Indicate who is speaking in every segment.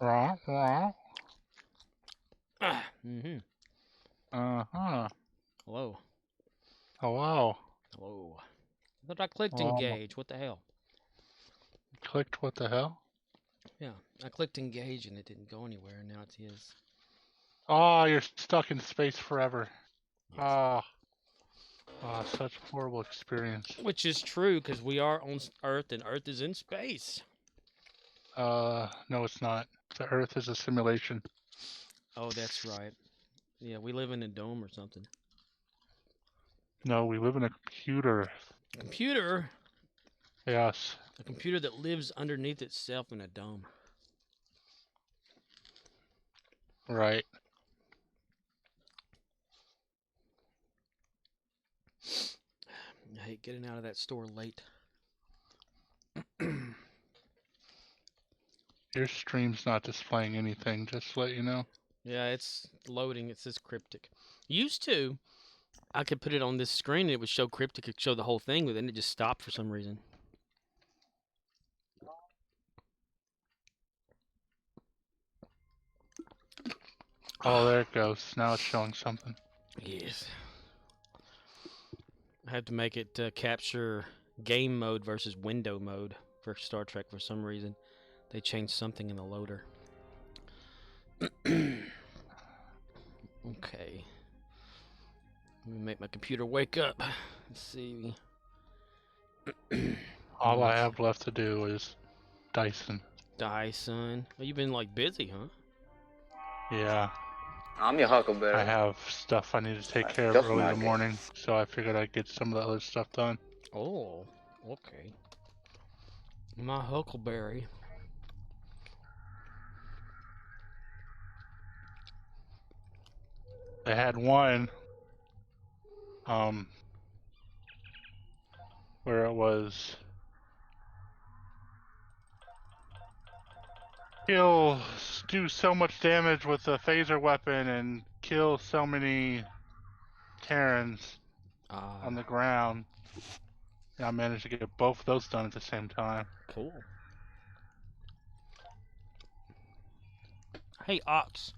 Speaker 1: Rah, rah.
Speaker 2: Mm-hmm.
Speaker 1: Uh-huh.
Speaker 2: Hello.
Speaker 1: Hello.
Speaker 2: Hello. I thought I clicked
Speaker 1: Oh,
Speaker 2: engage. What the hell?
Speaker 1: clicked what the hell?
Speaker 2: Yeah, I clicked engage and it didn't go anywhere. And now it is.
Speaker 1: Oh, you're stuck in space forever.
Speaker 2: Yes.
Speaker 1: Ah, such horrible experience.
Speaker 2: Which is true because we are on Earth and Earth is in space.
Speaker 1: No, it's not. The Earth is a simulation.
Speaker 2: Oh, that's right. Yeah, we live in a dome or something.
Speaker 1: No, we live in a computer.
Speaker 2: Computer.
Speaker 1: Yes,
Speaker 2: A computer that lives underneath itself in a dome.
Speaker 1: right.
Speaker 2: I hate getting out of that store late.
Speaker 1: Your stream's not displaying anything, just to let you know.
Speaker 2: Yeah, it's loading. It says cryptic. Used to, I could put it on this screen and it would show cryptic. It could show the whole thing, but then it just stopped for some reason.
Speaker 1: Oh, there it goes. Now it's showing something.
Speaker 2: Yes. I had to make it capture game mode versus window mode for Star Trek for some reason. They changed something in the loader. Okay. Let me make my computer wake up. Let's see.
Speaker 1: All I
Speaker 2: Nice.
Speaker 1: have left to do is Dyson.
Speaker 2: Dyson. Oh, you've been like busy, huh?
Speaker 1: Yeah,
Speaker 3: I'm your
Speaker 1: I
Speaker 3: Huckleberry.
Speaker 1: have stuff I need to take care of
Speaker 3: Just
Speaker 1: early in the
Speaker 3: market.
Speaker 1: morning, so I figured I'd get some of the other stuff done.
Speaker 2: Oh, okay. My Huckleberry.
Speaker 1: They had one, um, where it was he'll do so much damage with a phaser weapon and kill so many Terrans on the ground. And I managed to get both of those done at the same time.
Speaker 2: Cool. Hey, Ox.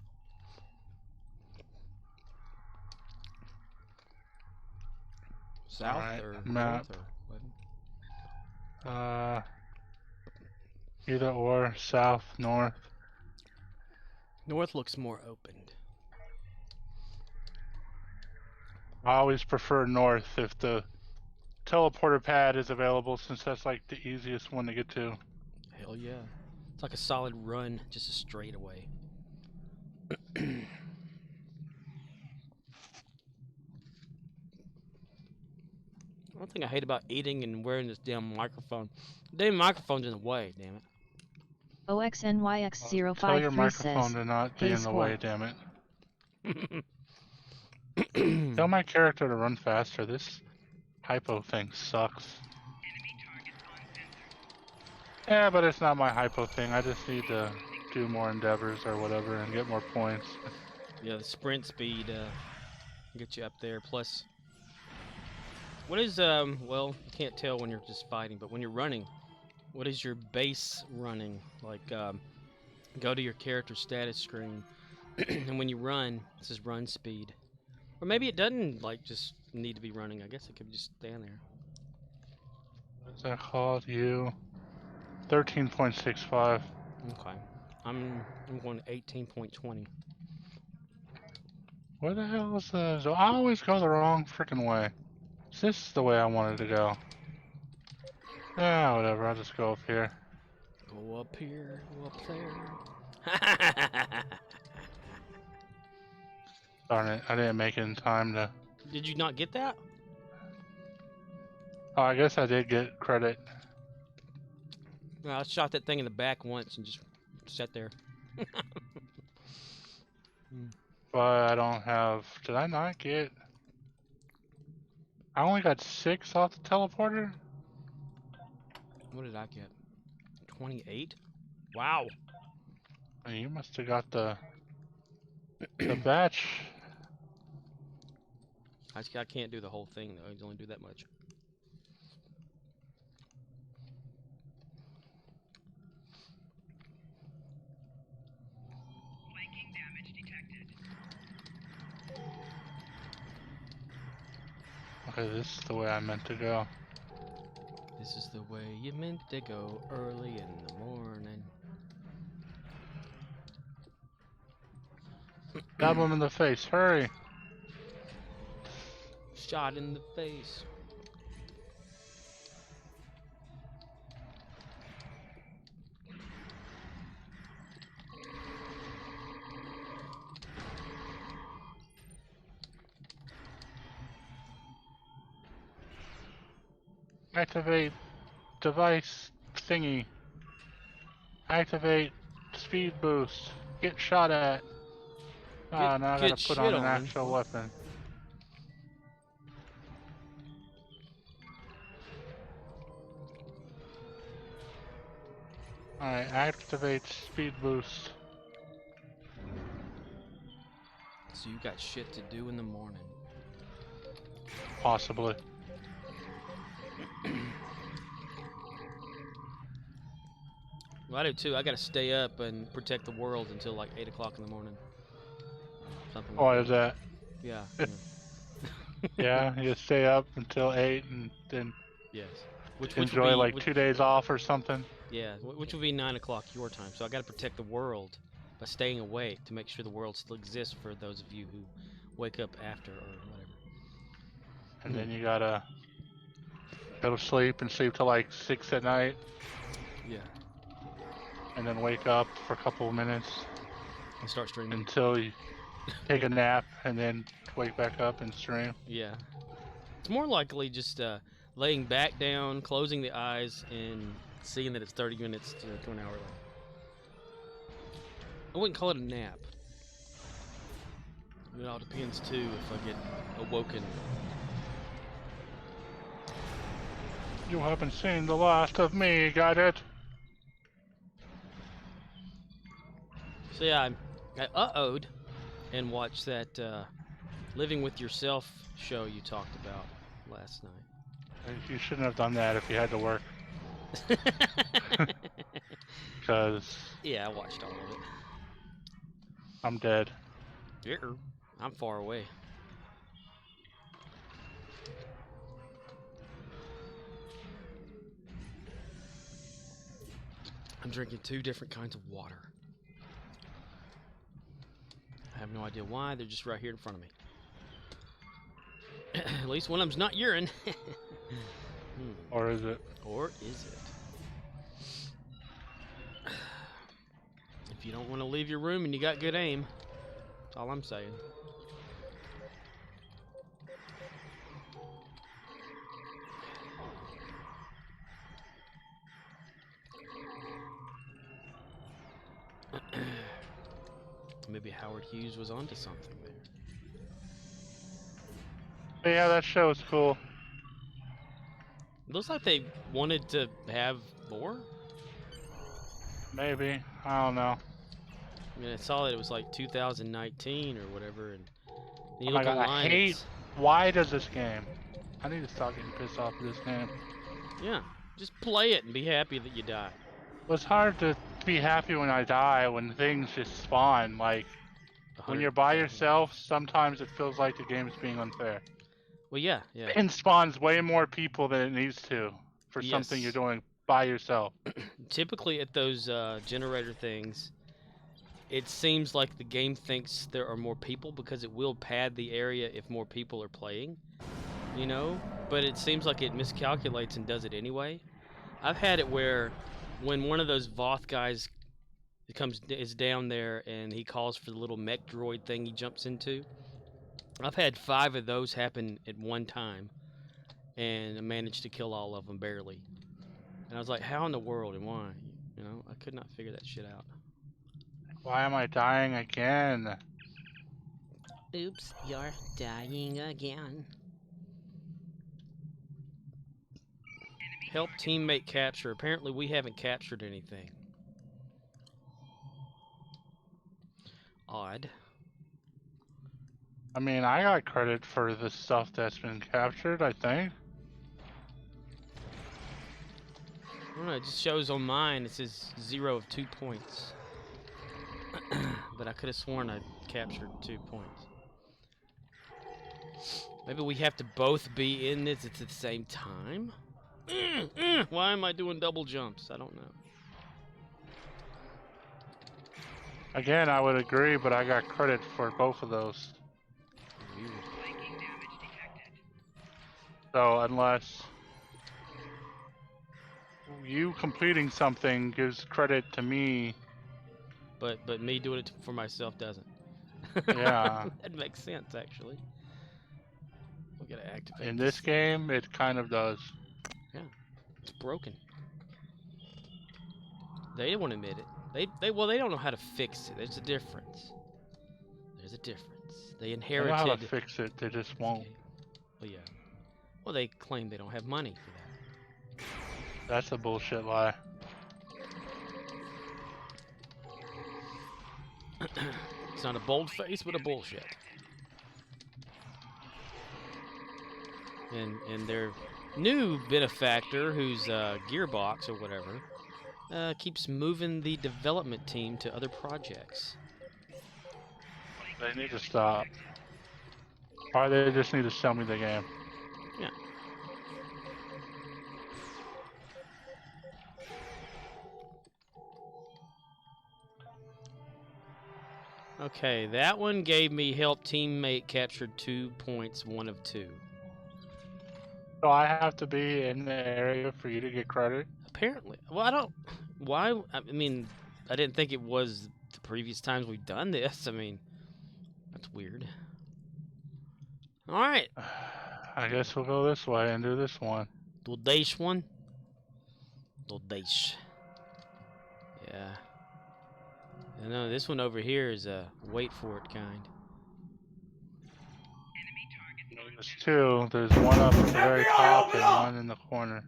Speaker 2: South
Speaker 1: Alright,
Speaker 2: or
Speaker 1: map.
Speaker 2: north or what?
Speaker 1: Uh, Either or, south, north.
Speaker 2: North looks more opened.
Speaker 1: I always prefer north if the teleporter pad is available, since that's like the easiest one to get to.
Speaker 2: Hell yeah. It's like a solid run, just a straightaway. One thing I hate about eating and wearing this damn microphone. The damn microphone's in the way, damn it.
Speaker 1: Tell your
Speaker 4: OXNYX053
Speaker 1: microphone
Speaker 4: says,
Speaker 1: to not be
Speaker 4: Hey
Speaker 1: in the way,
Speaker 4: Squat.
Speaker 1: damn it. Tell my character to run faster. This hypo thing sucks. Yeah, but it's not my hypo thing. I just need to do more endeavors or whatever and get more points.
Speaker 2: Yeah, the sprint speed get you up there. Plus, what is well, you can't tell when you're just fighting, but when you're running, what is your base running? Like go to your character status screen, and when you run, it says run speed. Or maybe it doesn't like just need to be running. I guess it could just stand there.
Speaker 1: What's that called? You 13.65.
Speaker 2: Okay. I'm going to 18.20.
Speaker 1: Where the hell is the? So I always go the wrong freaking way. Is this the way I wanted to go? Yeah, whatever. I'll just go up here.
Speaker 2: Go up here, go up there.
Speaker 1: Darn it! I didn't make it in time to.
Speaker 2: Did you not get that?
Speaker 1: Oh, I guess I did get credit.
Speaker 2: No, I shot that thing in the back once and just sat there.
Speaker 1: But I don't have. Did I not get? I only got 6 off the teleporter.
Speaker 2: What did I get? 28? Wow.
Speaker 1: You must have got the batch.
Speaker 2: I can't do the whole thing though. I can only do that much.
Speaker 1: Okay, this is the way I meant to go.
Speaker 2: This is the way you meant to go early in the morning.
Speaker 1: Stab him in the face, hurry!
Speaker 2: Shot in the face.
Speaker 1: Activate device thingy. Activate speed boost. Get shot at. Ah, now I gotta put on an actual weapon. Alright, activate speed boost.
Speaker 2: So you got shit to do in the morning.
Speaker 1: Possibly.
Speaker 2: Well, I do too. I gotta stay up and protect the world until like 8 o'clock in the morning. Something like
Speaker 1: Why is that?
Speaker 2: Yeah.
Speaker 1: Yeah, you stay up until 8 and then
Speaker 2: Yes. Which
Speaker 1: enjoy like 2 days off or something.
Speaker 2: Yeah, which would be 9 o'clock your time. So I gotta protect the world by staying awake to make sure the world still exists for those of you who wake up after or whatever.
Speaker 1: And then you gotta go to sleep and sleep till like 6 at night.
Speaker 2: Yeah.
Speaker 1: And then wake up for a couple of minutes.
Speaker 2: And start streaming.
Speaker 1: Until you take a nap and then wake back up and stream.
Speaker 2: Yeah. It's more likely just laying back down, closing the eyes, and seeing that it's 30 minutes to an hour long. I wouldn't call it a nap. It all depends too if I get awoken.
Speaker 1: You haven't seen the last of me, got it?
Speaker 2: So yeah, I uh-oh'd and watched that Living with Yourself show you talked about last night.
Speaker 1: You shouldn't have done that if you had to work. Because...
Speaker 2: Yeah, I watched all of it.
Speaker 1: I'm dead.
Speaker 2: Yeah, I'm far away. I'm drinking 2 different kinds of water. I have no idea why, they're just right here in front of me. At least one of them's not urine.
Speaker 1: Or is it?
Speaker 2: Or is it? If you don't want to leave your room and you got good aim, that's all I'm saying. Maybe Howard Hughes was onto something there.
Speaker 1: But yeah, that show was cool.
Speaker 2: It looks like they wanted to have more.
Speaker 1: Maybe. I don't know.
Speaker 2: I mean, I saw that it was like 2019 or whatever, and you
Speaker 1: oh
Speaker 2: look
Speaker 1: my God,
Speaker 2: online,
Speaker 1: I hate. Why does this game? I need to stop getting pissed off with this game.
Speaker 2: Yeah, just play it and be happy that you die.
Speaker 1: Well, it's hard to be happy when I die when things just spawn. Like, when you're by yourself, sometimes it feels like the game's being unfair.
Speaker 2: Well, yeah, yeah.
Speaker 1: It spawns way more people than it needs to for something you're doing by yourself.
Speaker 2: Typically at those generator things, it seems like the game thinks there are more people because it will pad the area if more people are playing, you know? But it seems like it miscalculates and does it anyway. I've had it where when one of those Voth guys is down there and he calls for the little mech droid thing he jumps into, I've had 5 of those happen at one time, and I managed to kill all of them barely. And I was like, how in the world and why? You know, I could not figure that shit out.
Speaker 1: Why am I dying again?
Speaker 2: Oops, you're dying again. Help teammate capture. Apparently we haven't captured anything. Odd.
Speaker 1: I mean, I got credit for the stuff that's been captured, I think.
Speaker 2: I don't know, it just shows on mine, it says 0 of 2 points. But I could have sworn I captured 2 points. Maybe we have to both be in this at the same time? Why am I doing double jumps? I don't know.
Speaker 1: Again, I would agree, but I got credit for both of those.
Speaker 2: Weird.
Speaker 1: So unless you completing something gives credit to me,
Speaker 2: but me doing it for myself doesn't.
Speaker 1: Yeah.
Speaker 2: That makes sense, actually. We gotta activate.
Speaker 1: In this game, it kind of does.
Speaker 2: Yeah, it's broken. They won't admit it. They don't know how to fix it. There's a difference. There's a difference. They
Speaker 1: They
Speaker 2: inherited.
Speaker 1: know how to fix it, they just won't.
Speaker 2: Well, yeah. Well, they claim they don't have money for that.
Speaker 1: That's a bullshit lie.
Speaker 2: It's not a bold face, but a bullshit. And their new benefactor, who's Gearbox or whatever, keeps moving the development team to other projects.
Speaker 1: They need to stop. Or they just need to sell me the game.
Speaker 2: Yeah. Okay, that one gave me help teammate captured 2 points, 1 of 2.
Speaker 1: So I have to be in the area for you to get credit?
Speaker 2: Apparently. Well, I don't... Why? I mean, I didn't think it was the previous times we've done this. I mean, that's weird. Alright.
Speaker 1: I guess we'll go this way and do this one.
Speaker 2: Do this one? Do this. Yeah. No, this one over here is a wait for it kind.
Speaker 1: There's two. There's one up at the very top and one in the corner.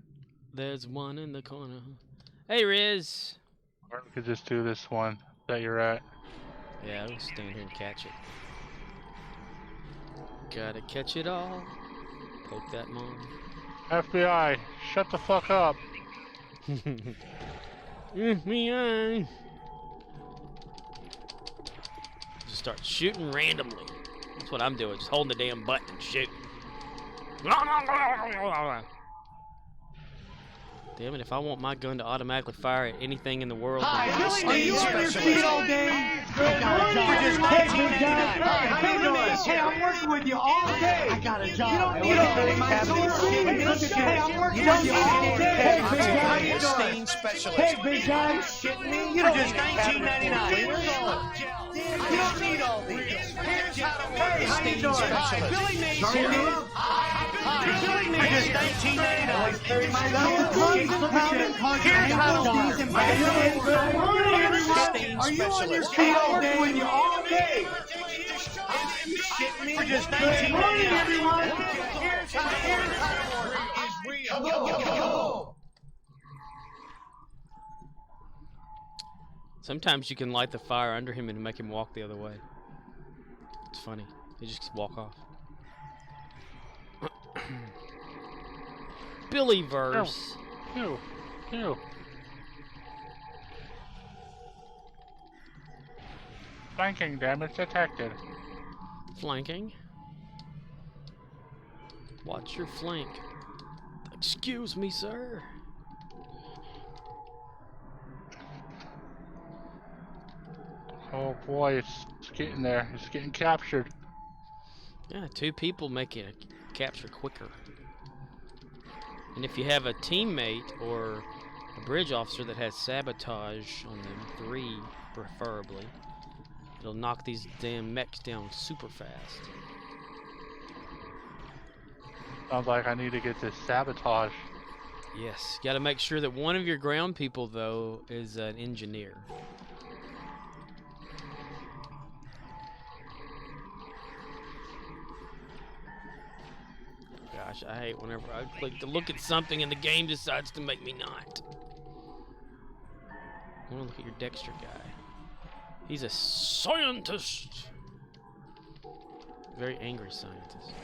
Speaker 2: There's one in the corner. Hey, Riz.
Speaker 1: Or we could just do this one that you're at.
Speaker 2: Yeah, I'll stand here and catch it. Gotta catch it all. Poke that mom.
Speaker 1: FBI, shut the fuck up.
Speaker 2: FBI. Just start shooting randomly. That's what I'm doing. Just holding the damn button and shooting. Damn it, if I want my gun to automatically fire at anything in the world...
Speaker 3: Hi, Billy Mays, you on your feet all day? I got a job. Hey, Billy Mays, hey, I'm working with you all day. I got a job. You don't need my source. Hey, I'm working with you all day. Hey, big guy. How you doing? Hey, big guy. Shitting me? You don't just $19.99. You don't need all these. Hey, how you doing? Hi, Billy Mays here. Billy Mays here. $19.99. Here's how to use them. Are you on your feet all day? When you all day? For just $19.99. Everyone. Here's how to work is real.
Speaker 2: Sometimes you can light the fire under him and make him walk the other way. It's funny. He just walk off. Billyverse.
Speaker 1: Ew. Flanking damage detected.
Speaker 2: Flanking. Watch your flank. Excuse me, sir.
Speaker 1: Oh boy, it's getting there. It's getting captured.
Speaker 2: Yeah, 2 people make it capture quicker. And if you have a teammate or a bridge officer that has sabotage on them, 3 preferably, it'll knock these damn mechs down super fast.
Speaker 1: Sounds like I need to get this sabotage.
Speaker 2: Yes, you gotta make sure that one of your ground people, though, is an engineer. Gosh, I hate whenever I click to look at something and the game decides to make me not. I want to look at your Dexter guy. He's a scientist. Very angry scientist.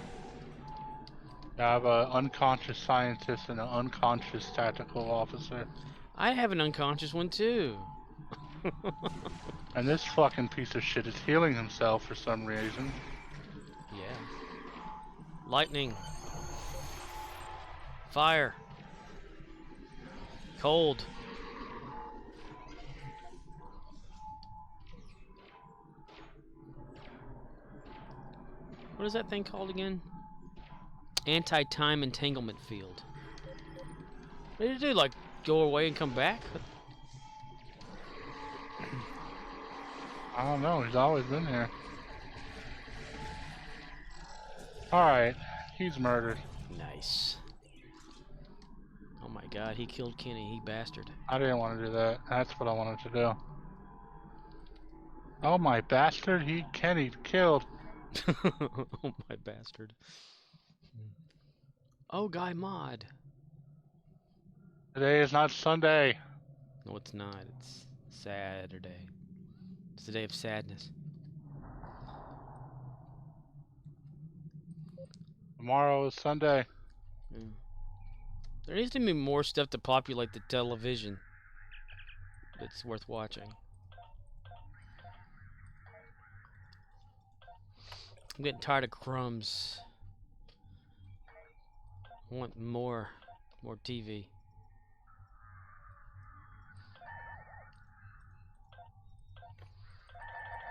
Speaker 1: I have an unconscious scientist and an unconscious tactical officer.
Speaker 2: I have an unconscious one too.
Speaker 1: And this fucking piece of shit is healing himself for some reason.
Speaker 2: Yeah. Lightning. Fire. Cold. What is that thing called again? Anti-time entanglement field. What did you do? Like go away and come back?
Speaker 1: I don't know. He's always been here. Alright. He's murdered.
Speaker 2: Nice. Oh my god, he killed Kenny, he bastard.
Speaker 1: I didn't want to do that. That's what I wanted to do. Oh my bastard, Kenny killed.
Speaker 2: Oh my bastard. Oh, Guy Mod.
Speaker 1: Today is not Sunday.
Speaker 2: No, it's not. It's Saturday. It's the day of sadness.
Speaker 1: Tomorrow is Sunday.
Speaker 2: Mm. There needs to be more stuff to populate the television that's worth watching. I'm getting tired of crumbs. I want more TV.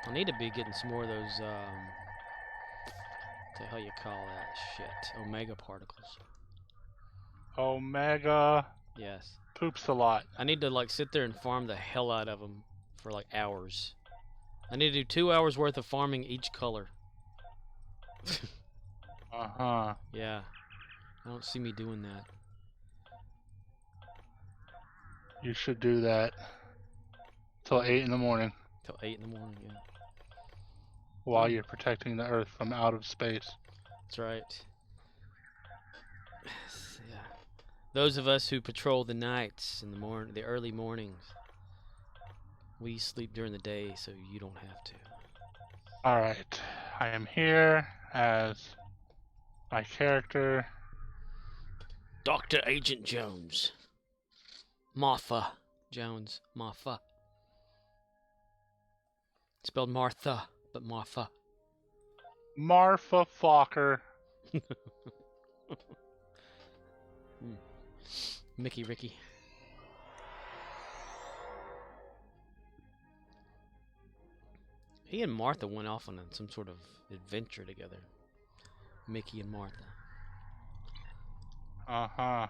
Speaker 2: I need to be getting some more of those, what the hell you call that shit? Omega particles.
Speaker 1: Omega.
Speaker 2: Yes.
Speaker 1: Poops a lot.
Speaker 2: I need to, like, sit there and farm the hell out of them for, like, hours. I need to do 2 hours worth of farming each color.
Speaker 1: Uh-huh.
Speaker 2: Yeah. I don't see me doing that.
Speaker 1: You should do that. Till 8 in the morning.
Speaker 2: Till 8 in the morning, yeah.
Speaker 1: While you're protecting the Earth from out of space.
Speaker 2: That's right. Yeah. Those of us who patrol the nights in the early mornings, we sleep during the day so you don't have to.
Speaker 1: Alright. I am here as my character.
Speaker 2: Dr. Agent Jones. Martha Jones. Martha. Spelled Martha, but Martha.
Speaker 1: Marfa Fokker.
Speaker 2: Mickey Ricky. He and Martha went off on some sort of adventure together. Mickey and Martha.
Speaker 1: Uh-huh.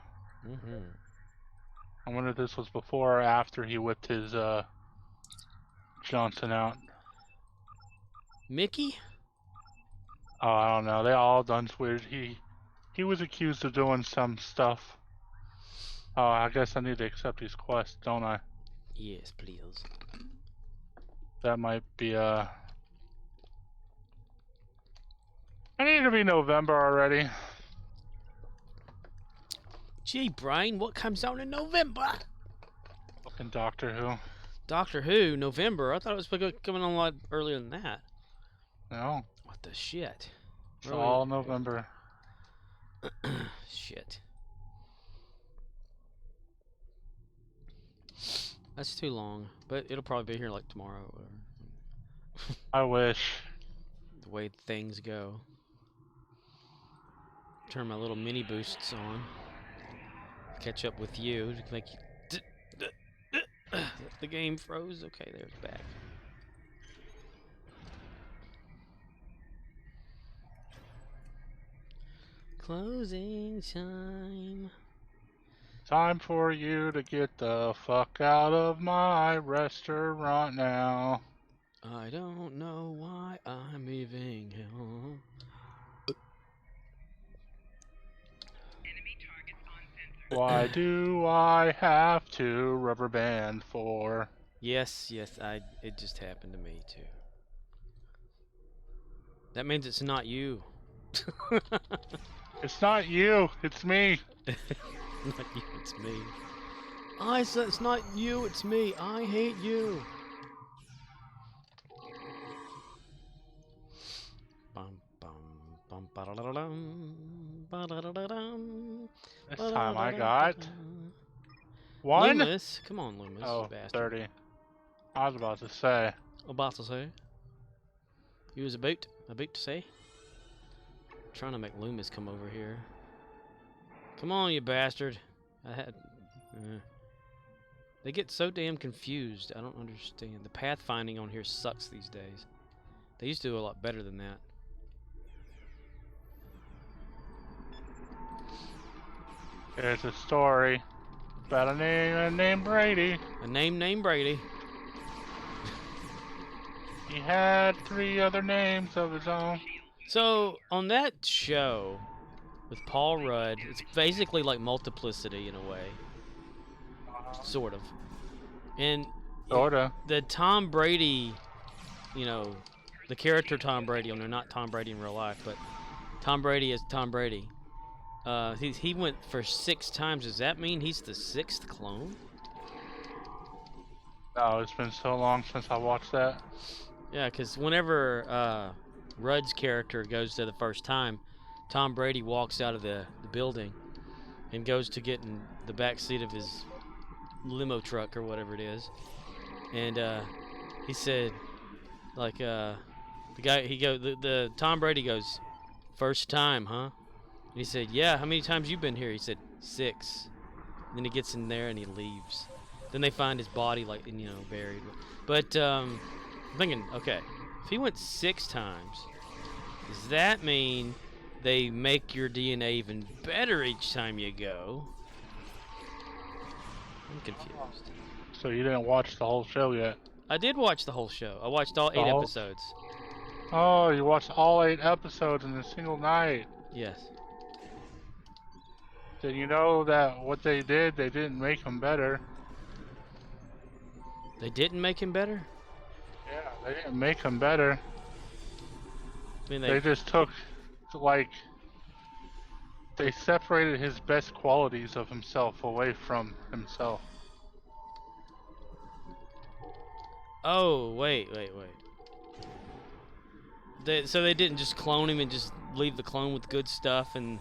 Speaker 2: Mm-hmm.
Speaker 1: I wonder if this was before or after he whipped his, Johnson out.
Speaker 2: Mickey?
Speaker 1: Oh, I don't know. They all done weird. He was accused of doing some stuff. Oh, I guess I need to accept his quest, don't I?
Speaker 2: Yes, please.
Speaker 1: That might be, I need to be November already.
Speaker 2: Gee, Brian, what comes out in November?
Speaker 1: Fucking Doctor Who.
Speaker 2: Doctor Who, November? I thought it was coming on a lot earlier than that.
Speaker 1: No.
Speaker 2: What the shit?
Speaker 1: It's all November.
Speaker 2: Shit. That's too long, but it'll probably be here like tomorrow or whatever.
Speaker 1: I wish.
Speaker 2: The way things go. Turn my little mini boosts on. Catch up with you to make you. The game froze. Okay, there's back. Closing time.
Speaker 1: Time for you to get the fuck out of my restaurant now.
Speaker 2: I don't know why I'm leaving him.
Speaker 1: Why do I have to rubber band for?
Speaker 2: Yes, it just happened to me too. That means it's not you.
Speaker 1: It's not you, it's me.
Speaker 2: Not you, it's me. I said it's not you, it's me. I hate you. Bum bum bum ba-da-da-da-dum, ba-da-da-da-dum.
Speaker 1: This time I got 1.
Speaker 2: Loomis. Come on, Loomis.
Speaker 1: Oh,
Speaker 2: You bastard.
Speaker 1: 30. I was about to say.
Speaker 2: About to say. You was about to say. trying to make Loomis come over here. Come on, you bastard. They get so damn confused. I don't understand. The pathfinding on here sucks these days. They used to do a lot better than that.
Speaker 1: There's a story about a name named Brady.
Speaker 2: A name named Brady.
Speaker 1: He had 3 other names of his own.
Speaker 2: So, on that show with Paul Rudd, it's basically like Multiplicity in a way. Sort of. And
Speaker 1: Sorta.
Speaker 2: the Tom Brady, you know, the character Tom Brady, they're not Tom Brady in real life, but Tom Brady is Tom Brady. He went for 6 times. Does that mean he's the 6th clone?
Speaker 1: No, it's been so long since I watched that.
Speaker 2: Yeah, because whenever Rudd's character goes there the first time, Tom Brady walks out of the building and goes to get in the back seat of his limo truck or whatever it is, and he said, like, the Tom Brady goes, "First time, huh?" And he said, "Yeah, how many times you been here?" He said, 6. And then he gets in there and he leaves. Then they find his body, like, you know, buried. But I'm thinking, okay, if he went 6 times, does that mean they make your DNA even better each time you go? I'm confused.
Speaker 1: So you didn't watch the whole show yet?
Speaker 2: I did watch the whole show. I watched all 8 episodes.
Speaker 1: Oh, you watched all 8 episodes in a single night.
Speaker 2: Yes.
Speaker 1: Did you know that what they did, they didn't make him better?
Speaker 2: They didn't make him better?
Speaker 1: Yeah, they didn't make him better.
Speaker 2: I mean,
Speaker 1: They just took, like, they separated his best qualities of himself away from himself.
Speaker 2: Oh, wait. So they didn't just clone him and just leave the clone with good stuff and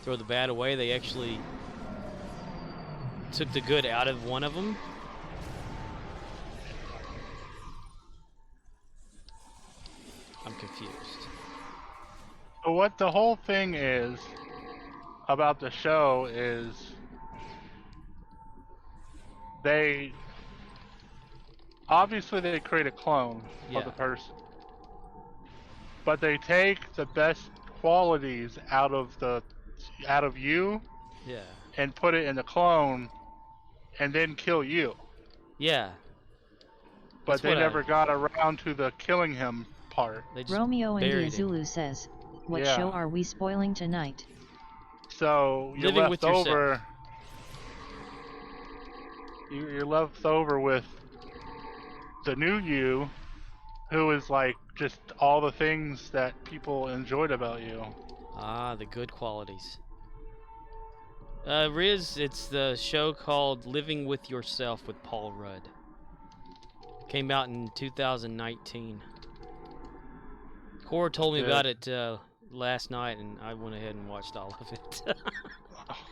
Speaker 2: throw the bad away. They actually took the good out of one of them. I'm confused.
Speaker 1: So what the whole thing is about the show is they create a clone of the person, but they take the best qualities out of you, and put it in the clone, and then kill you.
Speaker 2: Yeah.
Speaker 3: But they never got around to the killing him part.
Speaker 4: Romeo India Zulu says, "What show are we spoiling tonight?"
Speaker 3: So you're left over. You're left over with the new you, who is like just all the things that people enjoyed about you.
Speaker 2: Ah, the good qualities. Riz, it's the show called Living with Yourself with Paul Rudd. Came out in 2019. Cora told me about it last night, and I went ahead and watched all of it.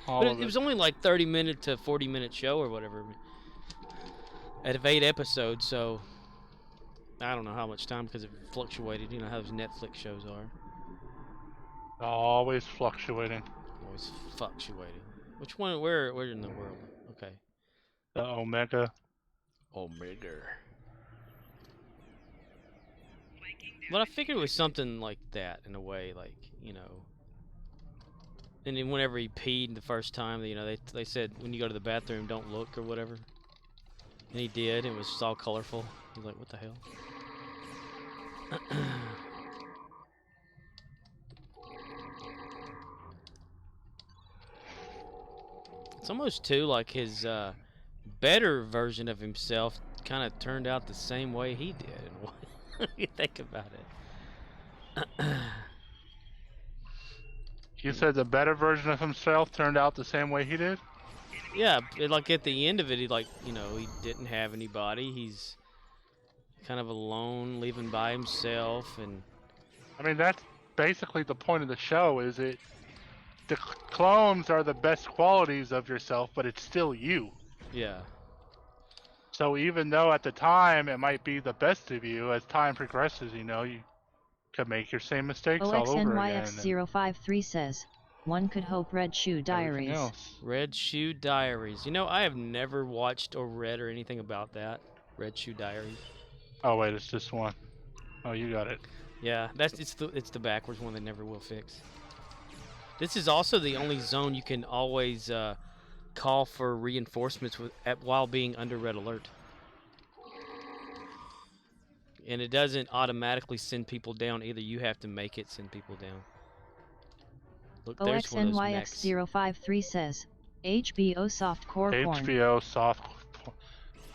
Speaker 2: But it was only like 30-minute to 40-minute show or whatever. Out of 8 episodes, so I don't know how much time because it fluctuated. You know how those Netflix shows are.
Speaker 1: Always fluctuating.
Speaker 2: Always fluctuating. Which one? Where in the world? Okay.
Speaker 1: The Omega.
Speaker 2: Omega. But I figured it was something like that in a way, like, you know. And then whenever he peed the first time, you know, they said when you go to the bathroom, don't look or whatever. And he did. It was just all colorful. He was like, what the hell? It's almost too like his better version of himself kind of turned out the same way he did. If you think about it.
Speaker 1: You said the better version of himself turned out the same way he did?
Speaker 2: Yeah, like at the end of it, he, like, you know, he didn't have anybody. He's kind of alone, living by himself, and
Speaker 1: I mean, that's basically the point of the show. Is it the clones are the best qualities of yourself, but it's still you.
Speaker 2: Yeah.
Speaker 1: So even though at the time it might be the best of you, as time progresses, you know, you could make your same mistakes all over again.
Speaker 4: OXNYX053 says, one could hope Red Shoe Diaries.
Speaker 2: Red Shoe Diaries. You know, I have never watched or read or anything about that. Red Shoe Diaries.
Speaker 1: Oh wait, it's this one. Oh, you got it.
Speaker 2: Yeah, it's the backwards one they never will fix. This is also the only zone you can always call for reinforcements while being under red alert. And it doesn't automatically send people down either. You have to make it send people down. Look, there's one of those mechs.
Speaker 4: OXNYX053 says, HBO softcore porn.
Speaker 1: HBO soft.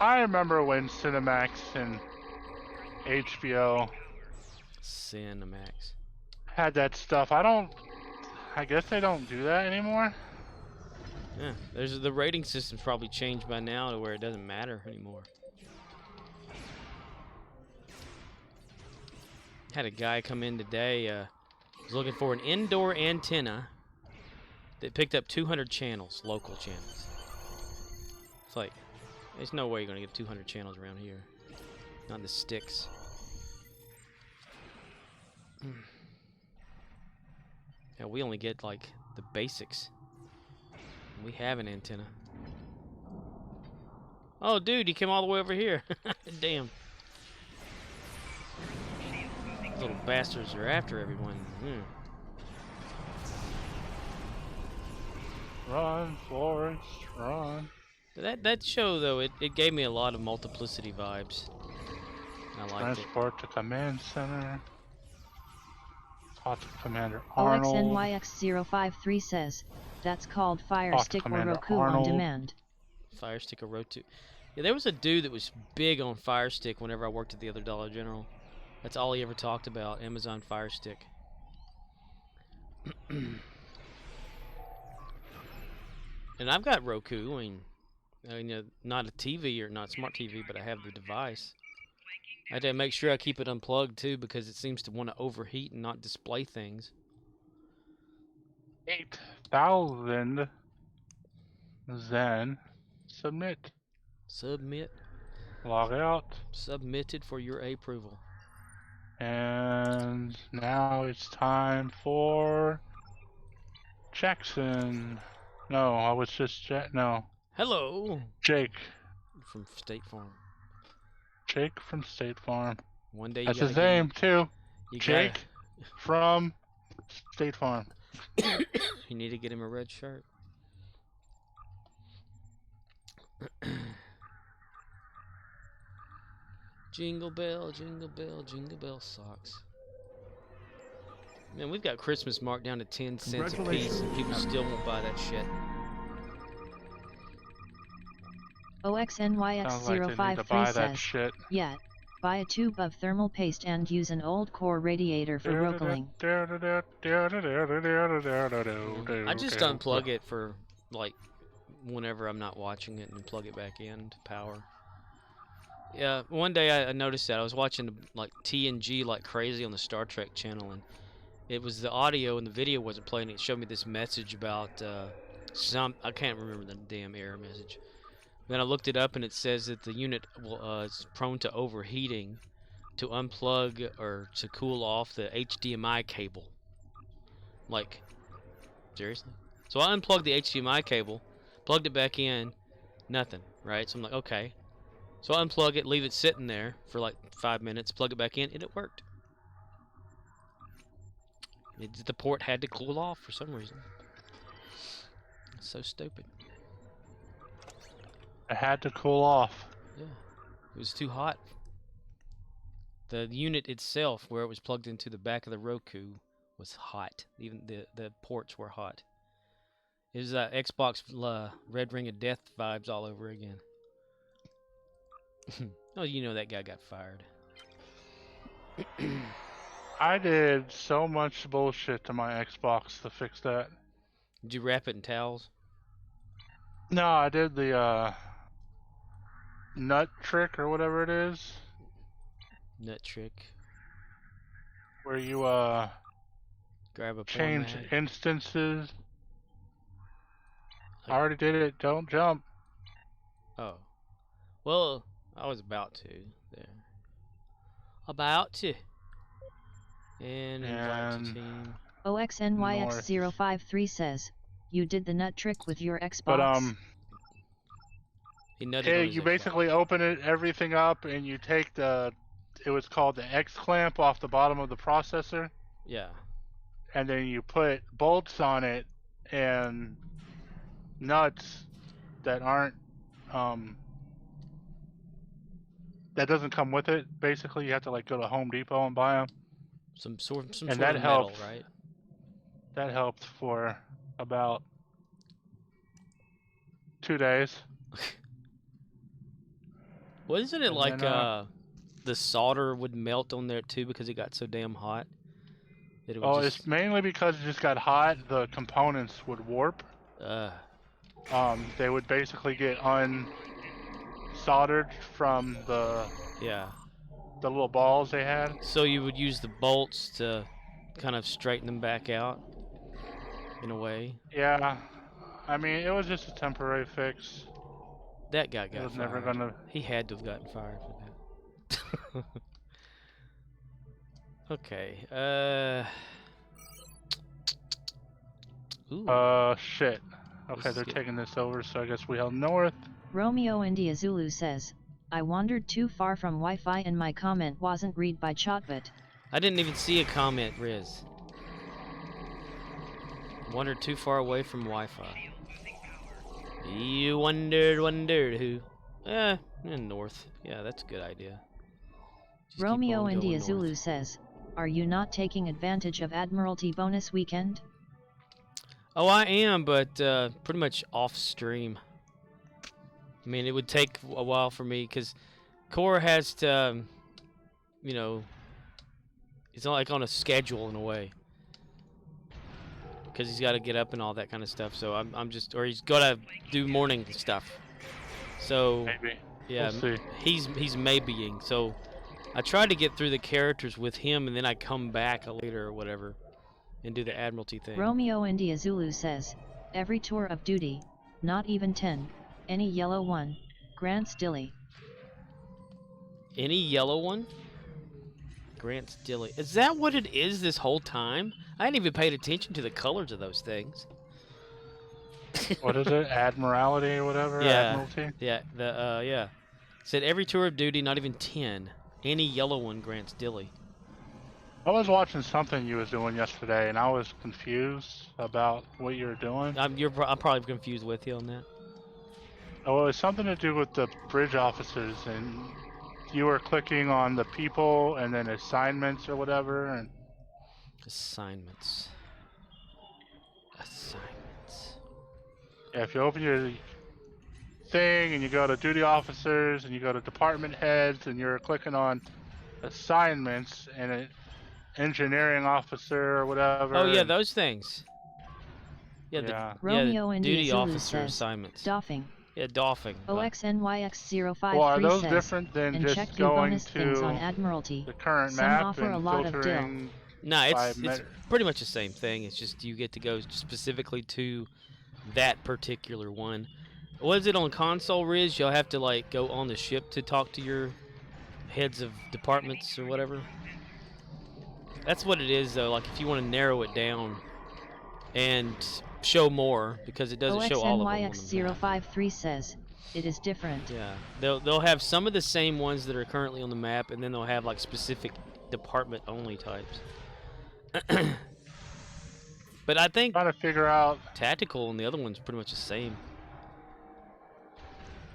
Speaker 1: I remember when Cinemax and HBO
Speaker 2: Cinemax
Speaker 1: had that stuff. I guess they don't do that anymore.
Speaker 2: Yeah, the rating system's probably changed by now to where it doesn't matter anymore. Had a guy come in today, was looking for an indoor antenna that picked up 200 channels, local channels. It's like, there's no way you're gonna get 200 channels around here. Not in the sticks. Yeah, we only get like the basics. We have an antenna. Oh, dude, he came all the way over here. Damn. These little bastards are after everyone.
Speaker 1: Run, Forrest, run.
Speaker 2: That show, though, it gave me a lot of Multiplicity vibes. I liked it.
Speaker 1: Transport to Command Center. Talk to Commander Arnold.
Speaker 4: OXNYX053 says, that's called Fire Stick or Roku on demand.
Speaker 2: Fire Stick or Roku. Yeah, there was a dude that was big on Fire Stick whenever I worked at the other Dollar General. That's all he ever talked about, Amazon Fire Stick. And I've got Roku. I mean, not a TV or not smart TV, but I have the device. I had to make sure I keep it unplugged too, because it seems to want to overheat and not display things.
Speaker 1: 8,000 Zen. Submit.
Speaker 2: Submit.
Speaker 1: Log out.
Speaker 2: Submitted for your approval.
Speaker 1: And now it's time for Jackson. No, I was just no.
Speaker 2: Hello.
Speaker 1: Jake.
Speaker 2: From State Farm.
Speaker 1: Jake from State Farm.
Speaker 2: One day you
Speaker 1: That's his name too. Jake from State Farm.
Speaker 2: You need to get him a red shirt. Jingle bell, jingle bell, jingle bell socks. Man, we've got Christmas marked down to 10 cents a piece, and people still won't buy that shit.
Speaker 4: OXNYX053 says, yeah, buy a tube of thermal paste and use an old core radiator for rocaling.
Speaker 2: I just unplug it for, like, whenever I'm not watching it and plug it back in to power. Yeah, one day I noticed that. I was watching, like, TNG like crazy on the Star Trek channel, and it was the audio and the video wasn't playing. It showed me this message about I can't remember the damn error message. Then I looked it up, and it says that the unit is prone to overheating, to unplug or to cool off the HDMI cable. Like, seriously? So I unplugged the HDMI cable, plugged it back in, nothing, right? So I'm like, okay. So I unplug it, leave it sitting there for like 5 minutes, plug it back in, and it worked. The port had to cool off for some reason. It's so stupid.
Speaker 1: It had to cool off.
Speaker 2: Yeah, it was too hot. The unit itself, where it was plugged into the back of the Roku, was hot. Even the ports were hot. It was Xbox Red Ring of Death vibes all over again. Oh, you know that guy got fired.
Speaker 1: I did so much bullshit to my Xbox to fix that.
Speaker 2: Did you wrap it in towels?
Speaker 1: No, I did the nut trick or whatever it is.
Speaker 2: Nut trick.
Speaker 1: Where you
Speaker 2: grab a
Speaker 1: change instances. I already did it. Don't jump.
Speaker 2: Oh. Well, I was about to there. About to. And invite to team.
Speaker 4: OXNYX053 says, you did the nut trick with your Xbox.
Speaker 1: But
Speaker 2: He nutted
Speaker 1: hey,
Speaker 2: on his
Speaker 1: you
Speaker 2: Xbox.
Speaker 1: basically open everything up, and you take it was called the X clamp off the bottom of the processor.
Speaker 2: Yeah.
Speaker 1: And then you put bolts on it and nuts that aren't that doesn't come with it. Basically, you have to like go to Home Depot and buy them.
Speaker 2: Some sort of
Speaker 1: that
Speaker 2: metal, right?
Speaker 1: That helped for about 2 days.
Speaker 2: Wasn't it like the solder would melt on there too because it got so damn hot? That it would
Speaker 1: it's mainly because it just got hot. The components would warp. They would basically get unsoldered from the little balls they had.
Speaker 2: So you would use the bolts to kind of straighten them back out, in a way.
Speaker 1: Yeah, I mean it was just a temporary fix.
Speaker 2: That guy got
Speaker 1: was
Speaker 2: fired.
Speaker 1: Never gonna.
Speaker 2: He had to have gotten fired for that. Okay.
Speaker 1: Ooh. Shit. Okay, they're taking this over, so I guess we head north.
Speaker 4: Romeo India Zulu says, I wandered too far from Wi-Fi and my comment wasn't read by Chatbot.
Speaker 2: I didn't even see a comment, Riz. Wandered too far away from Wi-Fi. You wondered who? In north. Yeah, that's a good idea. Just
Speaker 4: Romeo India Zulu says, are you not taking advantage of Admiralty bonus weekend?
Speaker 2: Oh, I am, but pretty much off stream. I mean, it would take a while for me because Core has to, you know, it's not like on a schedule in a way. Because he's got to get up and all that kind of stuff. So I'm just, or he's got to do morning stuff. So
Speaker 1: maybe.
Speaker 2: Yeah,
Speaker 1: we'll see.
Speaker 2: he's maybeing. So I try to get through the characters with him, and then I come back later or whatever, and do the Admiralty thing.
Speaker 4: Romeo India Zulu says, every tour of duty, not even 10, any yellow one, Grant's Dilly.
Speaker 2: Any yellow one? Grant's Dilly. Is that what it is this whole time? I hadn't even paid attention to the colors of those things.
Speaker 1: What is it? Admiralty or whatever?
Speaker 2: Yeah.
Speaker 1: Admiralty?
Speaker 2: Yeah. Yeah. It said every tour of duty, not even 10. Any yellow one, Grant's Dilly.
Speaker 1: I was watching something you was doing yesterday, and I was confused about what you were doing.
Speaker 2: I'm probably confused with you on that.
Speaker 1: Oh, it was something to do with the bridge officers, and you were clicking on the people and then assignments or whatever, and
Speaker 2: assignments.
Speaker 1: Yeah, if you open your thing and you go to duty officers and you go to department heads and you're clicking on assignments and an engineering officer or whatever.
Speaker 2: Oh yeah, those things. Yeah,
Speaker 4: Romeo
Speaker 2: India duty
Speaker 4: Zulu
Speaker 2: officer
Speaker 4: says,
Speaker 2: assignments.
Speaker 4: Doffing.
Speaker 2: Yeah, doffing.
Speaker 4: OXNYX053
Speaker 1: well, are those
Speaker 4: says,
Speaker 1: different than
Speaker 4: and
Speaker 1: just
Speaker 4: check
Speaker 1: going
Speaker 4: bonus
Speaker 1: to
Speaker 4: things on Admiralty.
Speaker 1: the current
Speaker 4: Some
Speaker 1: map
Speaker 4: offer
Speaker 1: and
Speaker 4: a lot of
Speaker 1: filtering?
Speaker 2: No, it's pretty much the same thing. It's just you get to go specifically to that particular one. Was it on console, Riz? You'll have to like go on the ship to talk to your heads of departments or whatever. That's what it is, though. Like if you want to narrow it down and show more, because it doesn't show all of them.
Speaker 4: OXNYX053 says it is different.
Speaker 2: Yeah, they'll have some of the same ones that are currently on the map, and then they'll have like specific department only types. But I think
Speaker 1: trying to figure out
Speaker 2: tactical and the other one's pretty much the same.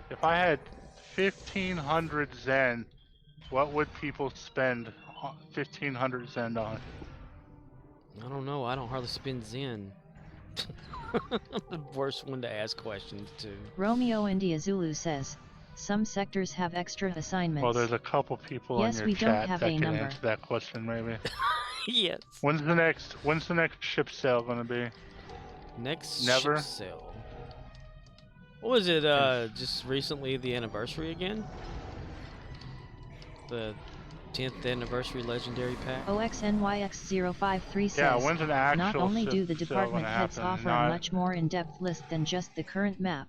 Speaker 1: If I had 1,500 Zen, what would people spend 1,500 Zen on?
Speaker 2: I don't know. I don't hardly spend Zen. I'm the worst one to ask questions to.
Speaker 4: Romeo India Zulu says, some sectors have extra assignments.
Speaker 1: Well, there's a couple people in your chat that can answer that question, maybe.
Speaker 2: Yes.
Speaker 1: When's the next ship sale gonna be?
Speaker 2: Next
Speaker 1: Never?
Speaker 2: ship sale. What was it? Just recently the anniversary again? The 10th anniversary legendary pack.
Speaker 4: OXNYX053 says,
Speaker 1: yeah, when's an actual
Speaker 4: not only do the
Speaker 1: sale
Speaker 4: department
Speaker 1: gonna
Speaker 4: heads
Speaker 1: happen?
Speaker 4: offer a much more in-depth list than just the current map,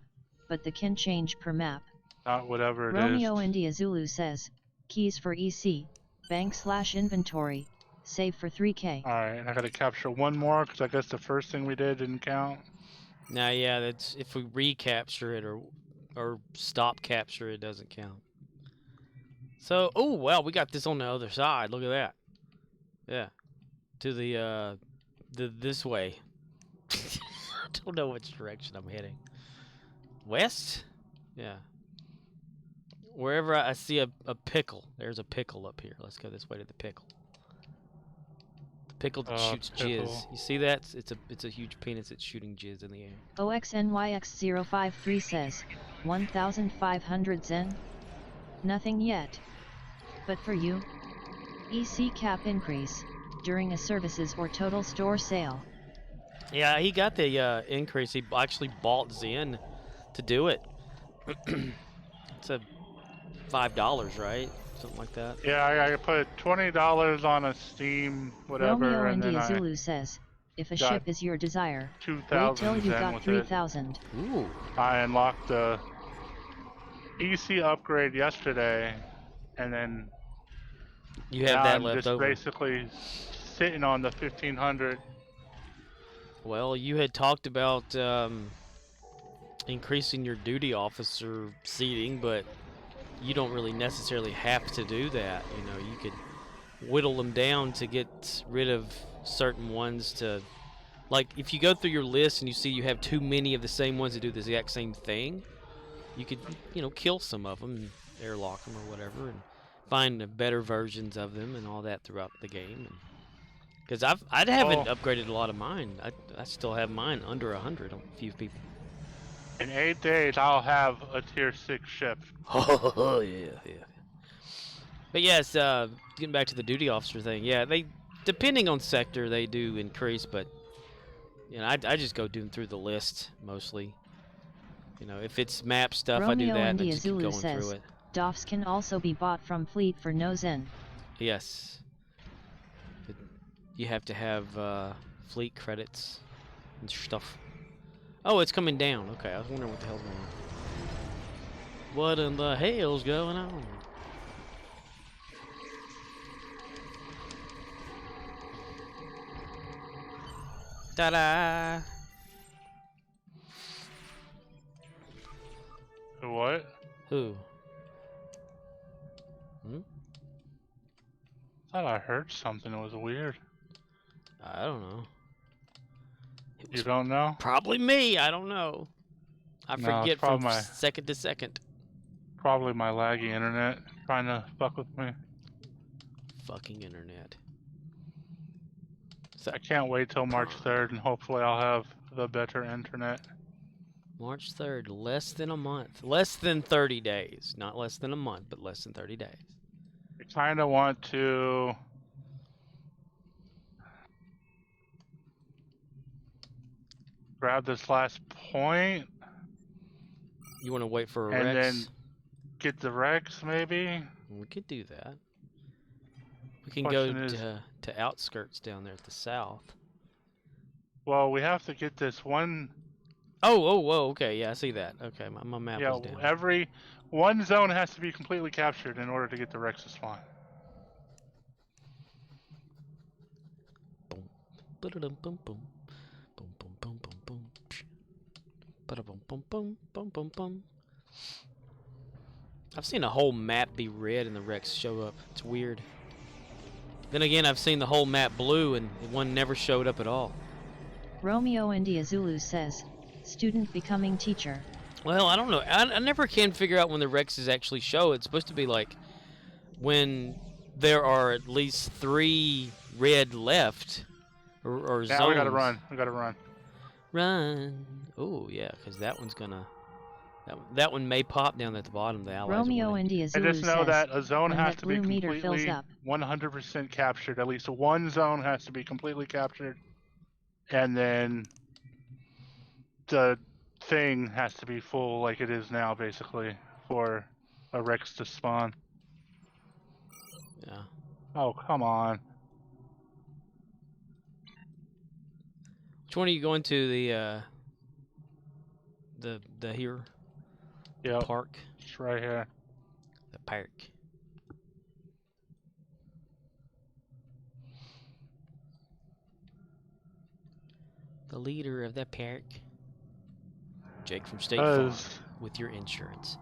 Speaker 4: but they can change per map.
Speaker 1: Not whatever it is.
Speaker 4: Romeo India Zulu says, keys for EC, bank/inventory, Save for 3K.
Speaker 1: Alright, I gotta capture one more, because I guess the first thing we did didn't count.
Speaker 2: Now, yeah, that's if we recapture it or stop capture, it doesn't count. So, oh wow, we got this on the other side. Look at that. Yeah, to the this way. I don't know which direction I'm heading. West? Yeah. Wherever I see a pickle, there's a pickle up here. Let's go this way to the pickle. The pickle that shoots jizz. You see that? It's a huge penis that's shooting jizz in the air.
Speaker 4: OXNYX053 says, 1,500 Zen? Nothing yet. But for you? EC cap increase, during a services or total store sale.
Speaker 2: Yeah, he got the increase. He actually bought Zen to do it. It's a $5, right? Something like that.
Speaker 1: Yeah, I put $20 on a Steam, whatever,
Speaker 4: Romeo
Speaker 1: and
Speaker 4: India
Speaker 1: then
Speaker 4: Zulu says, if a ship is your desire,
Speaker 1: 2,000
Speaker 4: wait till you got 3,000.
Speaker 2: Ooh.
Speaker 1: I unlocked the EC upgrade yesterday, and then
Speaker 2: you have that left
Speaker 1: just
Speaker 2: over.
Speaker 1: Basically sitting on the 1,500.
Speaker 2: Well, you had talked about increasing your duty officer seating, but you don't really necessarily have to do that. You know, you could whittle them down to get rid of certain ones to, like, if you go through your list and you see you have too many of the same ones that do the exact same thing, you could, you know, kill some of them and airlock them or whatever and find better versions of them and all that throughout the game. Because I haven't upgraded a lot of mine. I still have mine under 100 on a few people.
Speaker 1: In 8 days, I'll have a tier 6 ship.
Speaker 2: Oh yeah. But yes, getting back to the duty officer thing. Yeah, they depending on sector they do increase, but you know I just go doing through the list mostly. You know, if it's map stuff,
Speaker 4: Romeo
Speaker 2: I do that and
Speaker 4: India
Speaker 2: I just keep
Speaker 4: Zulu
Speaker 2: going
Speaker 4: says,
Speaker 2: through it.
Speaker 4: DOFs can also be bought from Fleet for no Zen.
Speaker 2: Yes. You have to have fleet credits and stuff. Oh, it's coming down. Okay, I was wondering what the hell's going on. What in the hell's going on? Ta-da!
Speaker 1: What?
Speaker 2: Who? Hmm?
Speaker 1: I thought I heard something. It was weird.
Speaker 2: I don't know.
Speaker 1: You don't know?
Speaker 2: Probably me. I don't know. I forget from second to second.
Speaker 1: Probably my laggy internet trying to fuck with me.
Speaker 2: Fucking internet.
Speaker 1: So I can't wait till March 3rd, and hopefully I'll have the better internet.
Speaker 2: March 3rd, less than a month. Less than 30 days. Not less than a month, but less than 30 days.
Speaker 1: I kind of want to grab this last point.
Speaker 2: You want to wait for a
Speaker 1: and
Speaker 2: Rex?
Speaker 1: And then get the Rex, maybe?
Speaker 2: We could do that. We can go to outskirts down there at the south.
Speaker 1: Well, we have to get this one.
Speaker 2: Oh, okay, yeah, I see that. Okay, my map was down.
Speaker 1: Every one zone has to be completely captured in order to get the Rex to spawn.
Speaker 2: Boom, boom, boom, boom, boom, boom, boom, boom, boom, boom, boom, boom, boom, boom. I've seen a whole map be red and the Rex show up. It's weird. Then again, I've seen the whole map blue and one never showed up at all.
Speaker 4: Romeo India Zulu says, student becoming teacher.
Speaker 2: Well, I don't know. I never can figure out when the Rexes actually show. It's supposed to be like when there are at least 3 red left or zones.
Speaker 1: Yeah, we gotta run. We gotta run.
Speaker 2: Run. Oh, yeah, because that one's gonna... That one may pop down at the bottom. The allies
Speaker 4: Romeo India Zulu
Speaker 1: I just know
Speaker 4: says,
Speaker 1: that a zone
Speaker 4: when
Speaker 1: has
Speaker 4: that
Speaker 1: to be
Speaker 4: blue meter
Speaker 1: completely
Speaker 4: fills up.
Speaker 1: 100% captured. At least one zone has to be completely captured. And then the thing has to be full like it is now, basically, for a Rex to spawn.
Speaker 2: Yeah.
Speaker 1: Oh, come on.
Speaker 2: Which one are you going to? The here?
Speaker 1: Yeah.
Speaker 2: Park?
Speaker 1: It's right here.
Speaker 2: The park. The leader of the park. Jake from State Farm with your insurance.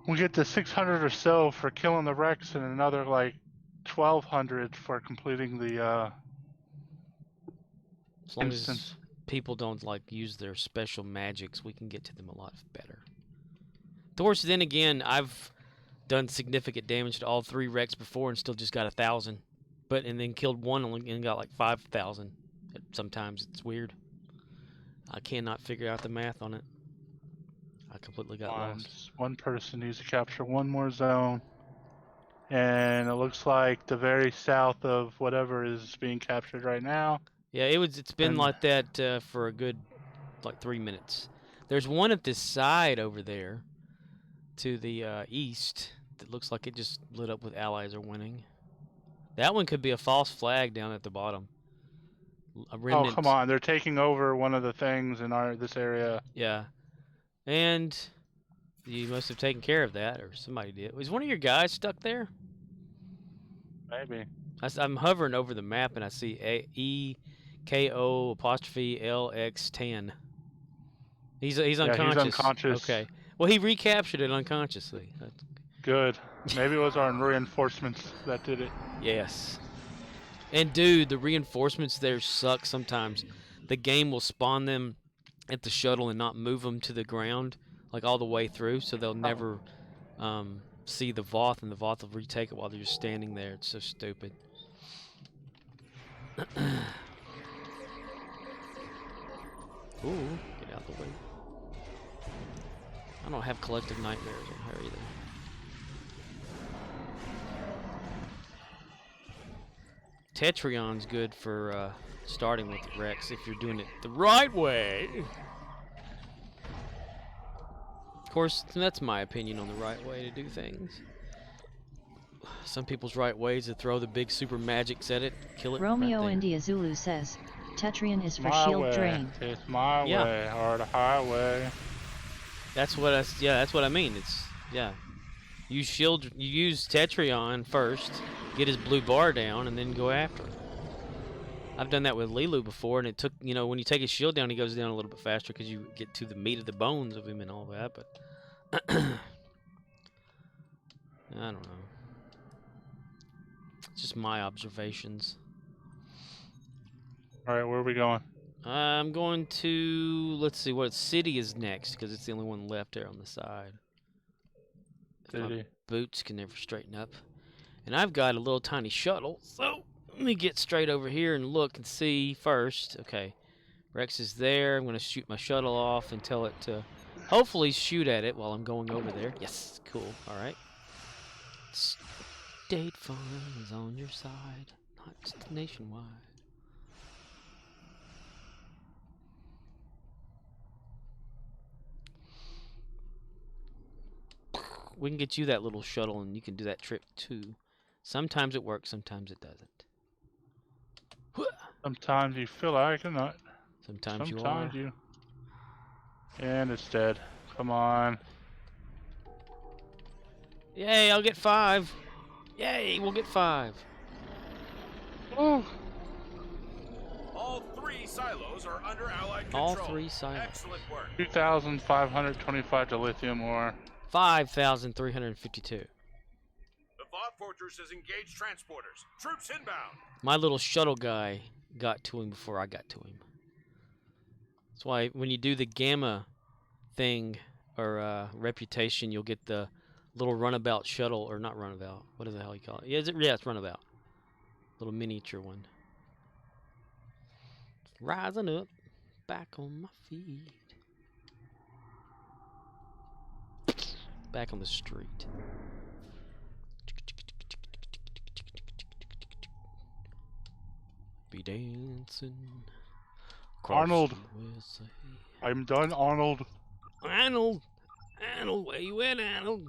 Speaker 1: We get to 600 or so for killing the Rex and another like 1,200 for completing the
Speaker 2: as long
Speaker 1: instance.
Speaker 2: As people don't like use their special magics, we can get to them a lot better. Of course, then again, I've done significant damage to all 3 Rex before and still just got 1,000. And then killed one and got like 5,000. Sometimes it's weird. I cannot figure out the math on it. I completely got lost.
Speaker 1: One person needs to capture one more zone. And it looks like the very south of whatever is being captured right now.
Speaker 2: Yeah, it's been like that for a good like 3 minutes. There's one at this side over there to the east that looks like it just lit up with allies are winning. That one could be a false flag down at the bottom.
Speaker 1: Oh, come on. They're taking over one of the things in this area.
Speaker 2: Yeah. And you must have taken care of that, or somebody did. Was one of your guys stuck there?
Speaker 1: Maybe.
Speaker 2: I'm hovering over the map, and I see EKO''LX10. He's unconscious.
Speaker 1: He's unconscious.
Speaker 2: Okay. Well, he recaptured it unconsciously.
Speaker 1: Good. Maybe it was our reinforcements that did it.
Speaker 2: Yes. And dude, the reinforcements there suck sometimes. The game will spawn them at the shuttle and not move them to the ground, like all the way through, so they'll never see the Voth, and the Voth will retake it while they're just standing there. It's so stupid. Ooh, get out of the way. I don't have collective nightmares on her either. Tetrion's good for starting with the Rex if you're doing it the right way. Of course, that's my opinion on the right way to do things. Some people's right way is to throw the big super magics at it, kill it.
Speaker 4: Romeo India Zulu says, Tetrion is for
Speaker 1: my
Speaker 4: shield
Speaker 1: way.
Speaker 4: drain.
Speaker 1: It's my way or the highway.
Speaker 2: That's what that's what I mean. It's You use Tetrion first, get his blue bar down, and then go after him. I've done that with Lilu before, and it took, when you take his shield down, he goes down a little bit faster because you get to the meat of the bones of him and all that, but I don't know. It's just my observations.
Speaker 1: Alright, where are we going?
Speaker 2: I'm going to, let's see, what city is next, because it's the only one left there on the side. My boots can never straighten up. And I've got a little tiny shuttle, so let me get straight over here and look and see first. Okay, Rex is there. I'm going to shoot my shuttle off and tell it to hopefully shoot at it while I'm going over there. Yes, cool. All right. State Farm is on your side, not nationwide. We can get you that little shuttle, and you can do that trip too. Sometimes it works, sometimes it doesn't.
Speaker 1: Sometimes you feel like it, not.
Speaker 2: Sometimes you are.
Speaker 1: And it's dead. Come on.
Speaker 2: Yay, I'll get 5. Yay, we'll get 5.
Speaker 1: Oh.
Speaker 5: All 3 silos are under Allied control.
Speaker 2: All 3 silos.
Speaker 5: Excellent work.
Speaker 1: 2,525 to lithium ore.
Speaker 2: 5,352.
Speaker 5: The Voth Fortress has engaged transporters. Troops inbound.
Speaker 2: My little shuttle guy got to him before I got to him. That's why when you do the gamma thing or reputation, you'll get the little runabout shuttle, or not runabout. What the hell you call it? Yeah, it's runabout. Little miniature one. Rising up, back on my feet. Back on the street. Be dancing.
Speaker 1: Arnold. I'm done, Arnold.
Speaker 2: Arnold, where you at, Arnold?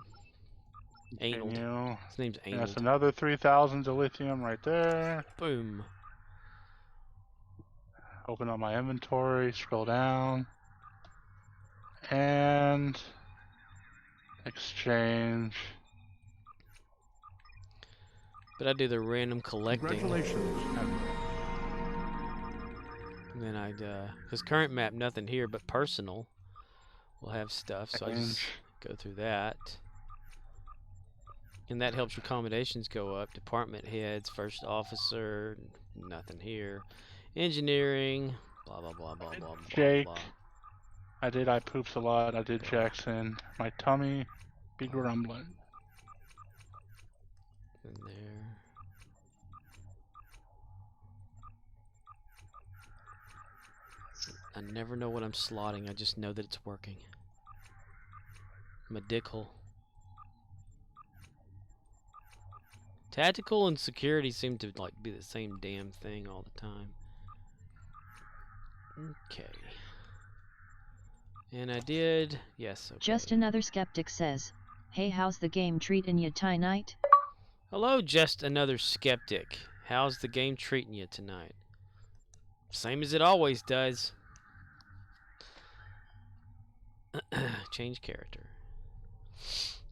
Speaker 2: Arnold. His name's Arnold.
Speaker 1: That's another 3,000 to lithium right there.
Speaker 2: Boom.
Speaker 1: Open up my inventory, scroll down, and exchange. But
Speaker 2: I do the random collecting.
Speaker 3: Congratulations.
Speaker 2: And then I'd, because current map, nothing here, but personal will have stuff, so I just go through that. And that helps your accommodations go up. Department heads, first officer, nothing here. Engineering, blah, blah, blah, blah, blah,
Speaker 1: Jake.
Speaker 2: blah, blah.
Speaker 1: I poops a lot. I did Jackson. My tummy be grumbling.
Speaker 2: In there. I never know what I'm slotting. I just know that it's working. I'm a dickhole. Tactical and security seem to like be the same damn thing all the time. Okay. And I did, yes. Okay.
Speaker 4: Just Another Skeptic says, "Hey, how's the game treating you tonight?"
Speaker 2: Hello, Just Another Skeptic. How's the game treating you tonight? Same as it always does. Change character.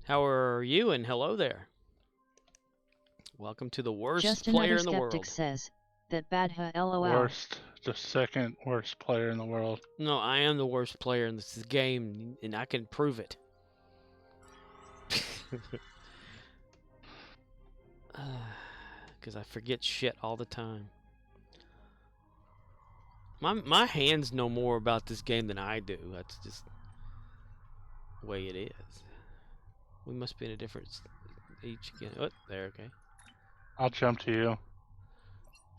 Speaker 2: How are you? And hello there. Welcome to the worst
Speaker 4: Just
Speaker 2: player
Speaker 4: Another
Speaker 2: in the world.
Speaker 4: Skeptic says, "That bad huh, lol."
Speaker 1: Worst. The second worst player in the world.
Speaker 2: No, I am the worst player in this game, and I can prove it. Because I forget shit all the time. My hands know more about this game than I do. That's just the way it is. We must be in a different each again. Oh, there, okay.
Speaker 1: I'll jump to you.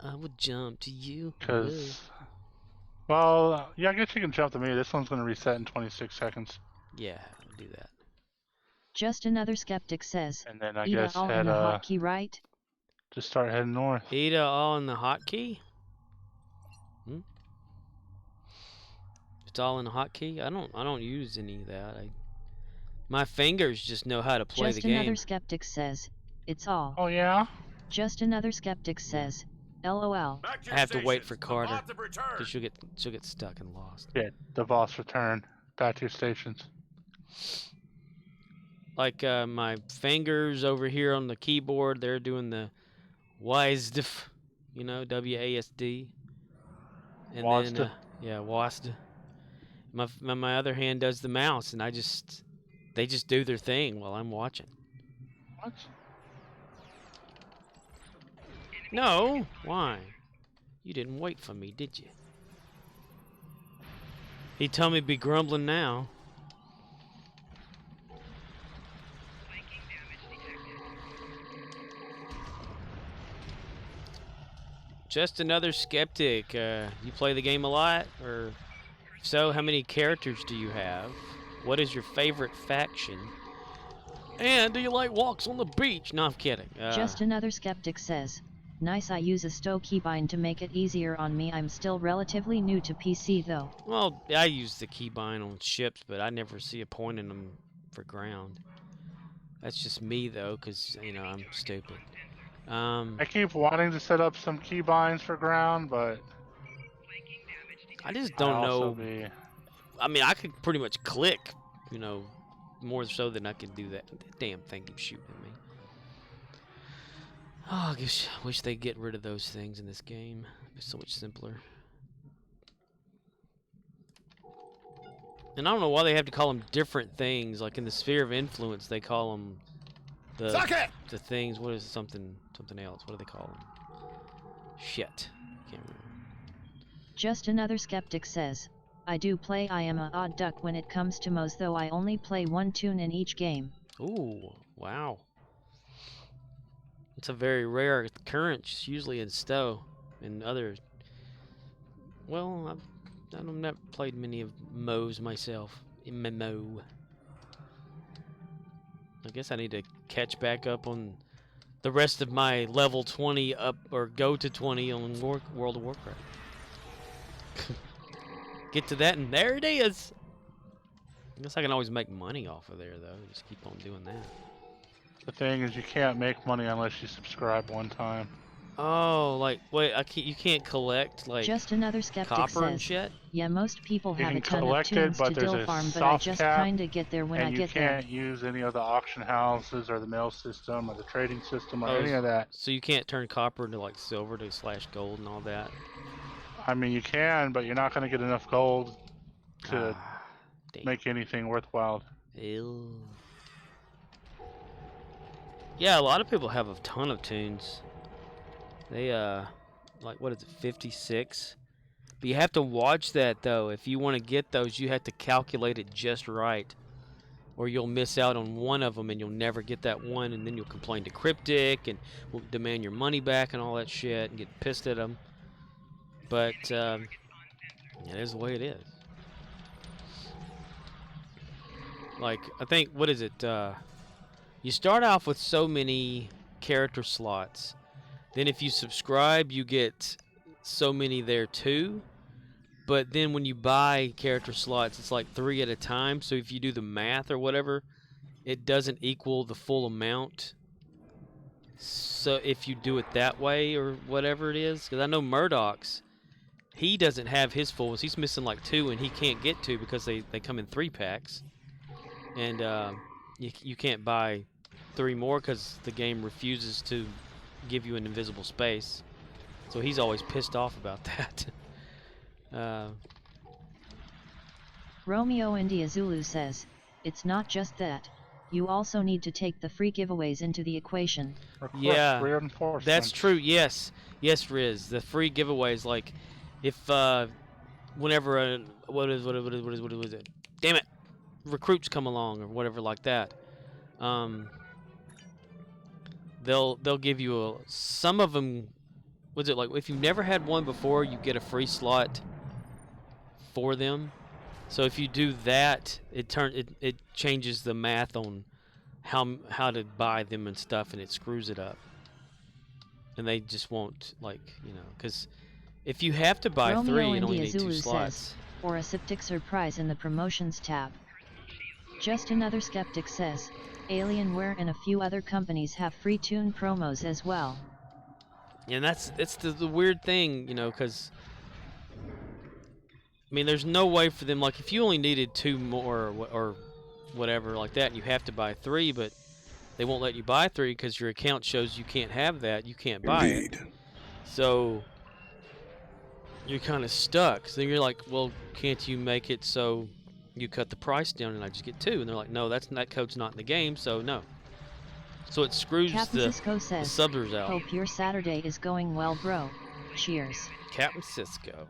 Speaker 2: I would jump to you.
Speaker 1: Because, well, yeah, I guess you can jump to me. This one's going to reset in 26 seconds.
Speaker 2: Yeah, I'll do that.
Speaker 4: Just Another Skeptic says,
Speaker 1: And then I
Speaker 4: "Ida
Speaker 1: guess
Speaker 4: all in
Speaker 1: head,
Speaker 4: the hotkey, right?"
Speaker 1: just start heading north.
Speaker 2: Ada all in the hotkey? It's all in the hotkey? I don't use any of that. My fingers just know how to play
Speaker 4: Just
Speaker 2: the game.
Speaker 4: Another Skeptic says, "It's all."
Speaker 1: Oh, yeah?
Speaker 4: Just Another Skeptic says, "LOL."
Speaker 5: Back to
Speaker 2: I
Speaker 5: your
Speaker 2: have to wait
Speaker 5: stations.
Speaker 2: for
Speaker 5: The
Speaker 2: Carter,
Speaker 5: bots have returned.
Speaker 2: because she'll get stuck and lost.
Speaker 1: Yeah, the boss return. Back to your stations.
Speaker 2: Like my fingers over here on the keyboard, they're doing the WASD, you know, WASD. And
Speaker 1: WASD.
Speaker 2: then yeah, WASD. My other hand does the mouse, and they just do their thing while I'm watching.
Speaker 1: What?
Speaker 2: No, why? You didn't wait for me, did you? He told me to be grumbling now. Just Another Skeptic. You play the game a lot? Or if so, how many characters do you have? What is your favorite faction? And do you like walks on the beach? No, I'm kidding.
Speaker 4: Just Another Skeptic says, "Nice, I use a stow keybind to make it easier on me. I'm still relatively new to PC though."
Speaker 2: Well, I use the keybind on ships, but I never see a point in them for ground. That's just me though, because, you know, I'm stupid.
Speaker 1: I keep wanting to set up some keybinds for ground, but
Speaker 2: I just don't know.
Speaker 1: Be...
Speaker 2: I mean, I could pretty much click, you know, more so than I could do that. That damn thing keeps shooting at me. Oh, I wish they'd get rid of those things in this game. It's so much simpler. And I don't know why they have to call them different things. Like in the Sphere of Influence, they call them the things. What is it? Something else? What do they call them? Shit. Can't remember.
Speaker 4: Just Another Skeptic says, "I do play I am a odd duck when it comes to MOs, though I only play one tune in each game."
Speaker 2: Ooh, wow. It's a very rare occurrence, usually in Stowe and other. Well, I've not played many of MOs myself. MMO. I guess I need to catch back up on the rest of my level 20 up, or go to 20 on World of Warcraft. Get to that, and there it is. I guess I can always make money off of there, though. Just keep on doing that.
Speaker 1: The thing is, you can't make money unless you subscribe one time.
Speaker 2: Oh, like, wait, you can't collect, like,
Speaker 4: Just Another Skeptic
Speaker 2: copper and
Speaker 4: says,
Speaker 2: shit?
Speaker 4: "Yeah, most people
Speaker 1: You
Speaker 4: have
Speaker 1: can
Speaker 4: a ton of
Speaker 1: collect it,
Speaker 4: tunes
Speaker 1: but
Speaker 4: to
Speaker 1: there's
Speaker 4: dill
Speaker 1: a
Speaker 4: farm, but I
Speaker 1: soft
Speaker 4: just
Speaker 1: cap,
Speaker 4: kinda get there when I
Speaker 1: and you
Speaker 4: get there."
Speaker 1: can't use any of the auction houses or the mail system or the trading system or
Speaker 2: Oh,
Speaker 1: any of that.
Speaker 2: So you can't turn copper into, like, silver to /gold and all that?
Speaker 1: I mean, you can, but you're not going to get enough gold to make anything worthwhile.
Speaker 2: Ew. Yeah, a lot of people have a ton of tunes. They, like, what is it, 56? But you have to watch that, though. If you want to get those, you have to calculate it just right. Or you'll miss out on one of them and you'll never get that one, and then you'll complain to Cryptic and will demand your money back and all that shit and get pissed at them. But it is the way it is. Like, I think, what is it? You start off with so many character slots. Then if you subscribe, you get so many there too. But then when you buy character slots, it's like 3 at a time. So if you do the math or whatever, it doesn't equal the full amount. So if you do it that way or whatever it is, because I know Murdoch's, he doesn't have his fulls. He's missing like 2, and he can't get 2 because they come in 3 packs. And you can't buy 3 more because the game refuses to give you an invisible space. So he's always pissed off about that.
Speaker 4: Romeo India Zulu says, it's not just that, you also need to take the free giveaways into the equation.
Speaker 2: Yeah, that's true, yes. Yes, Riz, the free giveaways, like, if, whenever, what is it? Damn it! Recruits come along, or whatever like that. They'll give you some of them, was it like, if you've never had one before, you get a free slot for them. So if you do that, it changes the math on how to buy them and stuff, and it screws it up. And they just won't, like, you know, because if you have to buy
Speaker 4: Romeo
Speaker 2: 3, you
Speaker 4: India
Speaker 2: only need
Speaker 4: Zulu
Speaker 2: 2 slots.
Speaker 4: says, or a Septic surprise in the promotions tab. Just Another Skeptic says, Alienware and a few other companies have free tune promos as well.
Speaker 2: And that's the weird thing, you know, because I mean, there's no way for them, like, if you only needed 2 more or whatever like that, and you have to buy 3, but they won't let you buy 3 because your account shows you can't have that, you can't buy it. So you're kind of stuck. So you're like, well, can't you make it so you cut the price down and I just get 2? And they're like, no, that code's not in the game, so no. So it screws the subbers out.
Speaker 4: Hope your Saturday is going well, bro. Cheers.
Speaker 2: Captain Cisco.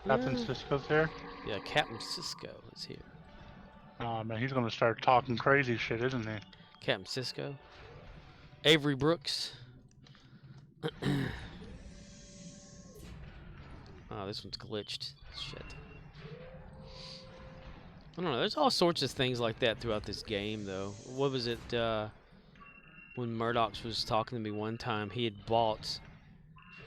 Speaker 1: Captain Cisco's here?
Speaker 2: Yeah, Captain Cisco is here.
Speaker 1: Oh man, he's gonna start talking crazy shit, isn't he?
Speaker 2: Captain Cisco. Avery Brooks. Oh, this one's glitched. Shit. I don't know, there's all sorts of things like that throughout this game, though. What was it, when Murdoch was talking to me one time, he had bought...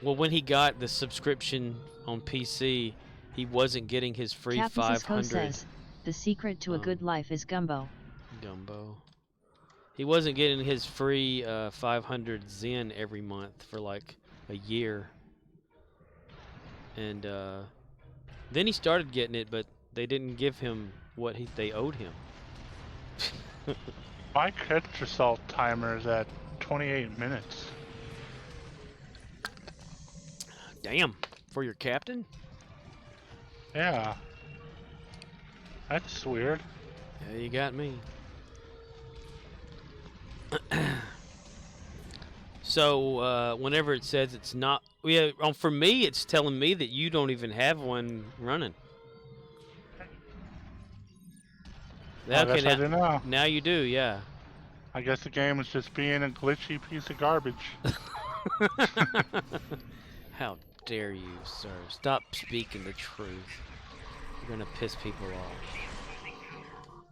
Speaker 2: Well, when he got the subscription on PC, he wasn't getting his free
Speaker 4: Captain
Speaker 2: 500...
Speaker 4: Cisco says, the secret to a good life is gumbo.
Speaker 2: Gumbo. He wasn't getting his free 500 Zen every month for like a year. And then he started getting it, but they didn't give him what they owed him.
Speaker 1: My character salt timer is at 28 minutes.
Speaker 2: Damn, for your captain?
Speaker 1: Yeah. That's weird.
Speaker 2: Yeah, you got me. So, whenever it says it's not... Yeah, for me, it's telling me that you don't even have one running.
Speaker 1: I guess I do now.
Speaker 2: Now you do, yeah.
Speaker 1: I guess the game is just being a glitchy piece of garbage.
Speaker 2: How dare you, sir? Stop speaking the truth. You're gonna piss people off.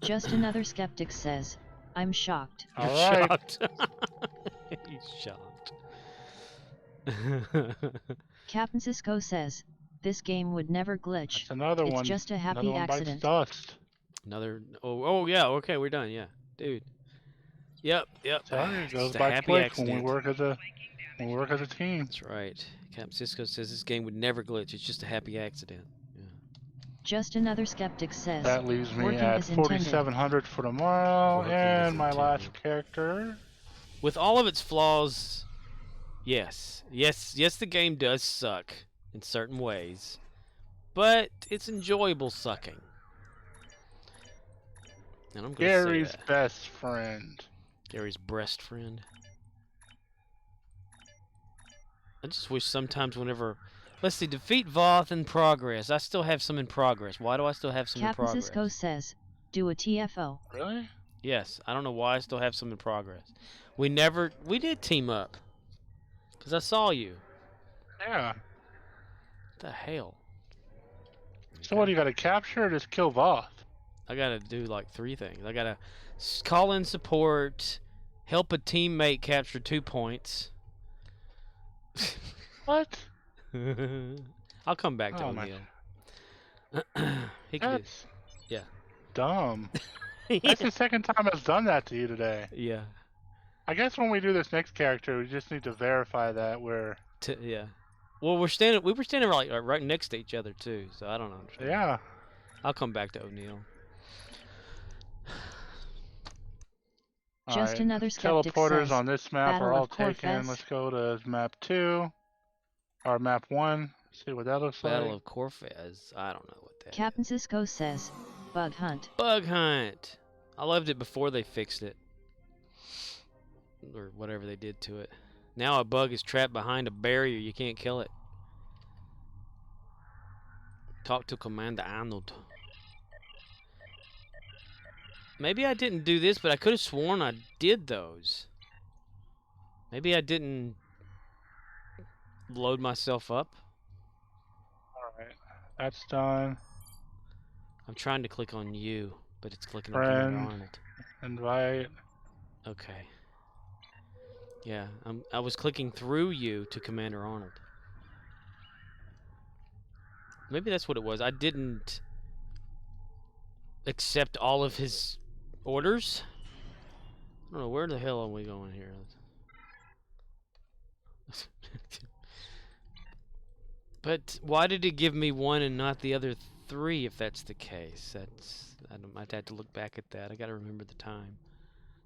Speaker 4: Just Another Skeptic says, I'm shocked.
Speaker 2: You're
Speaker 1: right.
Speaker 2: shocked. He's shocked.
Speaker 4: Captain Cisco says, this game would never glitch.
Speaker 1: That's another
Speaker 4: it's
Speaker 1: one.
Speaker 4: just a happy
Speaker 1: Another one
Speaker 4: accident.
Speaker 1: bites dust.
Speaker 2: Another... Oh, yeah, okay, we're done, yeah. Dude. Yep.
Speaker 1: Sorry, it goes
Speaker 2: Just a
Speaker 1: by
Speaker 2: happy
Speaker 1: quick
Speaker 2: accident.
Speaker 1: when we work as a team.
Speaker 2: That's right. Captain Cisco says this game would never glitch. It's just a happy accident. Yeah.
Speaker 4: Just Another Skeptic says,
Speaker 1: That leaves me
Speaker 4: working
Speaker 1: at
Speaker 4: as intended.
Speaker 1: 4,700 for tomorrow,
Speaker 2: Working as
Speaker 1: and my
Speaker 2: intended.
Speaker 1: last character.
Speaker 2: With all of its flaws, Yes. Yes, the game does suck in certain ways. But it's enjoyable sucking. And I'm gonna
Speaker 1: Gary's
Speaker 2: say that.
Speaker 1: best friend.
Speaker 2: Gary's breast friend. I just wish sometimes whenever... Let's see, defeat Voth in progress. I still have some in progress. Why do I still have some in
Speaker 4: Captain
Speaker 2: progress?
Speaker 4: Cisco says, do a TFO.
Speaker 1: Really?
Speaker 2: Yes, I don't know why I still have some in progress. We did team up. Because I saw you.
Speaker 1: Yeah.
Speaker 2: What the hell?
Speaker 1: So what, do you gotta capture or just kill Voth?
Speaker 2: I gotta do like 3 things. I gotta call in support, help a teammate capture 2 points.
Speaker 1: What?
Speaker 2: I'll come back to
Speaker 1: Oh my.
Speaker 2: O'Neil. He can do.
Speaker 1: That's
Speaker 2: Yeah.
Speaker 1: dumb. That's the second time I've done that to you today.
Speaker 2: Yeah.
Speaker 1: I guess when we do this next character, we just need to verify that we're...
Speaker 2: Yeah. Well, we were standing right next to each other too, so I don't understand.
Speaker 1: Yeah.
Speaker 2: I'll come back to O'Neil.
Speaker 4: Just another skeptic
Speaker 1: Teleporters
Speaker 4: says,
Speaker 1: on this map
Speaker 4: Battle
Speaker 1: are all
Speaker 4: of
Speaker 1: taken.
Speaker 4: Corfez.
Speaker 1: Let's go to map 2. Or map 1. See what that looks
Speaker 2: Battle
Speaker 1: like.
Speaker 2: of Corfez. I don't know what that
Speaker 4: Captain Cisco says, bug hunt.
Speaker 2: Bug hunt. I loved it before they fixed it. Or whatever they did to it. Now a bug is trapped behind a barrier. You can't kill it. Talk to Commander Arnold. Maybe I didn't do this, but I could have sworn I did those. Maybe I didn't load myself up.
Speaker 1: Alright. That's done.
Speaker 2: I'm trying to click on you, but it's clicking on
Speaker 1: Friend.
Speaker 2: Commander Arnold.
Speaker 1: Invite.
Speaker 2: Okay. Yeah, I was clicking through you to Commander Arnold. Maybe that's what it was. I didn't accept all of his orders. I don't know, where the hell are we going here? But why did it give me 1 and not the other 3 if that's the case? I might have to look back at that. I gotta remember the time.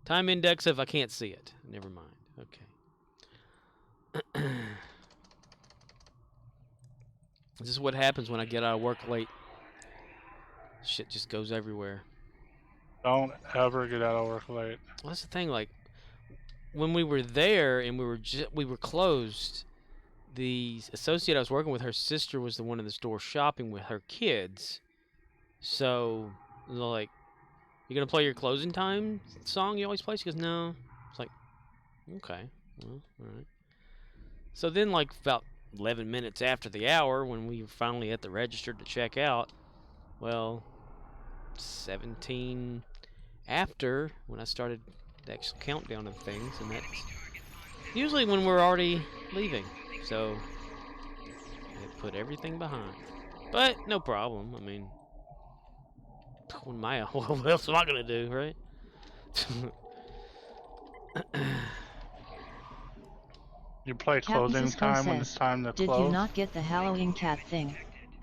Speaker 2: Time index if I can't see it. Never mind. Okay. This is what happens when I get out of work late. Shit just goes everywhere.
Speaker 1: Don't ever get out of work late.
Speaker 2: Well, that's the thing. Like when we were there and we were closed, the associate I was working with, her sister was the one in the store shopping with her kids. So, like, you gonna play your closing time song you always play? She goes, no. It's like, okay, well, all right. So then, like, about 11 minutes after the hour, when we were finally at the register to check out, well, 17 after, when I started the actual countdown of things, and that's usually when we're already leaving. So, I put everything behind. But, no problem. I mean, what else am I gonna do, right?
Speaker 1: You play
Speaker 4: Captain
Speaker 1: closing
Speaker 4: Cisco
Speaker 1: time when
Speaker 4: says,
Speaker 1: it's time to
Speaker 4: did
Speaker 1: close?
Speaker 4: you not get the Halloween cat thing? /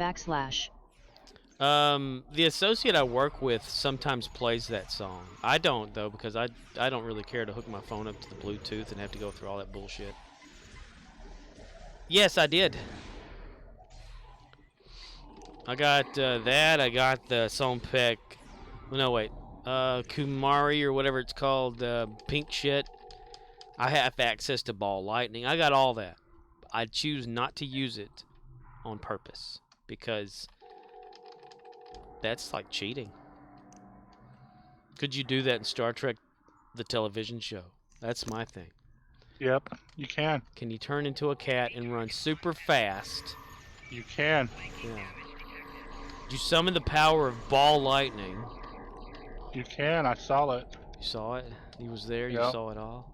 Speaker 2: The associate I work with sometimes plays that song. I don't, though, because I don't really care to hook my phone up to the Bluetooth and have to go through all that bullshit. Yes, I did. I got that. I got the Sompek. No, wait. Kumari or whatever it's called. Pink shit. I have access to Ball Lightning. I got all that. I choose not to use it on purpose because that's like cheating. Could you do that in Star Trek, the television show? That's my thing.
Speaker 1: Yep, you can.
Speaker 2: Can you turn into a cat and run super fast?
Speaker 1: You can.
Speaker 2: Yeah. You summon the power of Ball Lightning.
Speaker 1: You can. I saw it.
Speaker 2: You saw it? He was there? You
Speaker 1: Yep.
Speaker 2: saw it all?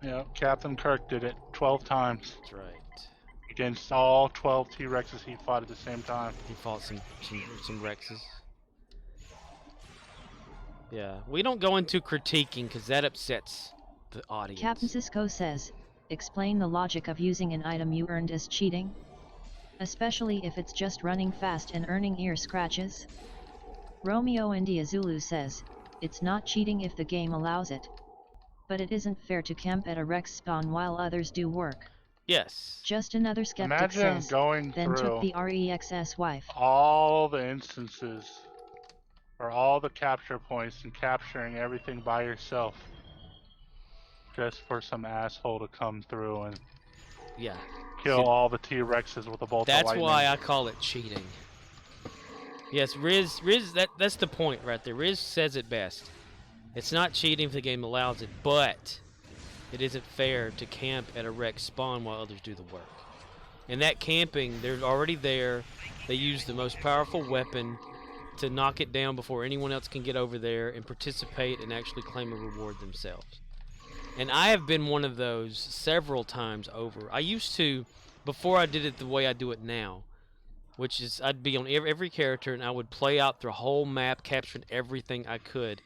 Speaker 1: Yep, Captain Kirk did it 12 times.
Speaker 2: That's right.
Speaker 1: Against all 12 T-Rexes he fought at the same time.
Speaker 2: He fought some Rexes. Yeah, we don't go into critiquing because that upsets the audience.
Speaker 4: Captain Cisco says, explain the logic of using an item you earned as cheating? Especially if it's just running fast and earning ear scratches? Romeo India Zulu says, it's not cheating if the game allows it. But it isn't fair to camp at a Rex spawn while others do work.
Speaker 2: Yes.
Speaker 4: Just another skeptic
Speaker 1: Imagine
Speaker 4: says,
Speaker 1: going
Speaker 4: then
Speaker 1: through
Speaker 4: took the REXS wife.
Speaker 1: all the instances or all the capture points and capturing everything by yourself just for some asshole to come through and kill all the T-Rexes with a bolt of lightning.
Speaker 2: That's why I call it cheating. Yes, Riz, that's the point right there. Riz says it best. It's not cheating if the game allows it, but it isn't fair to camp at a Rex spawn while others do the work. And that camping, they're already there. They use the most powerful weapon to knock it down before anyone else can get over there and participate and actually claim a reward themselves. And I have been one of those several times over. I used to, before I did it the way I do it now, which is I'd be on every character and I would play out the whole map, capturing everything I could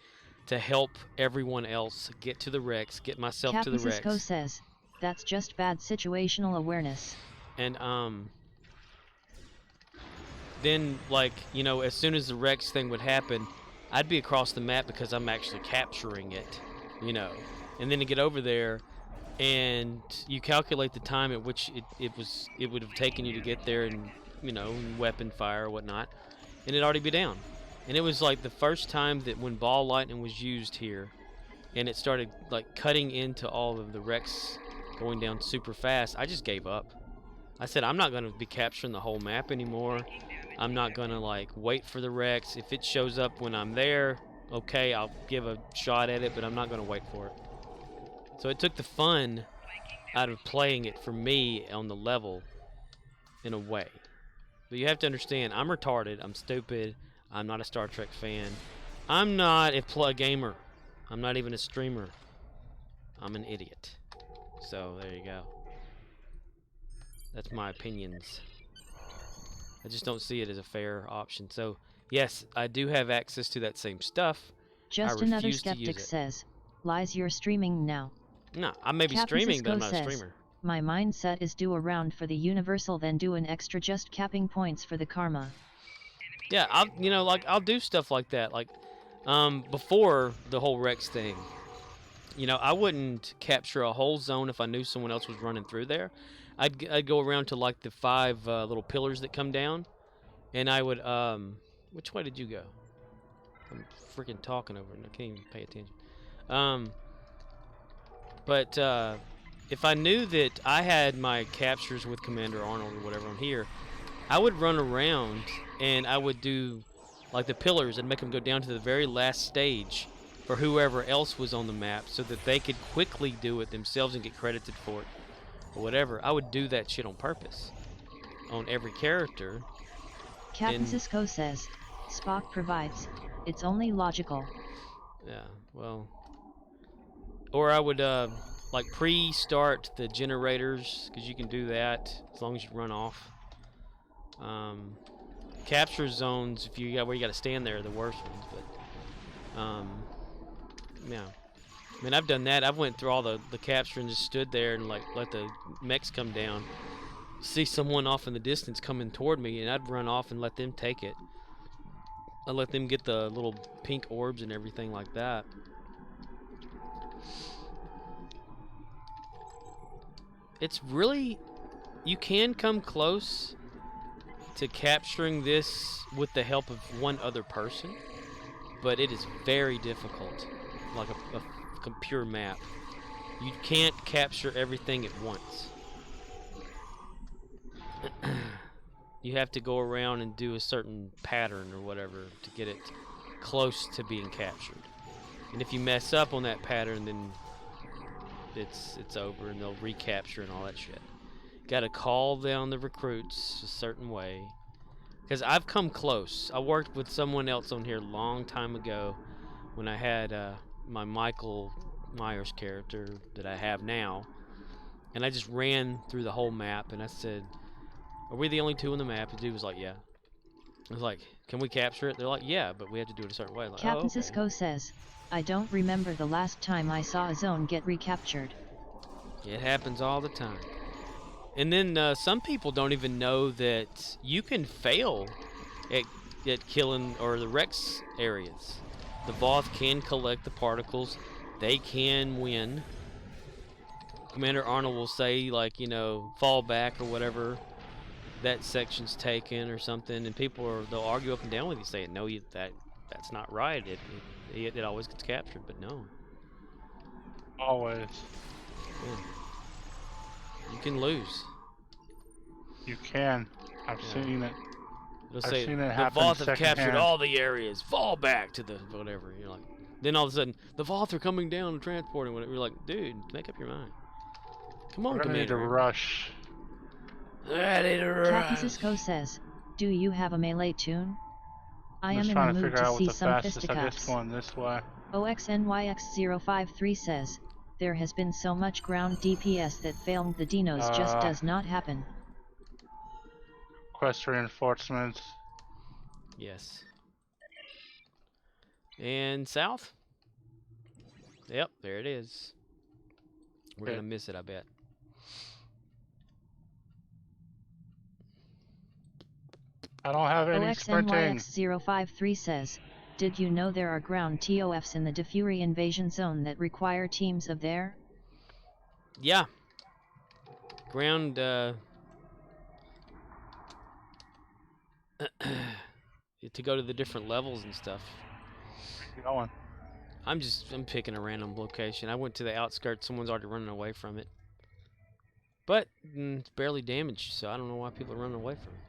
Speaker 2: to help everyone else get to the Rex, get myself to the Rex.
Speaker 4: Captain Cisco says, that's just bad situational awareness.
Speaker 2: And then, like, you know, as soon as the Rex thing would happen, I'd be across the map because I'm actually capturing it, you know. And then to get over there, and you calculate the time at which it would have taken you to get there, and you know, weapon fire or whatnot, and it'd already be down. And it was like the first time that when ball lightning was used here, and it started like cutting into all of the Rex going down super fast, I just gave up. I said, I'm not going to be capturing the whole map anymore. I'm not going to like wait for the Rex. If it shows up when I'm there, okay, I'll give a shot at it, but I'm not going to wait for it. So it took the fun out of playing it for me on the level in a way. But you have to understand, I'm retarded, I'm stupid, I'm not a Star Trek fan. I'm not a gamer. I'm not even a streamer. I'm an idiot. So there you go. That's my opinions. I just don't see it as a fair option. So yes, I do have access to that same stuff.
Speaker 4: Just another skeptic says, lies, you're streaming now.
Speaker 2: No, I may be streaming, but I'm not a streamer.
Speaker 4: My mindset is do a round for the universal, then do an extra just capping points for the karma.
Speaker 2: Yeah, I'll do stuff like that. Like, before the whole Rex thing, you know, I wouldn't capture a whole zone if I knew someone else was running through there. I'd go around to like the 5 little pillars that come down, and I would which way did you go? I'm freaking talking over it. I can't even pay attention. But if I knew that I had my captures with Commander Arnold or whatever on here, I would run around and I would do like the pillars and make them go down to the very last stage for whoever else was on the map so that they could quickly do it themselves and get credited for it or whatever. I would do that shit on purpose on every character.
Speaker 4: Captain Cisco says, Spock provides. It's only logical.
Speaker 2: Yeah, well... Or I would like pre-start the generators, because you can do that as long as you run off. Capture zones, if you got where you got to stand there, are the worst ones. But yeah, I mean, I've done that. I've went through all the capture and just stood there and like let the mechs come down. See someone off in the distance coming toward me, and I'd run off and let them take it. I let them get the little pink orbs and everything like that. It's really, you can come close to capturing this with the help of one other person, but it is very difficult, like a pure map. You can't capture everything at once. You have to go around and do a certain pattern or whatever to get it close to being captured. And if you mess up on that pattern, then it's over and they'll recapture and all that shit. Gotta call down the recruits a certain way. Because I've come close. I worked with someone else on here a long time ago when I had my Michael Myers character that I have now. And I just ran through the whole map and I said, are we the only two on the map? The dude was like, yeah. I was like, can we capture it? They're like, yeah, but we have to do it a certain way. Like,
Speaker 4: Captain Cisco says, I don't remember the last time I saw a zone get recaptured.
Speaker 2: It happens all the time. And then some people don't even know that you can fail at killing or the Rex areas. The Voth can collect the particles. They can win. Commander Arnold will say, like, you know, fall back or whatever, that section's taken or something, and they'll argue up and down with you, saying, no, that's not right. It always gets captured, but no.
Speaker 1: Always.
Speaker 2: Yeah. You can lose.
Speaker 1: You can. I've seen it.
Speaker 2: It'll
Speaker 1: I've
Speaker 2: say,
Speaker 1: seen it
Speaker 2: the
Speaker 1: happen
Speaker 2: Voth have captured
Speaker 1: secondhand.
Speaker 2: all the areas. Fall back to the whatever. You're like, then all of a sudden, the Voth are coming down and transporting. Whatever. You're like, dude, make up your mind. Come on,
Speaker 1: We're gonna need to
Speaker 2: Commander.
Speaker 1: rush.
Speaker 2: Ready to rush.
Speaker 4: Captain Cisco says, do you have a melee tune? I
Speaker 1: I'm
Speaker 4: am
Speaker 1: just
Speaker 4: in
Speaker 1: trying
Speaker 4: the
Speaker 1: to
Speaker 4: mood
Speaker 1: figure
Speaker 4: to
Speaker 1: out
Speaker 4: see
Speaker 1: what the
Speaker 4: some
Speaker 1: fastest. I guess
Speaker 4: fisticuffs.
Speaker 1: going this way.
Speaker 4: OXNYX053 says, there has been so much ground DPS that filmed the dinos just does not happen.
Speaker 1: Quest reinforcements.
Speaker 2: Yes. And south? Yep, there it is. We're
Speaker 1: Okay.
Speaker 2: gonna miss it, I bet.
Speaker 1: I don't have any sprinting.
Speaker 4: OXNYX053 says, did you know there are ground TOFs in the Defuri invasion zone that require teams of their?
Speaker 2: Yeah. Ground, to go to the different levels and stuff.
Speaker 1: Keep going.
Speaker 2: I'm picking a random location. I went to the outskirts. Someone's already running away from it. But it's barely damaged, so I don't know why people are running away from it.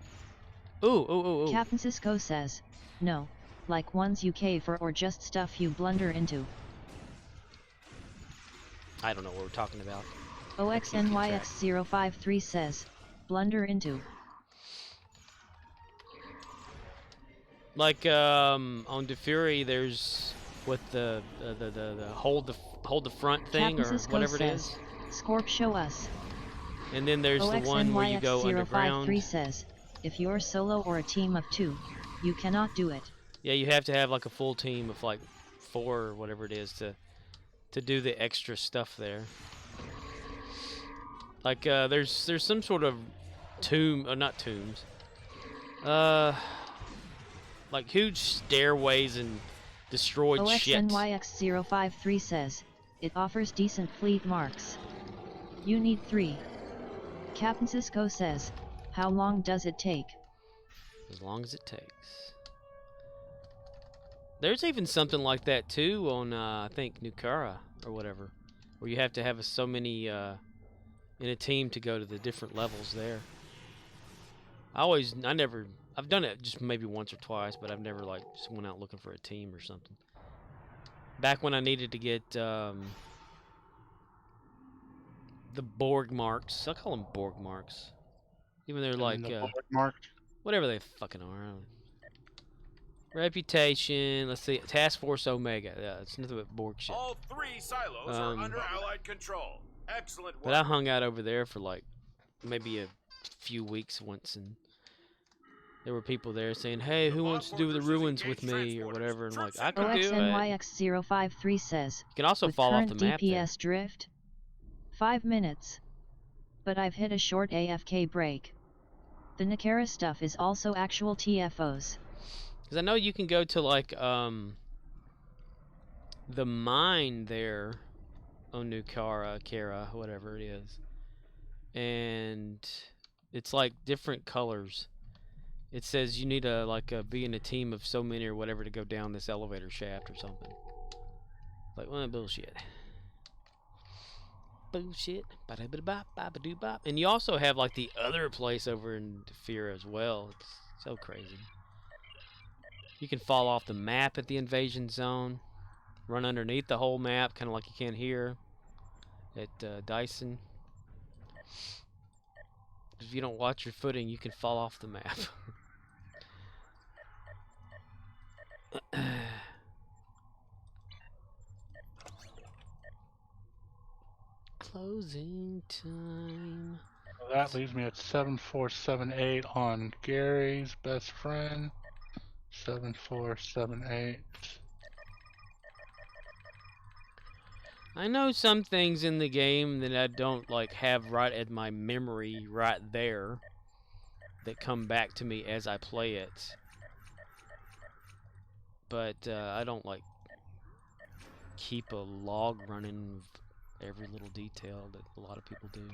Speaker 2: Ooh.
Speaker 4: Captain Cisco says, no, like ones you cave for or just stuff you blunder into.
Speaker 2: I don't know what we're talking about.
Speaker 4: OXNYX053 says, blunder into.
Speaker 2: Like on Defuri, there's what the hold the front thing
Speaker 4: Captain
Speaker 2: or
Speaker 4: Cisco
Speaker 2: whatever it
Speaker 4: says,
Speaker 2: is.
Speaker 4: Scorp show us.
Speaker 2: And then there's the one where you go underground.
Speaker 4: OXNYX053 says, if you're solo or a team of 2, you cannot do it.
Speaker 2: Yeah, you have to have like a full team of like 4 or whatever it is to do the extra stuff there. Like there's some sort of tomb, not tombs. Like huge stairways and destroyed shit.
Speaker 4: OXNYX053 says, it offers decent fleet marks. You need 3. Captain Cisco says, how long does it take?
Speaker 2: As long as it takes. There's even something like that too on I think Nukara or whatever, where you have to have so many in a team to go to the different levels there. I've done it just maybe once or twice, but I've never like just went out looking for a team or something. Back when I needed to get the Borg marks, I call them Borg marks, even they're like whatever they fucking are. I don't know. Reputation. Let's see. Task Force Omega. Yeah, it's nothing but Borg shit.
Speaker 5: All 3 silos are under Allied control. Excellent work.
Speaker 2: But I hung out over there for like maybe a few weeks once, and there were people there saying, "Hey, who wants to do the ruins with me or whatever?" And I'm like, I can do it.
Speaker 4: OXNYX053 says,
Speaker 2: You can also
Speaker 4: with
Speaker 2: fall off
Speaker 4: current
Speaker 2: the map there.
Speaker 4: DPS drift, 5 minutes. But I've hit a short AFK break. The Nakara stuff is also actual TFOs.
Speaker 2: Because I know you can go to like the mine there on Nukara, Kara, whatever it is, and it's like different colors. It says you need to be in a team of so many or whatever to go down this elevator shaft or something. Like, well, bullshit. Bullshit. Ba-da-ba-da-bop, and you also have like the other place over in Defira as well. It's so crazy. You can fall off the map at the invasion zone, run underneath the whole map, kind of like you can here at Dyson. If you don't watch your footing, you can fall off the map. Closing time.
Speaker 1: That leaves me at 7478 on Gary's best friend. 7478.
Speaker 2: I know some things in the game that I don't have right at my memory right there that come back to me as I play it. But I don't keep a log running of every little detail that a lot of people do.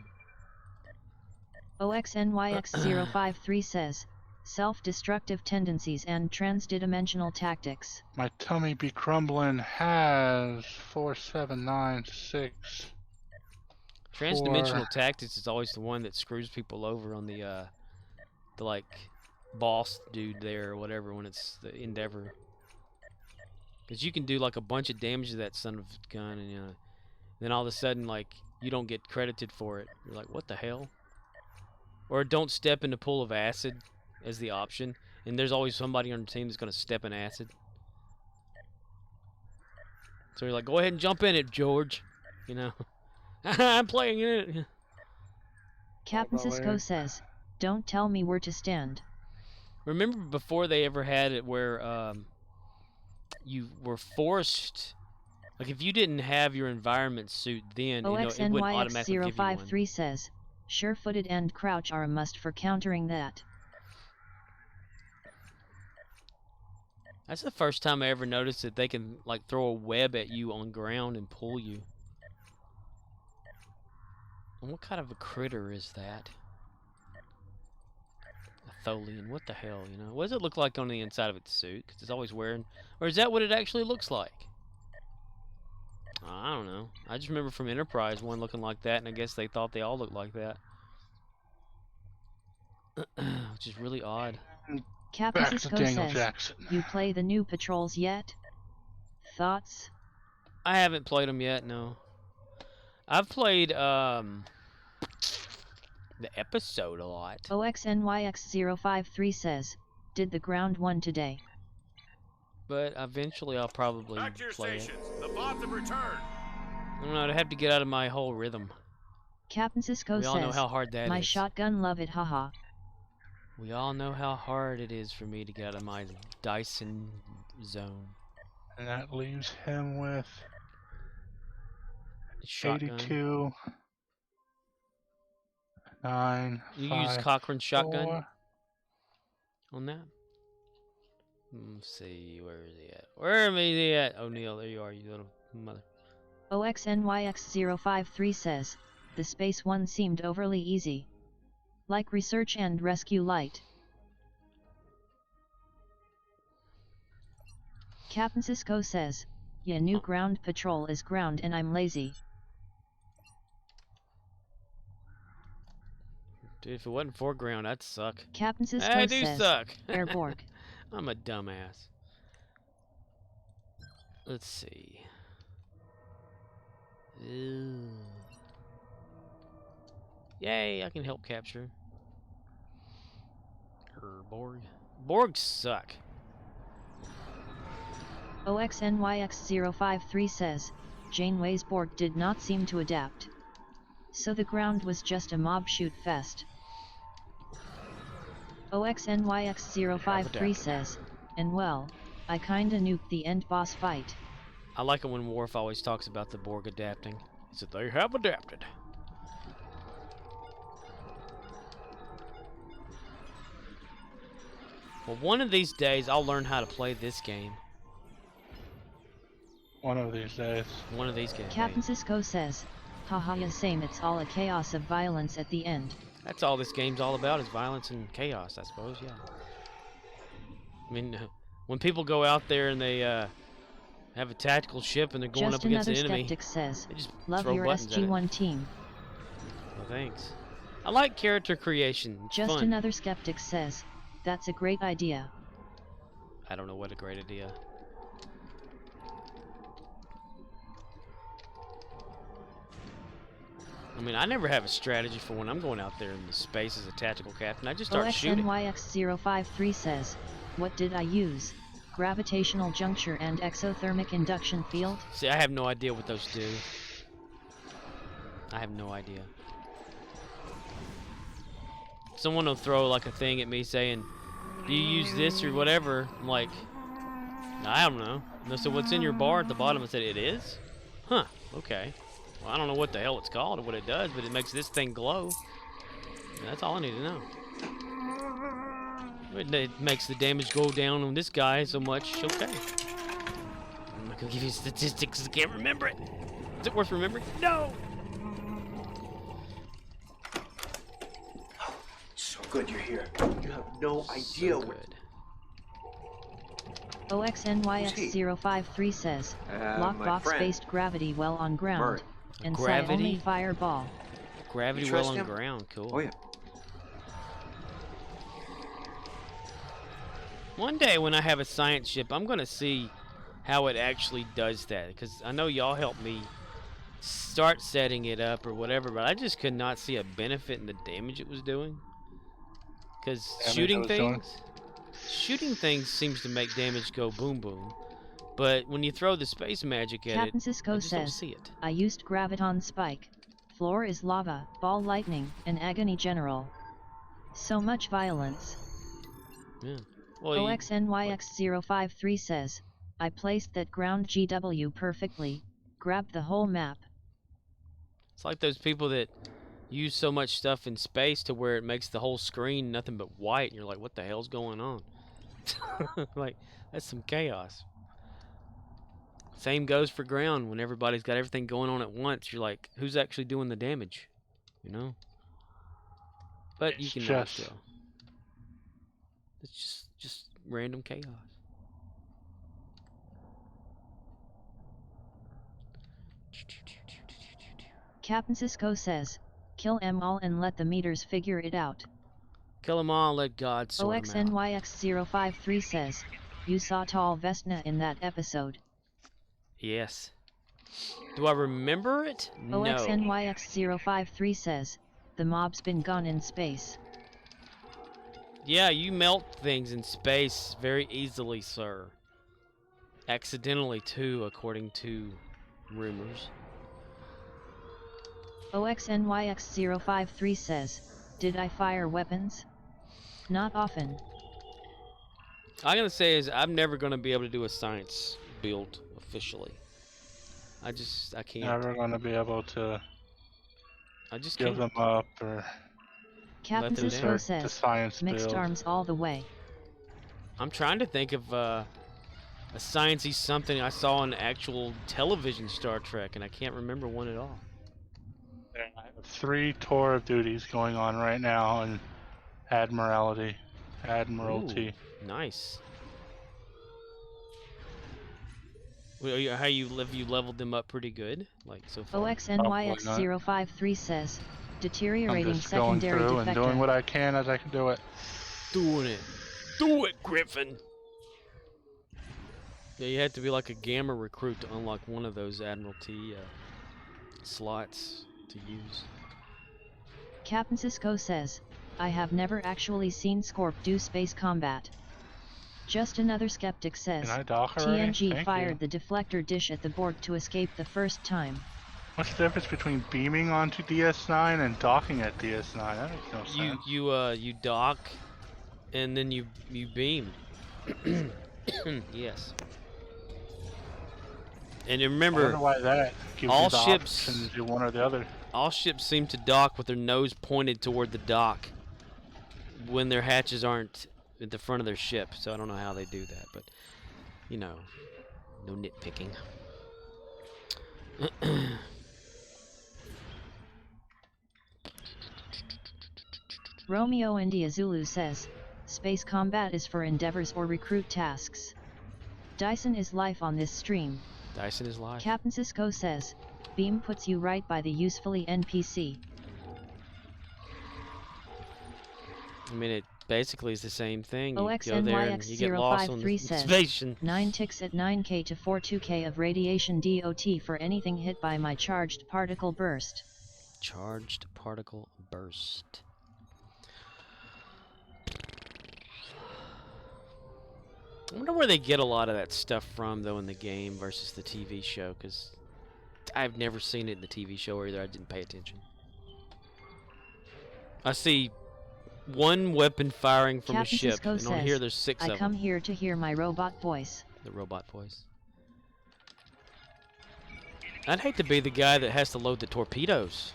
Speaker 4: OXNYX053 says, self-destructive tendencies and transdimensional tactics.
Speaker 1: My tummy be crumbling has 4796.
Speaker 2: Transdimensional tactics is always the one that screws people over on the like boss dude there or whatever when it's the Endeavor. Because you can do like a bunch of damage to that son of a gun, and then all of a sudden like you don't get credited for it. You're like, what the hell? Or don't step in the pool of acid as the option, and there's always somebody on the team that's going to step in acid. So you're like, go ahead and jump in it, George. You know, I'm playing in it.
Speaker 4: Captain Cisco says, don't tell me where to stand.
Speaker 2: Remember before they ever had it where you were forced, like if you didn't have your environment suit, then it wouldn't automatically give you one.
Speaker 4: OXNYX053 says, sure-footed and crouch are a must for countering that.
Speaker 2: That's the first time I ever noticed that they can like throw a web at you on ground and pull you. And what kind of a critter is that? A Tholian, what the hell, you know? What does it look like on the inside of its suit? Because it's always wearing... Or is that what it actually looks like? I don't know. I just remember from Enterprise one looking like that, and I guess they thought they all looked like that. Which is really odd.
Speaker 4: Captain
Speaker 1: Back to
Speaker 4: Cisco
Speaker 1: Daniel
Speaker 4: says,
Speaker 1: Jackson.
Speaker 4: you play the new patrols yet? Thoughts?
Speaker 2: I haven't played them yet, no. I've played the episode a lot.
Speaker 4: OXNYX053 says, did the ground one today.
Speaker 2: But eventually I'll probably
Speaker 5: Back to your
Speaker 2: play
Speaker 5: stations. The bots have returned.
Speaker 2: I don't know, I'd have to get out of my whole rhythm.
Speaker 4: Captain Cisco
Speaker 2: We all know
Speaker 4: says,
Speaker 2: how hard that
Speaker 4: my
Speaker 2: is.
Speaker 4: shotgun love it, haha.
Speaker 2: We all know how hard it is for me to get out of my Dyson zone.
Speaker 1: And that leaves him with
Speaker 2: Shotgun.
Speaker 1: 82, 9,
Speaker 2: You
Speaker 1: 5,
Speaker 2: use Cochran's shotgun
Speaker 1: 4.
Speaker 2: on that? Let's see, where is he at? Where am I at? O'Neil, there you are, you little mother.
Speaker 4: OXNYX053 says, the space one seemed overly easy. Like Research and Rescue Light. Captain Cisco says, yeah, new ground patrol is ground and I'm lazy.
Speaker 2: Dude, if it wasn't for ground, I'd suck.
Speaker 4: Captain Cisco
Speaker 2: I do
Speaker 4: says,
Speaker 2: suck.
Speaker 4: Airborg.
Speaker 2: I'm a dumbass. Let's see. Ew. Yay, I can help capture. Borg. Borg suck.
Speaker 4: OXNYX053 says, Janeway's Borg did not seem to adapt. So the ground was just a mob shoot fest. OXNYX053 says, and well, I kinda nuked the end boss fight.
Speaker 2: I like it when Worf always talks about the Borg adapting. He said, they have adapted. Well, one of these days, I'll learn how to play this game.
Speaker 1: One of these days.
Speaker 2: One of these games.
Speaker 4: Captain Cisco says, haha, yeah, same, it's all a chaos of violence at the end.
Speaker 2: That's all this game's all about, is violence and chaos, I suppose, yeah. I mean, when people go out there and they have a tactical ship and they're going
Speaker 4: Just
Speaker 2: up against an
Speaker 4: another
Speaker 2: enemy,
Speaker 4: skeptic says,
Speaker 2: they just
Speaker 4: love
Speaker 2: throw
Speaker 4: your
Speaker 2: buttons at it.
Speaker 4: SG-1 team.
Speaker 2: Well, thanks. I like character creation. It's
Speaker 4: Just
Speaker 2: fun.
Speaker 4: another skeptic says, that's a great idea.
Speaker 2: I don't know what a great idea. I mean, I never have a strategy for when I'm going out there in the space as a tactical captain. I just start shooting.
Speaker 4: OXNYX053 says, what did I use? Gravitational juncture and exothermic induction field?
Speaker 2: See, I have no idea what those do. I have no idea. Someone will throw like a thing at me saying, do you use this or whatever? I'm like, I don't know. And they said, what's in your bar at the bottom? I said, it is? Huh, okay. Well, I don't know what the hell it's called or what it does, but it makes this thing glow. That's all I need to know. It makes the damage go down on this guy so much. Okay. I'm not gonna give you statistics. I can't remember it. Is it worth remembering? No!
Speaker 3: So good you're here. You have no idea
Speaker 2: So
Speaker 3: what...
Speaker 2: good.
Speaker 4: OXNYX053 says,
Speaker 3: my
Speaker 4: lockbox-based
Speaker 3: friend.
Speaker 4: gravity well on ground,
Speaker 3: Murray.
Speaker 4: and
Speaker 2: Gravity?
Speaker 4: only fireball.
Speaker 2: Gravity
Speaker 3: You
Speaker 2: well
Speaker 3: trust
Speaker 2: on
Speaker 3: him?
Speaker 2: ground. Cool.
Speaker 3: Oh, yeah.
Speaker 2: One day when I have a science ship, I'm going to see how it actually does that. Because I know y'all helped me start setting it up or whatever, but I just could not see a benefit in the damage it was doing. Because shooting things seems to make damage go boom boom. But when you throw the space magic at
Speaker 4: Captain
Speaker 2: it,
Speaker 4: Cisco
Speaker 2: I just don't
Speaker 4: says,
Speaker 2: see it.
Speaker 4: I used Graviton Spike. Floor is lava, ball lightning, and agony general. So much violence.
Speaker 2: Yeah. Well,
Speaker 4: OXNYX053 says, I placed that ground GW perfectly, grabbed the whole map.
Speaker 2: it's like those people that use so much stuff in space to where it makes the whole screen nothing but white, and you're like, what the hell's going on? Like, that's some chaos. Same goes for ground. When everybody's got everything going on at once, you're like, who's actually doing the damage? You know? But you can never tell. It's just random chaos.
Speaker 4: Captain Cisco says, kill 'em all and let the meters figure it out.
Speaker 2: Kill 'em all, let God sort 'em out.
Speaker 4: OXNYX053 says, you saw Tall Vestna in that episode.
Speaker 2: Yes. Do I remember it? No.
Speaker 4: OXNYX053 says, the mob's been gone in space.
Speaker 2: Yeah, you melt things in space very easily, sir. Accidentally, too, according to rumors.
Speaker 4: OXNYX053 says, did I fire weapons? Not often.
Speaker 2: All I'm going to say is I'm never going to be able to do a science build officially. I can't.
Speaker 1: Never going to be able to
Speaker 2: I just
Speaker 1: give
Speaker 2: can't.
Speaker 1: them up or
Speaker 4: Captain
Speaker 2: them
Speaker 4: Cisco
Speaker 2: down.
Speaker 4: says,
Speaker 1: science
Speaker 4: mixed
Speaker 1: build.
Speaker 4: arms all the way.
Speaker 2: I'm trying to think of a sciencey something I saw on actual television Star Trek, and I can't remember one at all.
Speaker 1: I have 3 tour of duties going on right now in Admiralty.
Speaker 2: Ooh, nice. Well, have you leveled them up pretty good, like so far?
Speaker 4: OXNYX053 says, deteriorating
Speaker 1: I'm just going
Speaker 4: secondary
Speaker 1: through
Speaker 4: defector.
Speaker 1: and doing what I can as I can do it.
Speaker 2: Doing it. Do it, Griffin! Yeah, you have to be like a Gamma recruit to unlock one of those Admiralty slots to use.
Speaker 4: Captain Cisco says, I have never actually seen Scorp do space combat. Just another skeptic says,
Speaker 1: Can I dock already?
Speaker 4: TNG
Speaker 1: Thank
Speaker 4: fired
Speaker 1: you.
Speaker 4: the deflector dish at the Borg to escape the first time.
Speaker 1: What's the difference between beaming onto DS9 and docking at DS9? That makes no sense.
Speaker 2: You dock, and then you beam. Yes. And
Speaker 1: I
Speaker 2: remember,
Speaker 1: wonder why that gives
Speaker 2: all
Speaker 1: you the
Speaker 2: ships-
Speaker 1: option to do one or the other.
Speaker 2: all ships seem to dock with their nose pointed toward the dock when their hatches aren't at the front of their ship. So I don't know how they do that, but you know, no nitpicking.
Speaker 4: Romeo India Zulu says, space combat is for endeavors or recruit tasks. Dyson is life on this stream.
Speaker 2: Dyson is live.
Speaker 4: Captain Cisco says, beam puts you right by the usefully NPC.
Speaker 2: I mean, it basically is the same thing. You go there and you get lost on the
Speaker 4: OXNYX053 says,
Speaker 2: station.
Speaker 4: 9 ticks at 9k to 42k of radiation DOT for anything hit by my charged particle burst.
Speaker 2: Charged particle burst. I wonder where they get a lot of that stuff from, though, in the game versus the TV show, because I've never seen it in the TV show, or either I didn't pay attention. I see one weapon firing from
Speaker 4: Captain
Speaker 2: a ship,
Speaker 4: Cisco
Speaker 2: and on
Speaker 4: says,
Speaker 2: here there's 6
Speaker 4: I
Speaker 2: of
Speaker 4: come
Speaker 2: them.
Speaker 4: here to hear my robot voice.
Speaker 2: The robot voice. I'd hate to be the guy that has to load the torpedoes.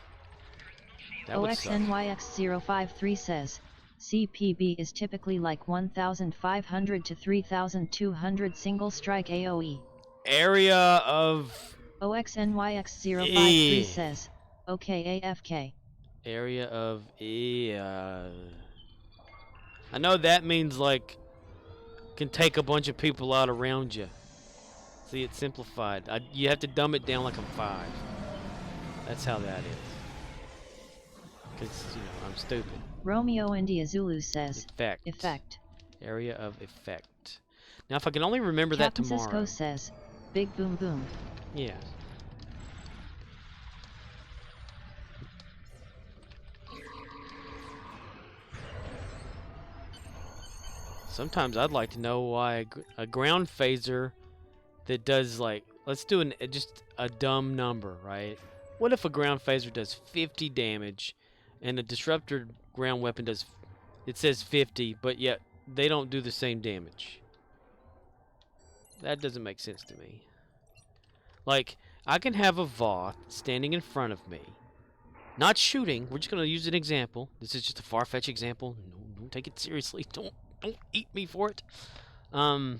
Speaker 2: That would suck.
Speaker 4: OXNYX053 says, CPB is typically like 1,500 to 3,200 single strike AoE.
Speaker 2: Area of
Speaker 4: OXNYX053 says, okay AFK.
Speaker 2: Area of I know that means like can take a bunch of people out around you. See, it's simplified. You have to dumb it down like I'm 5. That's how that is. Because, you know, I'm stupid.
Speaker 4: Romeo India Zulu says,
Speaker 2: Effect.
Speaker 4: Effect.
Speaker 2: Area of effect. Now, if I can only remember that
Speaker 4: Captain
Speaker 2: tomorrow.
Speaker 4: Cisco says, Big Boom Boom.
Speaker 2: Yeah. Sometimes I'd like to know why a ground phaser that does like, let's do just a dumb number, right? What if a ground phaser does 50 damage and a disruptor ground weapon does, it says 50, but yet they don't do the same damage? That doesn't make sense to me. Like, I can have a Voth standing in front of me, not shooting. We're just going to use an example. This is just a far-fetched example. No, don't take it seriously. Don't eat me for it. And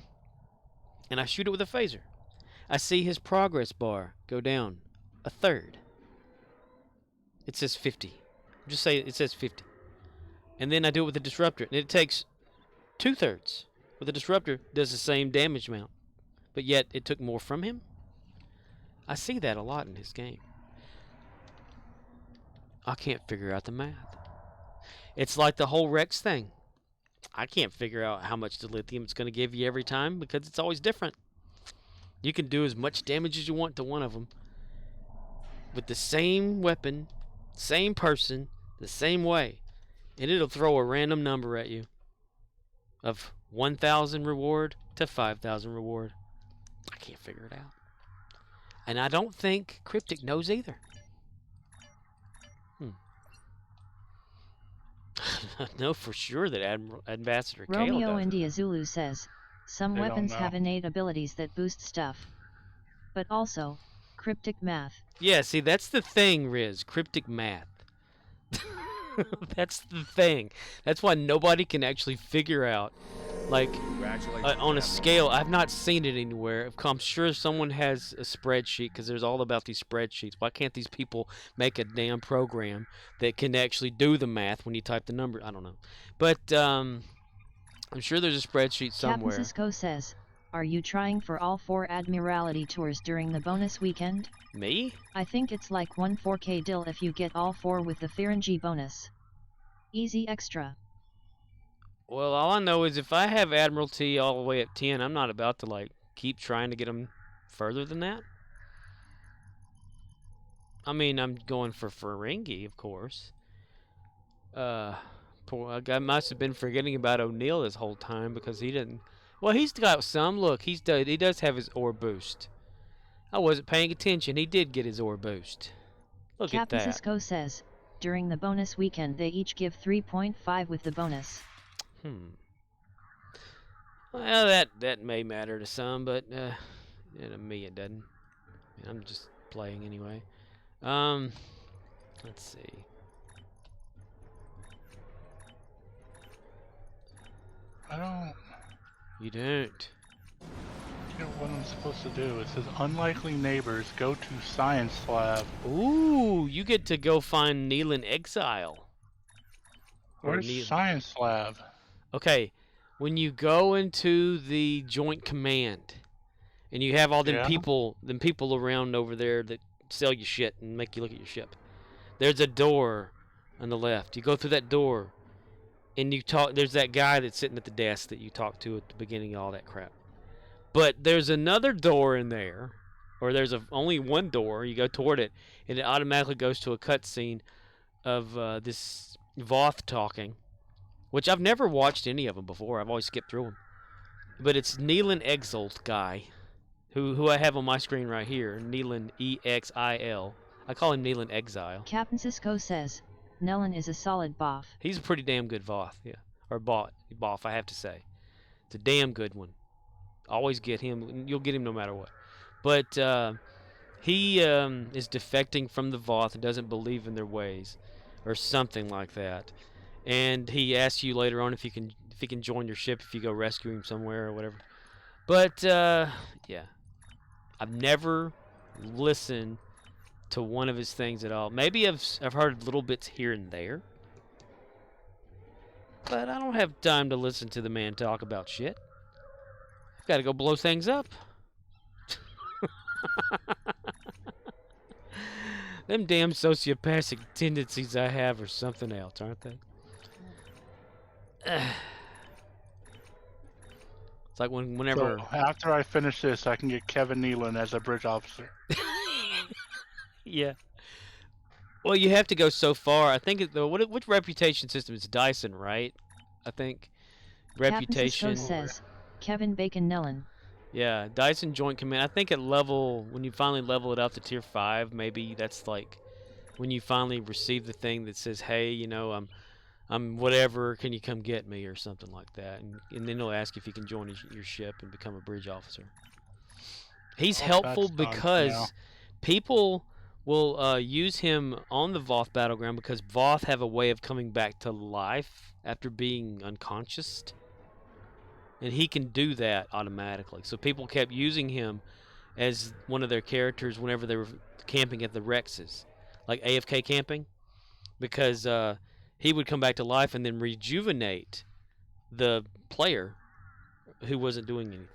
Speaker 2: I shoot it with a phaser. I see his progress bar go down a third. It says 50. Just say it says 50. And then I do it with a disruptor, and it takes 2/3. With a disruptor, does the same damage amount, but yet it took more from him. I see that a lot in his game. I can't figure out the math. It's like the whole Rex thing. I can't figure out how much dilithium it's going to give you every time because it's always different. You can do as much damage as you want to one of them with the same weapon, same person, the same way, and it'll throw a random number at you of 1,000 reward to 5,000 reward. I can't figure it out. And I don't think Cryptic knows either. I know for sure that Ambassador Kale
Speaker 4: Romeo
Speaker 2: doesn't.
Speaker 4: India Zulu says, some
Speaker 1: They don't
Speaker 4: weapons
Speaker 1: know.
Speaker 4: have innate abilities that boost stuff. But also, cryptic math.
Speaker 2: Yeah, see, that's the thing, Riz. Cryptic math. That's the thing. That's why nobody can actually figure out, like, on a scale. I've not seen it anywhere. I'm sure someone has a spreadsheet because there's all about these spreadsheets. Why can't these people make a damn program that can actually do the math when you type the number? I don't know. But I'm sure there's a spreadsheet somewhere.
Speaker 4: Captain Cisco says, are you trying for all 4 Admiralty tours during the bonus weekend?
Speaker 2: Me?
Speaker 4: I think it's like 1 4K deal if you get all 4 with the Ferengi bonus. Easy extra.
Speaker 2: Well, all I know is if I have Admiralty all the way at 10, I'm not about to, like, keep trying to get them further than that. I mean, I'm going for Ferengi, of course. Poor guy must have been forgetting about O'Neill this whole time because he didn't. Well, he's got some. Look, he does have his ore boost. I wasn't paying attention. He did get his ore boost. Look
Speaker 4: Captain
Speaker 2: at that.
Speaker 4: Cisco says, during the bonus weekend they each give 3.5 with the bonus.
Speaker 2: Well, that may matter to some, but to me it doesn't. I'm just playing anyway. Let's see.
Speaker 1: I don't
Speaker 2: You don't.
Speaker 1: get what I'm supposed to do. It says unlikely neighbors, go to science lab.
Speaker 2: Ooh, you get to go find Neil in exile.
Speaker 1: Where's science lab?
Speaker 2: Okay, when you go into the joint command, and you have all them people around over there that sell you shit and make you look at your ship. There's a door on the left. You go through that door, and you talk. There's that guy that's sitting at the desk that you talked to at the beginning of all that crap. But there's another door in there, or there's only one door. You go toward it, and it automatically goes to a cutscene of this Voth talking, which I've never watched any of them before. I've always skipped through them. But it's Neelan Exalt guy, who I have on my screen right here. Neelan EXIL. I call him Neelan Exile.
Speaker 4: Captain Cisco says, Nellen is a solid boff.
Speaker 2: He's a pretty damn good Voth, yeah. Or boff, I have to say. It's a damn good one. Always get him. You'll get him no matter what. But he is defecting from the Voth and doesn't believe in their ways, or something like that. And he asks you later on if he can join your ship if you go rescue him somewhere or whatever. But yeah, I've never listen to one of his things at all. Maybe I've heard little bits here and there, but I don't have time to listen to the man talk about shit. I've got to go blow things up. Them damn sociopathic tendencies I have are something else, aren't they? It's like whenever...
Speaker 1: So after I finish this, I can get Kevin Nealon as a bridge officer.
Speaker 2: Yeah. Well, you have to go so far. I think which reputation system is Dyson, right? I think reputation.
Speaker 4: Captain Cisco says Kevin Bacon Nellen.
Speaker 2: Yeah, Dyson Joint Command. I think at level, when you finally level it up to tier 5, maybe that's like when you finally receive the thing that says, "Hey, you know, I'm whatever. Can you come get me?" or something like that, and then he'll ask if you can join your ship and become a bridge officer. He's helpful because people will use him on the Voth battleground because Voth have a way of coming back to life after being unconscious. And he can do that automatically. So people kept using him as one of their characters whenever they were camping at the Rexes. Like AFK camping. Because he would come back to life and then rejuvenate the player who wasn't doing anything.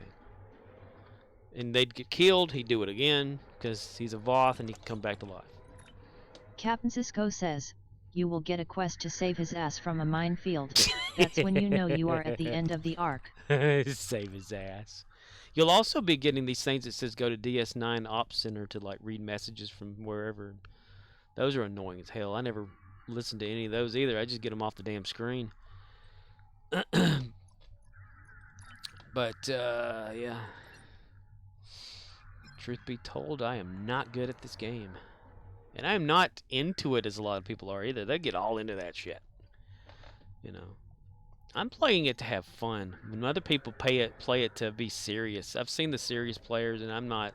Speaker 2: And they'd get killed, he'd do it again, because he's a Voth and he can come back to life.
Speaker 4: Captain Cisco says, you will get a quest to save his ass from a minefield. That's when you know you are at the end of the arc.
Speaker 2: Save his ass. You'll also be getting these things that says go to DS9 Ops Center to like read messages from wherever. Those are annoying as hell. I never listen to any of those either. I just get them off the damn screen. But, yeah. Truth be told, I am not good at this game. And I'm not into it as a lot of people are either. They get all into that shit. You know. I'm playing it to have fun. When other people play it to be serious. I've seen the serious players and I'm not.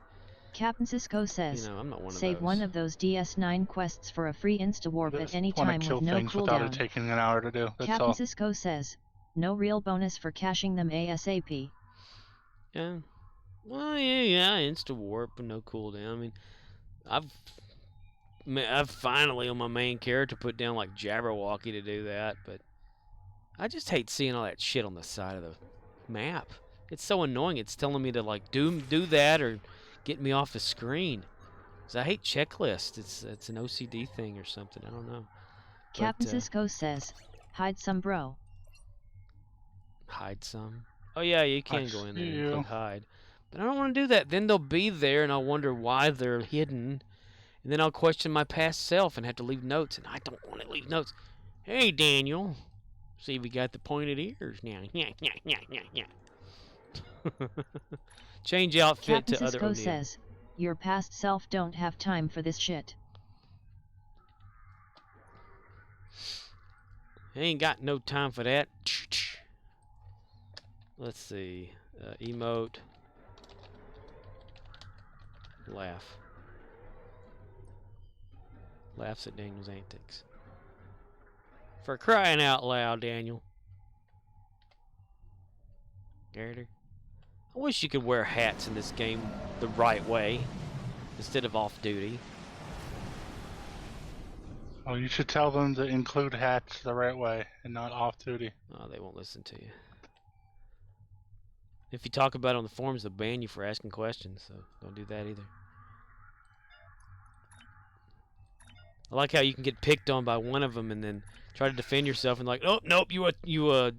Speaker 4: Captain Cisco says,
Speaker 2: you know, I'm not one of
Speaker 4: save
Speaker 2: those.
Speaker 4: one of those DS9 quests for a free insta-warp at any time with no
Speaker 1: things without it
Speaker 4: cooldown.
Speaker 1: taking an hour to do. That's
Speaker 4: Captain
Speaker 1: all.
Speaker 4: Cisco says, no real bonus for caching them ASAP.
Speaker 2: Yeah. Well, yeah, insta-warp and no cooldown. I mean, I've finally on my main character put down like Jabberwocky to do that, but I just hate seeing all that shit on the side of the map. It's so annoying. It's telling me to like do that or get me off the screen. 'Cause I hate checklists. It's an OCD thing or something. I don't know.
Speaker 4: Captain Cisco says, hide some bro.
Speaker 2: Hide some? Oh yeah, you can go in there and click hide. But I don't want to do that. Then they'll be there and I'll wonder why they're hidden. And then I'll question my past self and have to leave notes. And I don't want to leave notes. Hey, Daniel. See if you got the pointed ears now. Change outfit
Speaker 4: Captain
Speaker 2: to
Speaker 4: Cisco
Speaker 2: other
Speaker 4: says, your past self don't have time for this shit.
Speaker 2: Ain't got no time for that. Let's see. Emote. Laugh. Laughs at Daniel's antics. For crying out loud, Daniel. Garter. I wish you could wear hats in this game the right way instead of off duty.
Speaker 1: Oh, you should tell them to include hats the right way and not off duty.
Speaker 2: Oh, they won't listen to you. If you talk about it on the forums, they'll ban you for asking questions, so don't do that either. I like how you can get picked on by one of them and then try to defend yourself and like, oh, nope, you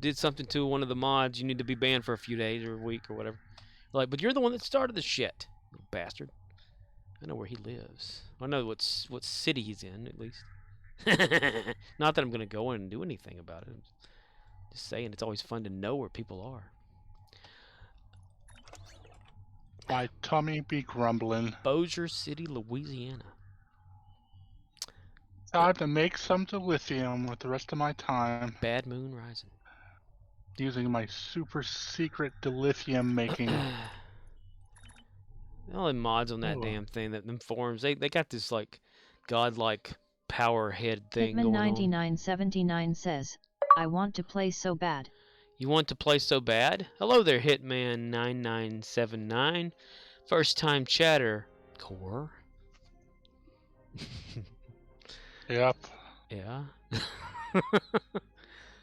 Speaker 2: did something to one of the mods. You need to be banned for a few days or a week or whatever. Like, but you're the one that started the shit, you bastard. I know where he lives. I know what city he's in, at least. Not that I'm going to go in and do anything about it. I'm just saying it's always fun to know where people are.
Speaker 1: My tummy be grumbling.
Speaker 2: Bossier City, Louisiana.
Speaker 1: Time to make some dilithium with the rest of my time.
Speaker 2: Bad Moon Rising.
Speaker 1: Using my super secret dilithium making.
Speaker 2: All the mods on that damn thing, them forums, they got this like godlike power head thing going on.
Speaker 4: Hitman9979 says, I want to play so bad.
Speaker 2: You want to play so bad? Hello there, Hitman9979. First time chatter Core?
Speaker 1: Yep.
Speaker 2: Yeah.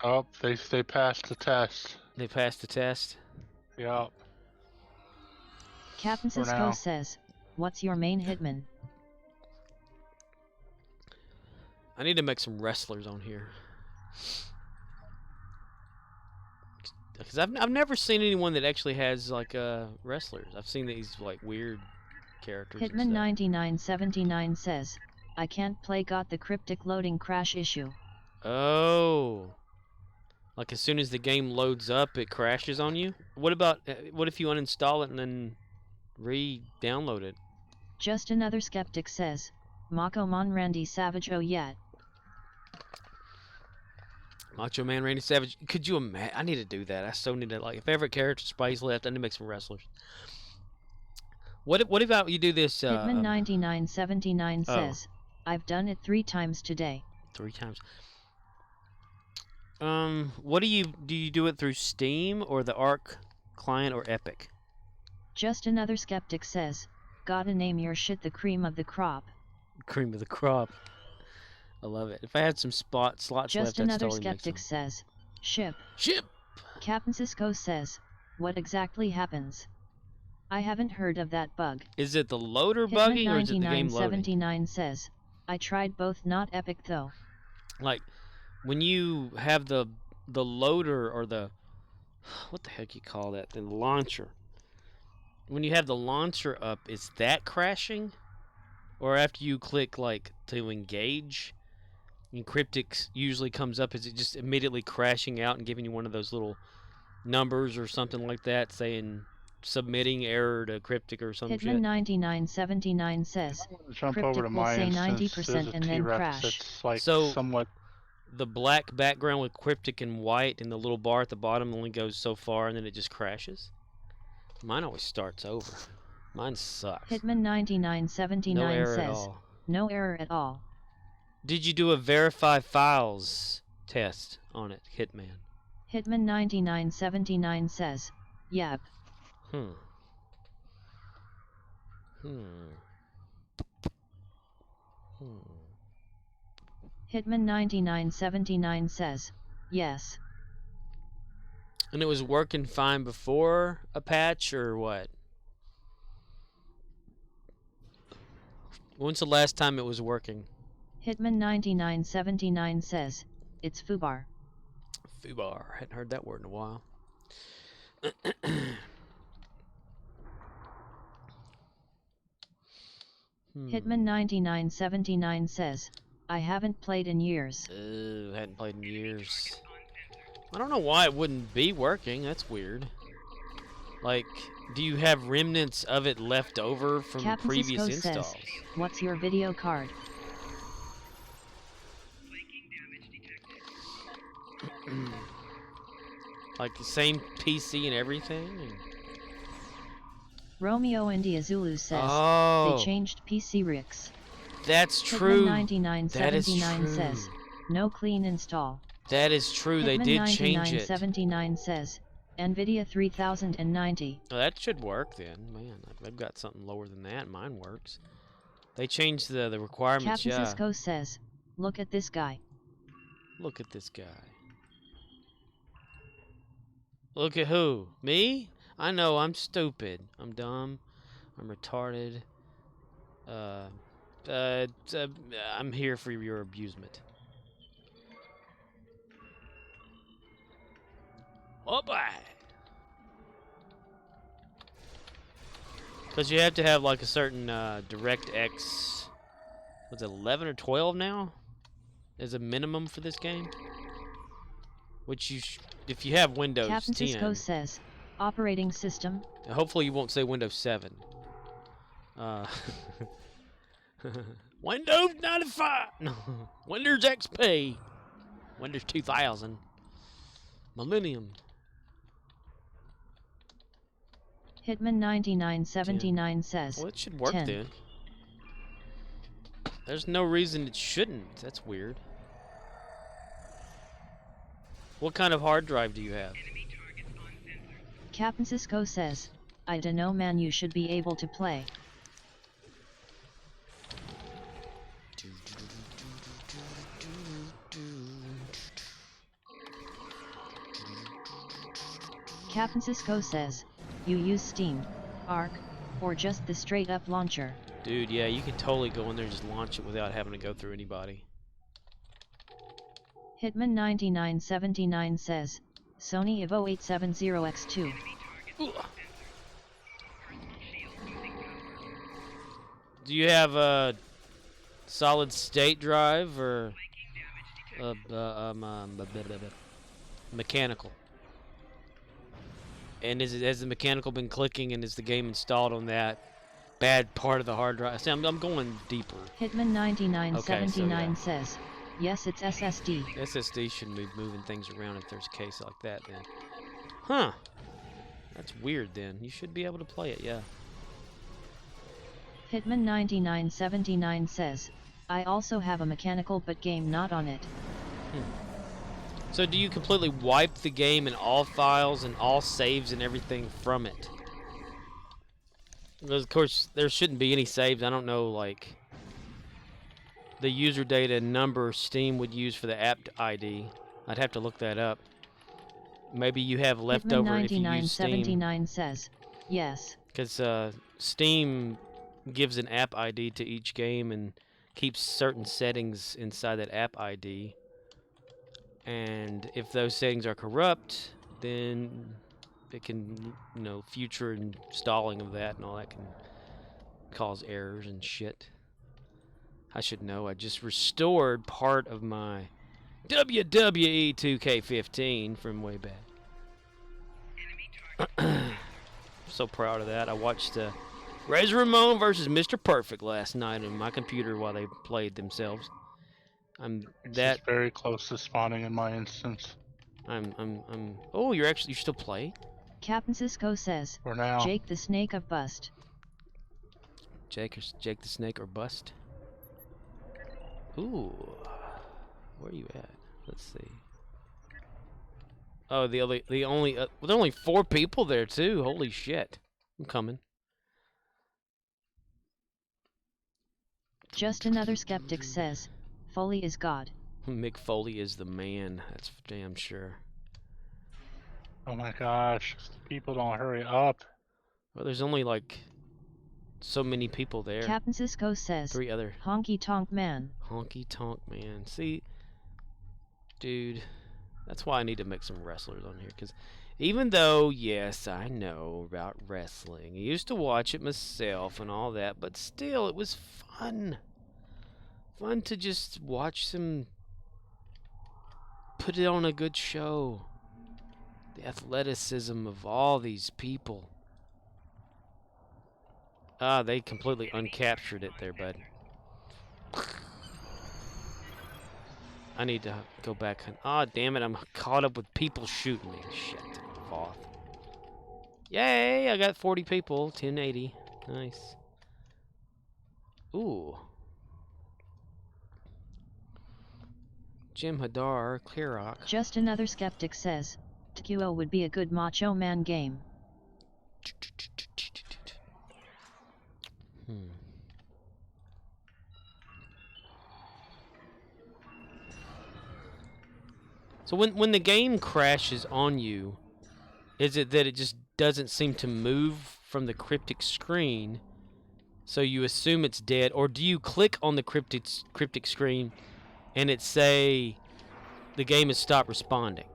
Speaker 1: Oh, they passed the test.
Speaker 2: They passed the test.
Speaker 1: Yep.
Speaker 4: Captain
Speaker 1: For
Speaker 4: Cisco
Speaker 1: now.
Speaker 4: says, what's your main hitman?
Speaker 2: I need to make some wrestlers on here. Because I've never seen anyone that actually has like wrestlers. I've seen these like weird characters.
Speaker 4: Hitman 9979 says, I can't play, got the cryptic loading crash issue.
Speaker 2: Oh. Like as soon as the game loads up, it crashes on you? What about, what if you uninstall it and then re-download it?
Speaker 4: Just another skeptic says, Mako Man Randy Savage, oh yeah.
Speaker 2: Macho Man Randy Savage. Could you imagine? I need to do that. I so need to, like, if ever character space left, I need to make some wrestlers. What about you do this?
Speaker 4: Hitman 9979 says, I've done it 3 times today.
Speaker 2: 3 times. What do you do it through Steam or the Arc client or Epic?
Speaker 4: Just another skeptic says, gotta name your shit the cream of the crop.
Speaker 2: Cream of the crop. I love it. If I had some slots left,
Speaker 4: Just
Speaker 2: I'd
Speaker 4: another
Speaker 2: totally
Speaker 4: skeptic says, ship.
Speaker 2: Ship.
Speaker 4: Captain Cisco says, what exactly happens? I haven't heard of that bug.
Speaker 2: Is it the loader
Speaker 4: Hitman
Speaker 2: bugging or is it the game loading?
Speaker 4: 9979 says, I tried both, not Epic though.
Speaker 2: Like, when you have the loader or the, what the heck you call that? The launcher. When you have the launcher up, is that crashing? Or after you click like to engage, and Cryptic usually comes up, is it just immediately crashing out and giving you one of those little numbers or something like that, saying submitting error to Cryptic or some shit?
Speaker 4: Hitman 9979 says,
Speaker 1: Jump
Speaker 4: Cryptic
Speaker 1: over to
Speaker 4: will say
Speaker 1: mine
Speaker 4: 90% and then crash.
Speaker 1: It's like
Speaker 2: So-
Speaker 1: somewhat.
Speaker 2: The black background with Cryptic and white and the little bar at the bottom only goes so far and then it just crashes? Mine always starts over. Mine sucks.
Speaker 4: Hitman 9979
Speaker 2: No error at
Speaker 4: says,
Speaker 2: all.
Speaker 4: no error at all.
Speaker 2: Did you do a verify files test on it, Hitman?
Speaker 4: Hitman 9979 says, yep.
Speaker 2: Hmm.
Speaker 4: Hitman 9979 says, yes.
Speaker 2: And it was working fine before a patch, or what? When's the last time it was working?
Speaker 4: Hitman 9979 says, it's FUBAR.
Speaker 2: FUBAR. Hadn't heard that word in a while.
Speaker 4: Hitman 9979 says, I haven't played in years.
Speaker 2: Hadn't played in years. I don't know why it wouldn't be working. That's weird. Like, do you have remnants of it left over from
Speaker 4: Captain
Speaker 2: previous
Speaker 4: Cisco
Speaker 2: installs?
Speaker 4: says, what's your video card?
Speaker 2: Like the same PC and everything?
Speaker 4: Romeo India Zulu says,
Speaker 2: Oh.
Speaker 4: they changed PC rigs.
Speaker 2: That's true.
Speaker 4: Hitman
Speaker 2: That is
Speaker 4: 9979
Speaker 2: true.
Speaker 4: says, no clean install.
Speaker 2: That is true. They
Speaker 4: Hitman
Speaker 2: did change it.
Speaker 4: 9979 says, NVIDIA 3090.
Speaker 2: Well, that should work then. Man, they've got something lower than that. Mine works. They changed the requirements,
Speaker 4: Captain
Speaker 2: yeah.
Speaker 4: Cisco says, look at this guy.
Speaker 2: Look at this guy. Look at who? Me? I know, I'm stupid. I'm dumb. I'm retarded. I'm here for your abusement. Oh, boy. Because you have to have like a certain DirectX, what's it, 11 or 12 now? As a minimum for this game? Which you, if you have Windows
Speaker 4: Captain
Speaker 2: 10,
Speaker 4: Cisco says, operating system.
Speaker 2: hopefully you won't say Windows 7. Windows 95, no, Windows XP, Windows 2000, Millennium.
Speaker 4: Hitman 9979 says,
Speaker 2: Well, it should work
Speaker 4: 10.
Speaker 2: then. There's no reason it shouldn't. That's weird. What kind of hard drive do you have?
Speaker 4: Captain Cisco says, I dunno man, you should be able to play. Captain Cisco says, you use Steam, Arc, or just the straight-up launcher.
Speaker 2: Dude, yeah, you can totally go in there and just launch it without having to go through anybody.
Speaker 4: Hitman9979 says, Sony Evo 870X2.
Speaker 2: Ooh. Do you have a solid state drive or mechanical? And has the mechanical been clicking, and is the game installed on that bad part of the hard drive? See, I'm going deeper.
Speaker 4: Hitman9979 says, yes, it's SSD.
Speaker 2: SSD shouldn't be moving things around if there's a case like that then. Huh. That's weird then. You should be able to play it, yeah.
Speaker 4: Hitman9979 says, I also have a mechanical but game not on it.
Speaker 2: So do you completely wipe the game and all files and all saves and everything from it? Because of course there shouldn't be any saves. I don't know, like, the user data number Steam would use for the app ID. I'd have to look that up. Maybe you have leftover if you use Steam.
Speaker 4: Hitman9979 says, yes.
Speaker 2: Because Steam gives an app ID to each game and keeps certain settings inside that app ID. And if those settings are corrupt, then it can, you know, future installing of that and all that can cause errors and shit. I should know. I just restored part of my WWE 2K15 from way back. So proud of that. I watched Razor Ramon versus Mr. Perfect last night on my computer while they played themselves.
Speaker 1: That's very close to spawning in my instance.
Speaker 2: Oh, you still play?
Speaker 4: Captain Cisco says,
Speaker 1: for now.
Speaker 4: Jake the Snake of Bust.
Speaker 2: Jake the Snake or Bust? Ooh. Where are you at? Let's see. Oh, with only 4 people there too. Holy shit. I'm coming.
Speaker 4: Just Another Skeptic says, Foley is God.
Speaker 2: Mick Foley is the man. That's for damn sure.
Speaker 1: Oh my gosh. People don't hurry up.
Speaker 2: Well, there's only like so many people there.
Speaker 4: Captain Cisco says,
Speaker 2: 3 other.
Speaker 4: Honky Tonk Man.
Speaker 2: Honky Tonk Man. See, dude, that's why I need to make some wrestlers on here. Because even though, yes, I know about wrestling. I used to watch it myself and all that. But still, it was fun. Fun to just watch them put it on a good show. The athleticism of all these people. Ah, they completely uncaptured it there, bud. I need to go back. Ah, damn it, I'm caught up with people shooting me. Shit. Off. Yay, I got 40 people. 1080. Nice. Ooh. Jim Hadar, Clearrock.
Speaker 4: Just Another Skeptic says, TQO would be a good Macho Man game.
Speaker 2: So when the game crashes on you, is it that it just doesn't seem to move from the cryptic screen, so you assume it's dead, or do you click on the cryptic screen and it say the game has stopped responding?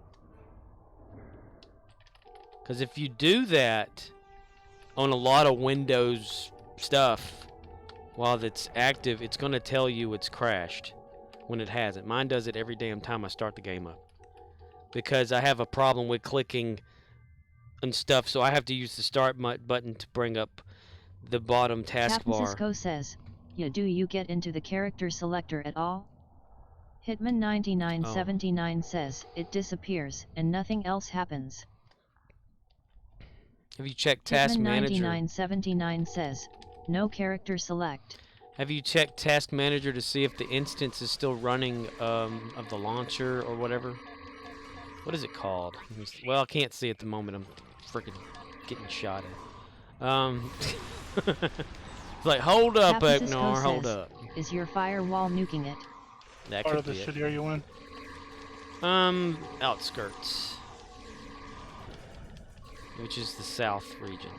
Speaker 2: Because if you do that on a lot of Windows stuff while it's active, it's going to tell you it's crashed when it hasn't. Mine does it every damn time I start the game up. Because I have a problem with clicking and stuff, so I have to use the start button to bring up the bottom taskbar.
Speaker 4: Captain Cisco says, yeah, do you get into the character selector at all? Hitman9979 says, it disappears, and nothing else happens.
Speaker 2: Have you checked Task Manager?
Speaker 4: Hitman9979 says, no character select.
Speaker 2: Have you checked Task Manager to see if the instance is still running of the launcher or whatever? What is it called? Well, I can't see at the moment. I'm freaking getting shot at. It's like, hold up, Eknar, hold up.
Speaker 4: Is your firewall nuking it?
Speaker 2: That
Speaker 1: part
Speaker 2: could
Speaker 1: of the
Speaker 2: be
Speaker 1: city are you in?
Speaker 2: Outskirts. which is the south region.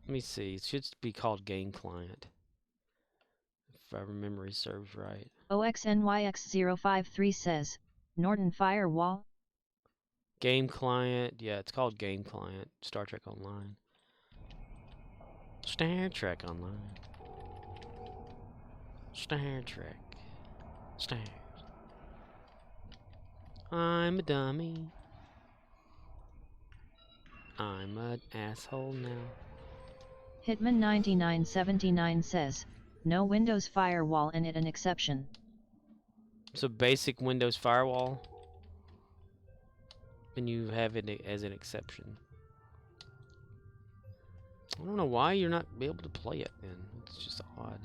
Speaker 2: Let me see. It should be called Game Client, if our memory serves right.
Speaker 4: OXNYX053 says, Norton Firewall?
Speaker 2: Game Client. Yeah, it's called Game Client. Star Trek Online. Star Trek Online. Star Trek. Star. I'm a dummy. I'm an asshole now.
Speaker 4: Hitman9979 says, no Windows Firewall and it an exception.
Speaker 2: So basic Windows Firewall, and you have it as an exception. I don't know why you're not able to play it, then. It's just odd.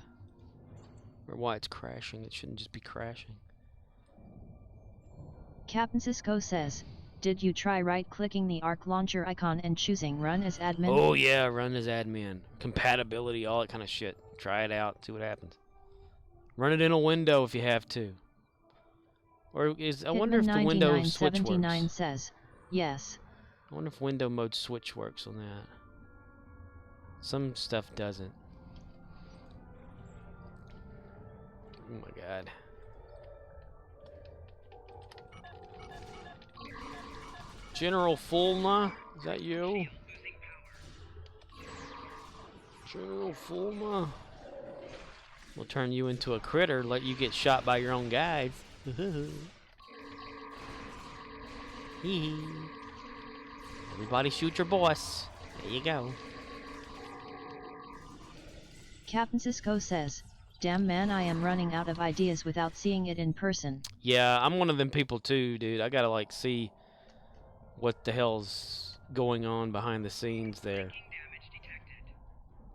Speaker 2: Or why it's crashing. It shouldn't just be crashing.
Speaker 4: Captain Cisco says, did you try right-clicking the Arc Launcher icon and choosing Run as admin?
Speaker 2: Oh yeah, Run as admin. Compatibility, all that kind of shit. Try it out, see what happens. Run it in a window if you have to. Or I wonder if the window switch works.
Speaker 4: Says, yes.
Speaker 2: I wonder if window mode switch works on that. Some stuff doesn't. Oh my god. General Fulma, is that you? General Fulma. We'll turn you into a critter, let you get shot by your own guys. Everybody shoot your boss. There you go.
Speaker 4: Captain Cisco says, damn man, I am running out of ideas without seeing it in person.
Speaker 2: Yeah, I'm one of them people too, dude. I gotta like see what the hell's going on behind the scenes there.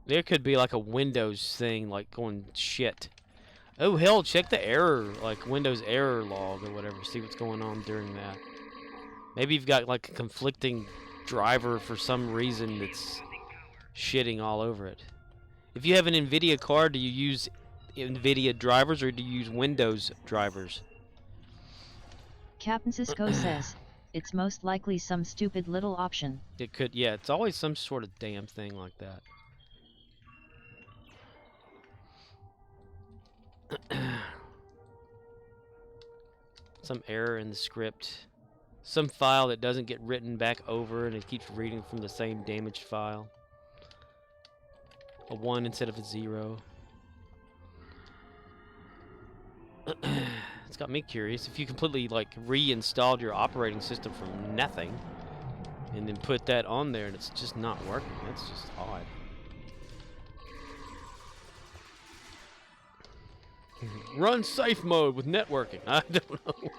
Speaker 2: There could be like a Windows thing, like going shit. Oh hell, check the error, like Windows error log or whatever. See what's going on during that. Maybe you've got like a conflicting driver for some reason that's shitting all over it. If you have an NVIDIA card, do you use NVIDIA drivers or do you use Windows drivers?
Speaker 4: Captain Cisco says, it's most likely some stupid little option.
Speaker 2: It could, yeah, it's always some sort of damn thing like that. Some error in the script. Some file that doesn't get written back over and it keeps reading from the same damaged file. A 1 instead of a 0. It's got me curious. If you completely like reinstalled your operating system from nothing and then put that on there and it's just not working, that's just odd. Run safe mode with networking. I don't know.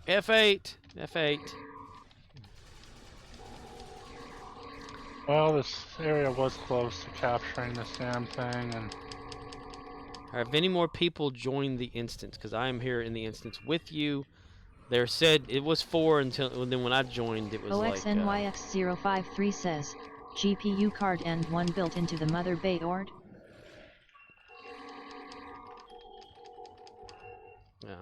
Speaker 2: F8. F8.
Speaker 1: Well, this area was close to capturing the SAM thing, and
Speaker 2: Have any more people joined the instance? Because I am here in the instance with you. There said it was 4 until then when I joined it was
Speaker 4: OXNYX053 says, GPU card and 1 built into the mother board.
Speaker 2: Yeah.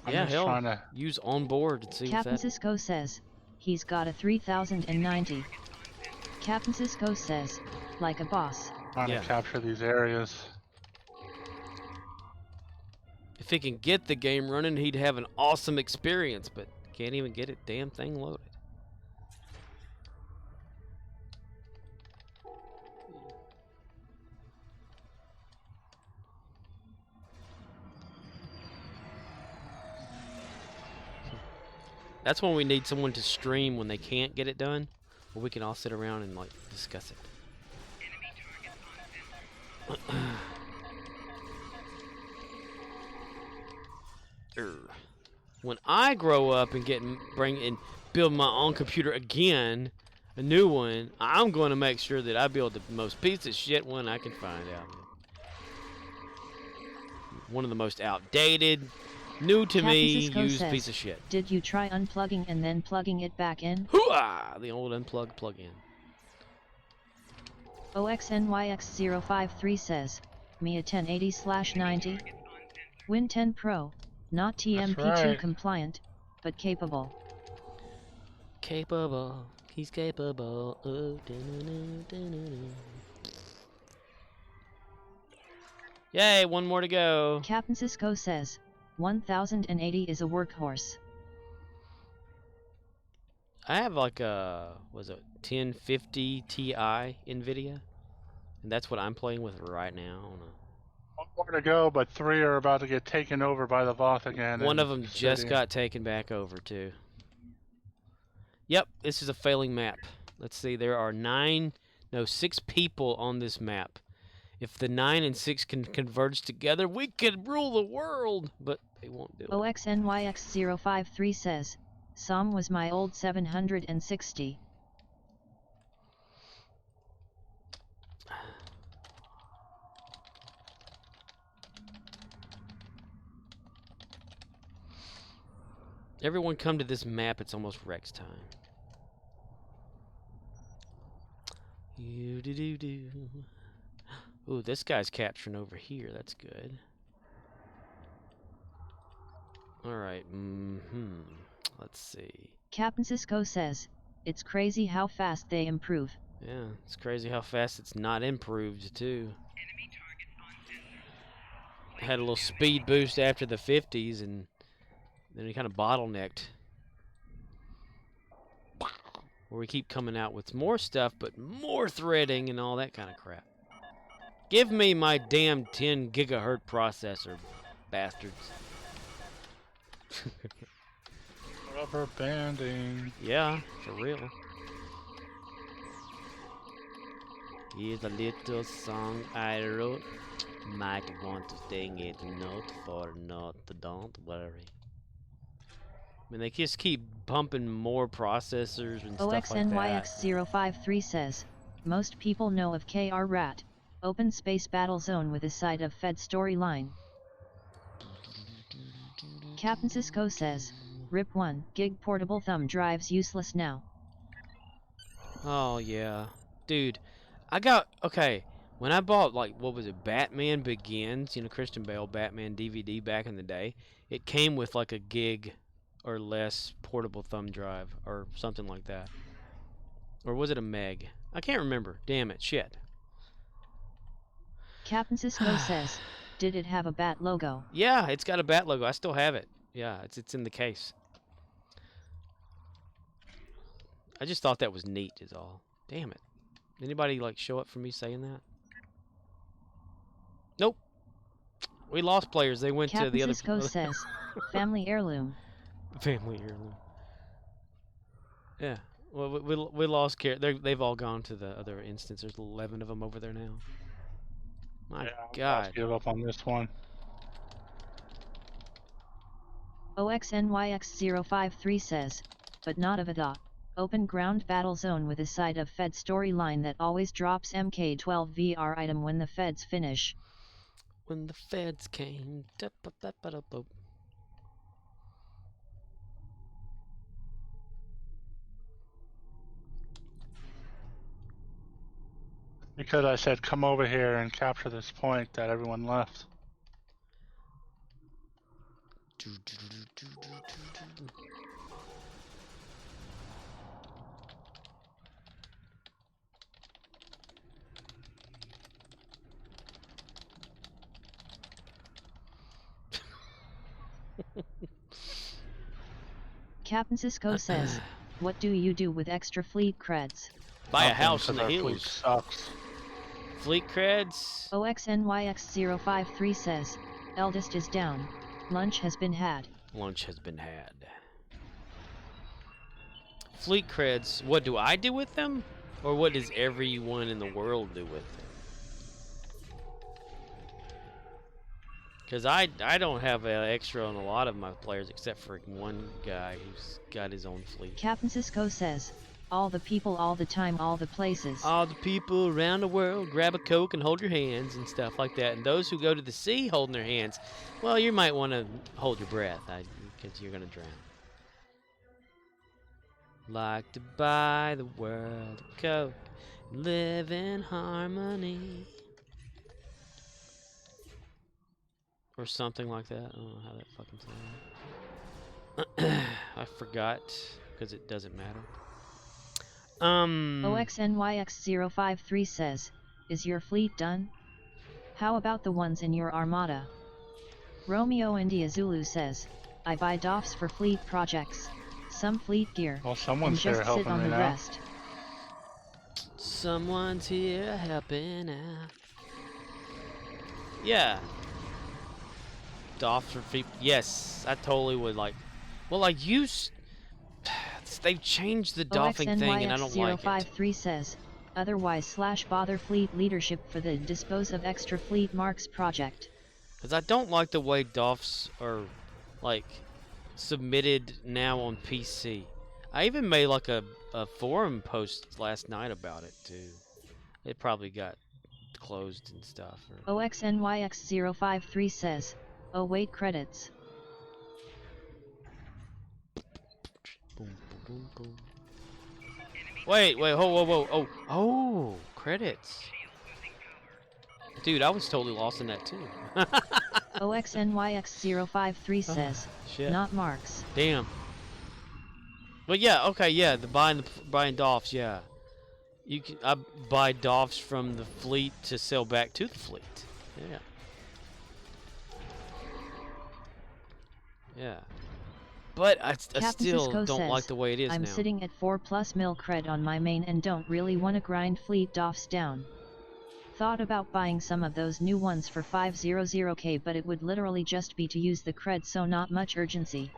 Speaker 1: I'm
Speaker 2: Yeah,
Speaker 1: just
Speaker 2: hell,
Speaker 1: trying to...
Speaker 2: use onboard and see
Speaker 4: Captain
Speaker 2: if that...
Speaker 4: Cisco says, he's got a 3090. Captain Cisco says, like a boss.
Speaker 1: Trying
Speaker 2: Yeah.
Speaker 1: to capture these areas.
Speaker 2: If he can get the game running, he'd have an awesome experience, but can't even get it damn thing loaded. That's when we need someone to stream when they can't get it done, where we can all sit around and like discuss it. When I grow up and build my own computer again, a new one, I'm going to make sure that I build the most piece of shit one I can find out. One of the most outdated, new to me,
Speaker 4: Cisco
Speaker 2: used
Speaker 4: says,
Speaker 2: piece of shit.
Speaker 4: Did you try unplugging and then plugging it back in?
Speaker 2: Hooah! The old unplug plug-in.
Speaker 4: OXNYX053 says, me a 1080/90. Win 10 Pro, not TMP2
Speaker 1: right.
Speaker 4: compliant, but capable.
Speaker 2: Capable. He's capable. Oh, yay, one more to go.
Speaker 4: Captain Cisco says, 1080 is a workhorse.
Speaker 2: I have like a, was it 1050 Ti NVIDIA? And that's what I'm playing with right now.
Speaker 1: One more to go, but 3 are about to get taken over by the Voth again.
Speaker 2: One of them just
Speaker 1: City.
Speaker 2: got taken back over too. Yep, this is a failing map. Let's see, there are 6 people on this map. If the 9 and 6 can converge together, we could rule the world, but they won't do it.
Speaker 4: OXNYX053 says, Som was my old 760.
Speaker 2: Everyone come to this map, it's almost Rex time. Ooh, this guy's capturing over here, that's good. Alright, let's see.
Speaker 4: Captain Cisco says, it's crazy how fast they improve.
Speaker 2: Yeah, it's crazy how fast it's not improved, too. Had a little speed boost after the 50s, and then he kind of bottlenecked. Where we keep coming out with more stuff, but more threading and all that kind of crap. Give me my damn 10 gigahertz processor, bastards.
Speaker 1: Rubber banding.
Speaker 2: Yeah, for real. Here's a little song I wrote. Might want to sing it note for note, don't worry. I mean, they just keep pumping more processors and stuff like that.
Speaker 4: OXNYX053 says, most people know of KR Rat, open space battle zone with a side of Fed storyline. Captain Cisco says, RIP 1 gig portable thumb drives useless now.
Speaker 2: Oh yeah, dude, I got, okay, when I bought, like, what was it, Batman Begins, you know, Christian Bale Batman DVD back in the day, it came with like a gig or less portable thumb drive or something like that. Or was it a meg? I can't remember. Damn it, shit.
Speaker 4: Captain Cisco says, did it have a bat logo?
Speaker 2: Yeah, it's got a bat logo. I still have it. Yeah, it's in the case. I just thought that was neat is all. Damn it. Anybody like show up for me saying that? Nope. We lost players. They went
Speaker 4: Captain
Speaker 2: to the other.
Speaker 4: Cisco says, family heirloom.
Speaker 2: Family heirloom. Yeah. Well, we lost care. They've all gone to the other instance. There's 11 of them over there now. My God.
Speaker 1: I'll give up on this one.
Speaker 4: OXNYX053 says, but not of a dot. Open ground battle zone with a side of Fed storyline that always drops MK12 VR item when the Feds finish.
Speaker 2: When the Feds came.
Speaker 1: Because I said come over here and capture this point that everyone left.
Speaker 4: Captain Cisco says, what do you do with extra fleet creds?
Speaker 2: Buy a house in the
Speaker 1: Our fleet
Speaker 2: hills.
Speaker 1: sucks.
Speaker 2: Fleet creds.
Speaker 4: OXNYX053 says, eldest is down. Lunch has been had.
Speaker 2: Lunch has been had. Fleet creds. What do I do with them? Or what does everyone in the world do with them? Because I don't have an extra on a lot of my players except for one guy who's got his own fleet.
Speaker 4: Captain Cisco says, all the people all the time all the places.
Speaker 2: All the people around the world grab a Coke and hold your hands and stuff like that. And those who go to the sea holding their hands, well, you might want to hold your breath because you're going to drown. Like to buy the world a Coke, live in harmony. or something like that. I don't know how that fucking sounds. I forgot because it doesn't matter.
Speaker 4: OXNYX053 says, is your fleet done? How about the ones in your armada? Romeo India Zulu says, I buy DOFs for fleet projects, some fleet gear,
Speaker 1: Well,
Speaker 4: and
Speaker 1: someone's
Speaker 4: just
Speaker 1: here
Speaker 4: sit
Speaker 1: helping
Speaker 4: on
Speaker 1: me
Speaker 4: the
Speaker 1: now.
Speaker 4: rest.
Speaker 2: Someone's here helping out. Yeah. DOFs for fleet. Yes, I totally would like. Well, like they've changed the doffing thing, and I don't like it.
Speaker 4: OXNYX053 says, otherwise / bother fleet leadership for the dispose of extra fleet marks project.
Speaker 2: Because I don't like the way DOFs are, like, submitted now on PC. I even made, like, a forum post last night about it, too. It probably got closed and stuff.
Speaker 4: OXNYX053 says, oh wait, credits.
Speaker 2: Boom, boom, boom, boom. Wait, whoa. Oh, credits. Dude, I was totally lost in that, too.
Speaker 4: OXNYX053 says,
Speaker 2: Shit.
Speaker 4: not marks.
Speaker 2: Damn. But yeah, okay, yeah, buying DOFs, yeah. I buy DOFs from the fleet to sell back to the fleet. Yeah. Yeah. But I still don't
Speaker 4: says,
Speaker 2: like the way it is
Speaker 4: I'm
Speaker 2: now.
Speaker 4: sitting at 4+ mil cred on my main and don't really want to grind fleet DOFs down. Thought about buying some of those new ones for 500k, but it would literally just be to use the cred, so not much urgency.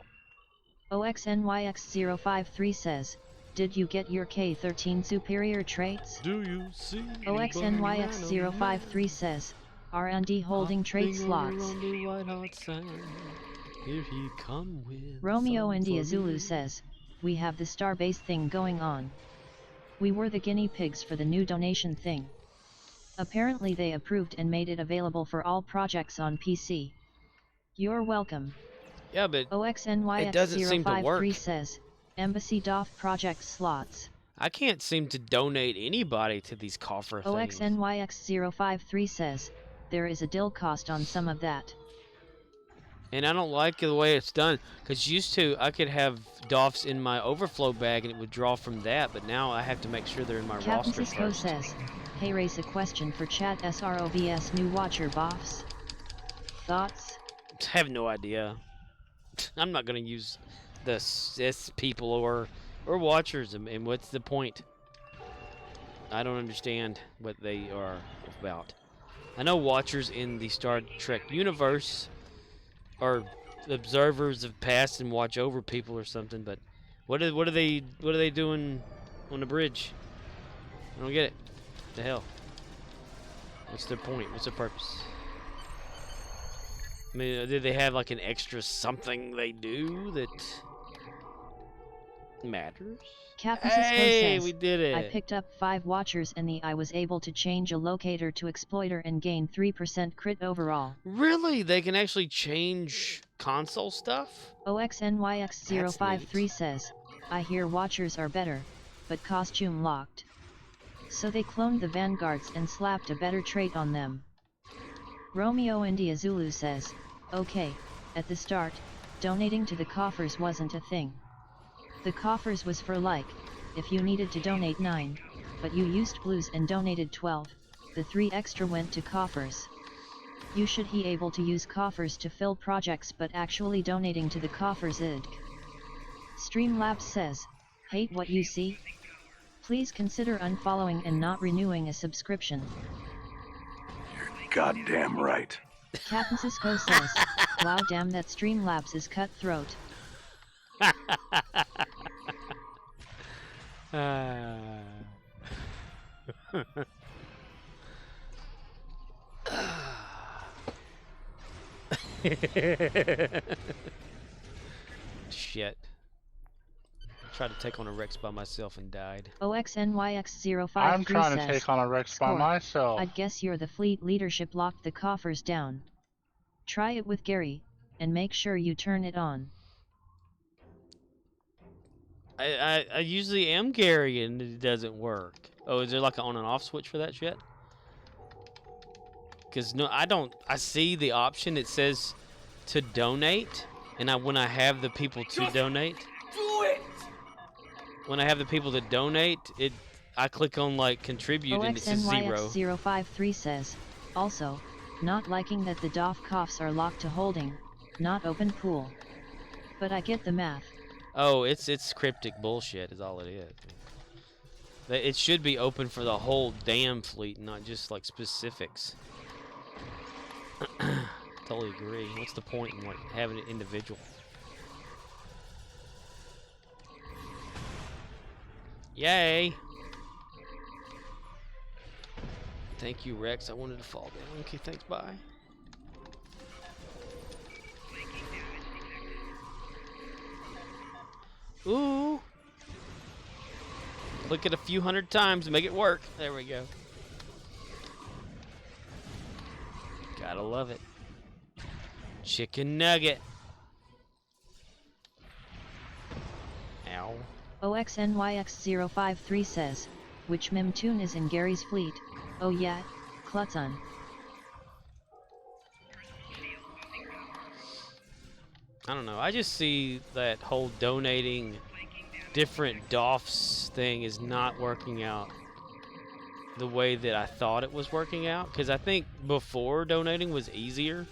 Speaker 4: OXNYX053 says, did you get your K13 superior traits?
Speaker 2: Do you see?
Speaker 4: OXNYX053 says, R&D holding trait slots.
Speaker 2: Here he come with
Speaker 4: Romeo India Zulu says, we have the Starbase thing going on. We were the guinea pigs for the new donation thing. Apparently they approved and made it available for all projects on PC. You're welcome.
Speaker 2: Yeah, but it doesn't seem to work.
Speaker 4: OXNYX053 says, Embassy DOF project slots.
Speaker 2: I can't seem to donate anybody to these coffer things.
Speaker 4: OXNYX053 says, there is a deal cost on some of that.
Speaker 2: And I don't like the way it's done, because used to I could have DOFs in my overflow bag and it would draw from that, but now I have to make sure they're in my
Speaker 4: Captain
Speaker 2: roster
Speaker 4: Cisco
Speaker 2: first.
Speaker 4: says, hey, raise a question for chat SROVS new watcher buffs. Thoughts?
Speaker 2: I have no idea. I'm not going to use the cis people or watchers, and what's the point? I don't understand what they are about. I know watchers in the Star Trek universe are observers of past and watch over people or something, but what are they doing on the bridge? I don't get it. What the hell? What's their point? What's their purpose? I mean, do they have like an extra something they do that matters?
Speaker 4: Captain Cisco says,
Speaker 2: we did it.
Speaker 4: I picked up 5 watchers and I was able to change a locator to exploiter and gain 3% crit overall.
Speaker 2: Really? They can actually change console stuff?
Speaker 4: OXNYX053 says, I hear watchers are better, but costume locked. So they cloned the vanguards and slapped a better trait on them. Romeo India Zulu says, okay, at the start, donating to the coffers wasn't a thing. The coffers was for like, if you needed to donate 9, but you used blues and donated 12, the 3 extra went to coffers. You should be able to use coffers to fill projects, but actually donating to the coffers id. Streamlabs says, hate what you see? Please consider unfollowing and not renewing a subscription.
Speaker 5: You're goddamn right.
Speaker 4: Captain Cisco says, wow, damn, that Streamlabs is cutthroat.
Speaker 2: Shit. I tried to take on a Rex by myself and died.
Speaker 4: OXNYX053
Speaker 1: I'm trying
Speaker 4: says,
Speaker 1: to take on a Rex by
Speaker 4: Score.
Speaker 1: myself.
Speaker 4: I'd guess you're the fleet leadership locked the coffers down. Try it with Gary, and make sure you turn it on.
Speaker 2: I usually am Gary and it doesn't work. Oh, is there like an on and off switch for that shit? because no, I don't. I see the option. It says to donate, and when I have the people to donate,
Speaker 3: Do it!
Speaker 2: when I have the people to donate, I click on like contribute, and it says 0.
Speaker 4: OXNYX053 says, also, not liking that the DOF coughs are locked to holding, not open pool. But I get the math.
Speaker 2: Oh, it's cryptic bullshit is all it is. It should be open for the whole damn fleet, not just like specifics. Totally agree. What's the point in having it individual? Yay! Thank you, Rex. I wanted to fall down. Okay, thanks. Bye. Ooh. Click it a few hundred times to make it work. There we go. Gotta love it. Chicken nugget. Ow.
Speaker 4: OXNYX053 says, which meme tune is in Gary's fleet? Oh yeah, Klutzon.
Speaker 2: I don't know. I just see that whole donating different DOFs thing is not working out the way that I thought it was working out. Because I think before donating was easier.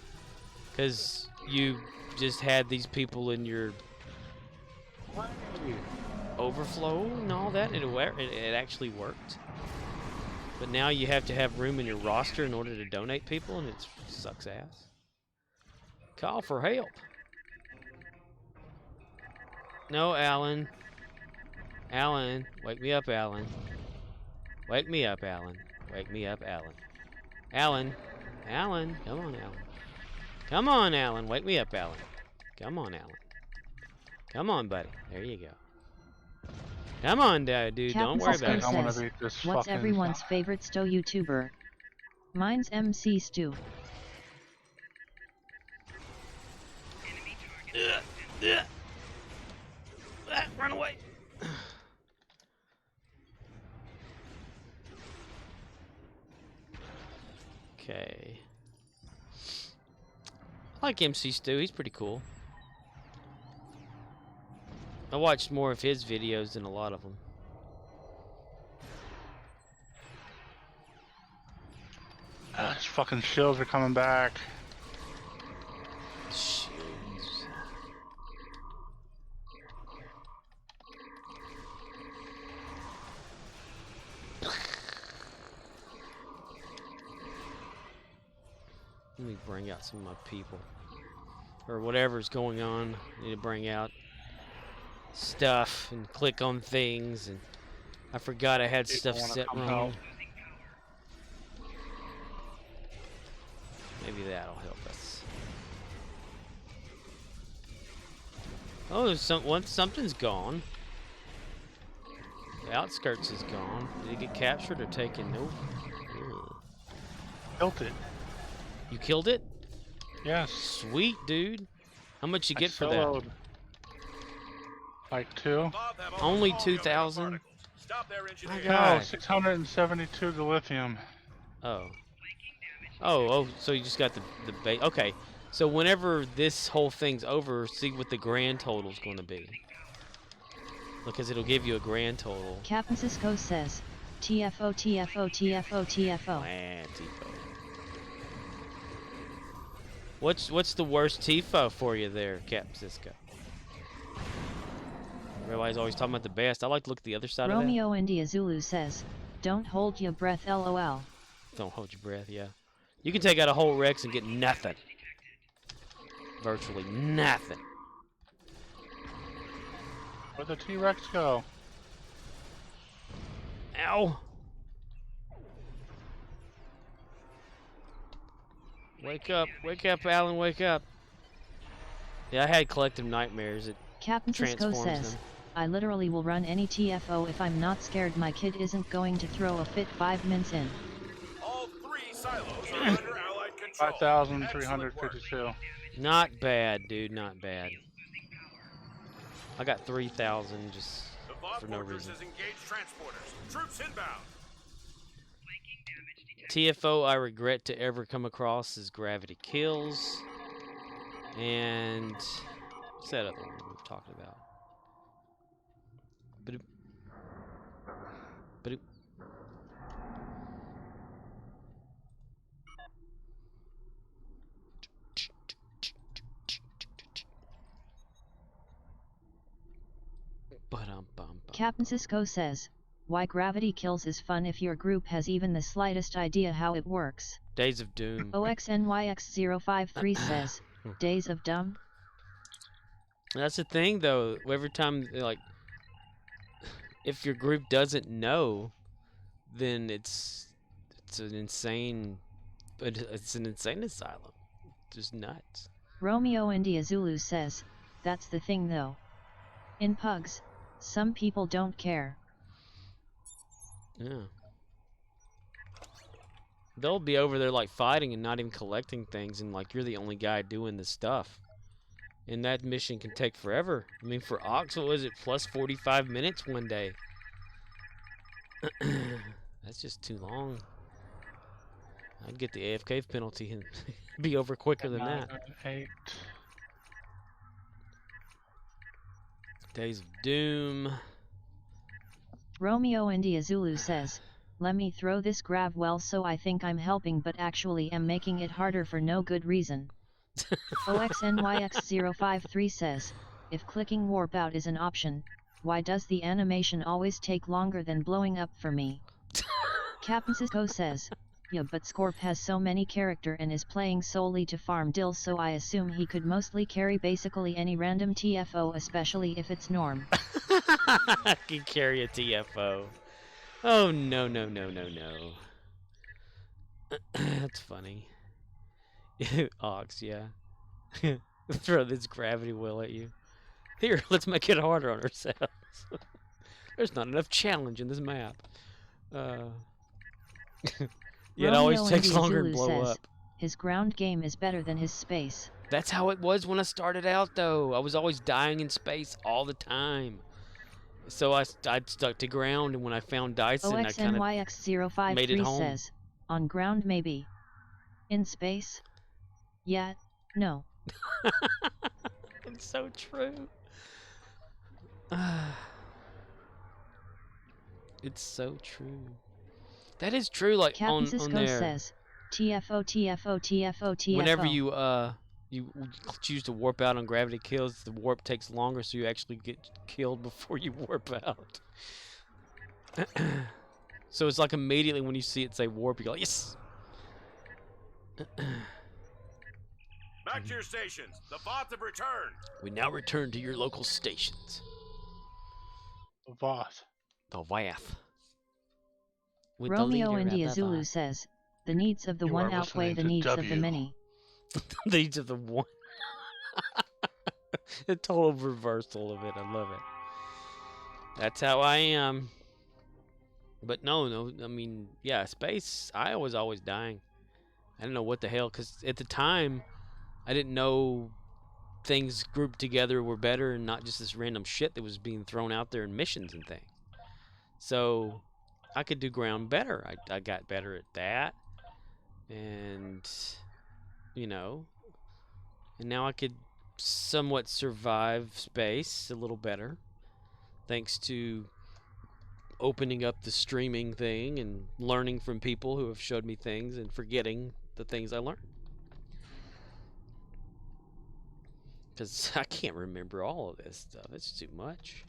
Speaker 2: Because you just had these people in your overflow and all that. It actually worked. But now you have to have room in your roster in order to donate people, and it sucks ass. Call for help. No, Alan. Alan, wake me up, Alan. Wake me up, Alan. Wake me up, Alan. Alan. Alan. Come on, Alan. Come on, Alan. Wake me up, Alan. Come on, Alan. Come on, buddy. There you go. Come on, dude. Don't worry about it.
Speaker 4: Says, what's everyone's favorite Sto YouTuber? Mine's MC Stu.
Speaker 2: Run away. Okay. I like MC Stu. He's pretty cool. I watched more of his videos than a lot of them.
Speaker 1: These fucking shills are coming back.
Speaker 2: Shields. Let me bring out some of my people. Or whatever's going on. I need to bring out stuff and click on things, and I forgot I had stuff set wrong. Maybe that'll help us. Oh, there's something's gone. The outskirts is gone. Did it get captured or taken? Nope.
Speaker 1: Killed it.
Speaker 2: You killed it?
Speaker 1: Yes.
Speaker 2: Sweet, dude. How much you get for that?
Speaker 1: Like 2.
Speaker 2: Only 2,000? My
Speaker 1: No,
Speaker 2: God.
Speaker 1: 672 to lithium.
Speaker 2: Oh. Oh, so you just got the base. Okay. So whenever this whole thing's over, see what the grand total's going to be. Because it'll give you a grand total.
Speaker 4: Captain Cisco says, TFO, TFO, TFO, TFO.
Speaker 2: TFO. What's the worst TFO for you there, Captain Cisco? Everybody's always talking about the best. I like to look at the other side
Speaker 4: Romeo India Zulu says, don't hold your breath, LOL.
Speaker 2: Don't hold your breath, yeah. You can take out a whole Rex and get nothing. Virtually nothing.
Speaker 1: Where'd the T-Rex go?
Speaker 2: Ow! Wake up, Alan, wake up. Yeah, I had collective nightmares. It
Speaker 4: Captain Cisco says,
Speaker 2: them.
Speaker 4: I literally will run any TFO if I'm not scared my kid isn't going to throw a fit 5 minutes in.
Speaker 5: All 3 silos are under Allied control.
Speaker 1: 5,352.
Speaker 2: Not bad, dude, not bad. I got 3,000 just
Speaker 5: The Bob
Speaker 2: for no
Speaker 5: Fortress
Speaker 2: reason.
Speaker 5: has engaged transporters. Troops inbound.
Speaker 2: TFO I regret to ever come across is Gravity Kills. And what's that other one we've talked about? Ba-doop. Ba-doop.
Speaker 4: Captain Cisco says, why Gravity Kills is fun if your group has even the slightest idea how it works.
Speaker 2: Days of Doom.
Speaker 4: OXNYX053 says, Days of Dumb?
Speaker 2: That's the thing, though. Every time, like, if your group doesn't know, then it's an insane asylum. Just nuts.
Speaker 4: Romeo India Zulu says, that's the thing though. In Pugs, some people don't care.
Speaker 2: Yeah. They'll be over there like fighting and not even collecting things, and like you're the only guy doing the stuff. And that mission can take forever. I mean, for Ox, what was it, plus 45 minutes one day? That's just too long. I'd get the AFK penalty and be over quicker than that.
Speaker 1: 8.
Speaker 2: Days of Doom.
Speaker 4: Romeo India Zulu says, let me throw this grav well, so I think I'm helping but actually am making it harder for no good reason. OXNYX053 says, if clicking warp out is an option, why does the animation always take longer than blowing up for me? Captain Cisco says, yeah, but Scorp has so many character and is playing solely to farm dills, so I assume he could mostly carry basically any random TFO, especially if it's Norm.
Speaker 2: I can carry a TFO. Oh, no. That's funny. Ox, yeah. Throw this gravity well at you. Here, let's make it harder on ourselves. There's not enough challenge in this map. Yeah, it always takes longer to blow up.
Speaker 4: His ground game is better than his space.
Speaker 2: That's how it was when I started out, though. I was always dying in space all the time. So I stuck to ground, and when I found Dyson, I kind of made it home.
Speaker 4: Says, on ground maybe. In space? Yeah, no.
Speaker 2: It's so true. It's so true. That is true. Like
Speaker 4: Captain
Speaker 2: on
Speaker 4: Cisco
Speaker 2: there.
Speaker 4: Says, TFO.
Speaker 2: Whenever you choose to warp out on Gravity Kills, the warp takes longer, so you actually get killed before you warp out. So it's like immediately when you see it say warp, you go, yes.
Speaker 5: Back to your stations. The bots have returned.
Speaker 2: We now return to your local stations.
Speaker 1: The Voth.
Speaker 2: The Vath.
Speaker 4: Romeo India Zulu says, the needs of the one outweigh the needs of the many.
Speaker 2: The needs of the one. A total reversal of it. I love it. That's how I am. But no, I mean, yeah, space, I was always dying. I didn't know what the hell, because at the time, I didn't know things grouped together were better and not just this random shit that was being thrown out there in missions and things. So I could do ground better. I got better at that. And, you know, and now I could somewhat survive space a little better. Thanks to opening up the streaming thing and learning from people who have showed me things and forgetting the things I learned. Because I can't remember all of this stuff. It's too much.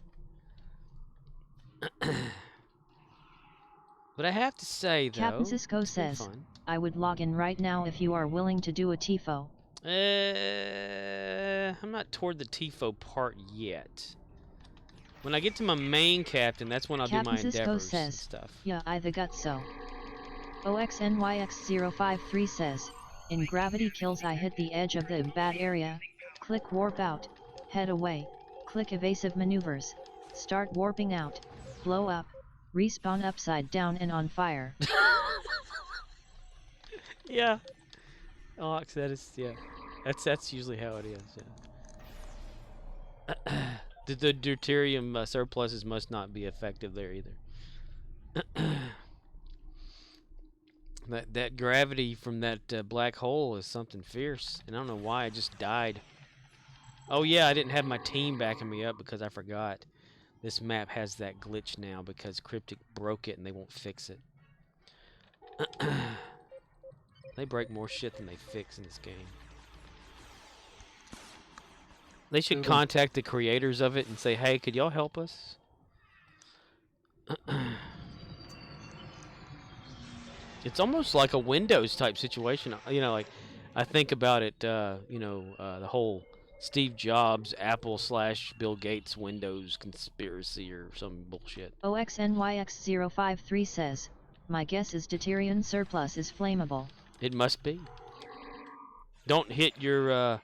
Speaker 2: But I have to say, though,
Speaker 4: Captain Cisco says, I would log in right now if you are willing to do a TIFO.
Speaker 2: I'm not toward the TIFO part yet. When I get to my main captain, that's when I'll do my endeavors and stuff.
Speaker 4: Yeah, I the gut so. OXNYX053 says, in Gravity Kills I hit the edge of the bad area, click warp out, head away, click evasive maneuvers, start warping out, blow up, respawn upside down and on fire.
Speaker 2: Yeah. Ox, that is, yeah. That's usually how it is, yeah. The deuterium surpluses must not be effective there either. That gravity from that black hole is something fierce, and I don't know why I just died. Oh yeah, I didn't have my team backing me up because I forgot. This map has that glitch now because Cryptic broke it and they won't fix it. They break more shit than they fix in this game. They should contact the creators of it and say, hey, could y'all help us? It's almost like a Windows type situation. You know, like, I think about it, the whole Steve Jobs, Apple/Bill Gates Windows conspiracy or some bullshit.
Speaker 4: OXNYX053 says, my guess is Deuterium surplus is flammable.
Speaker 2: It must be. Don't hit your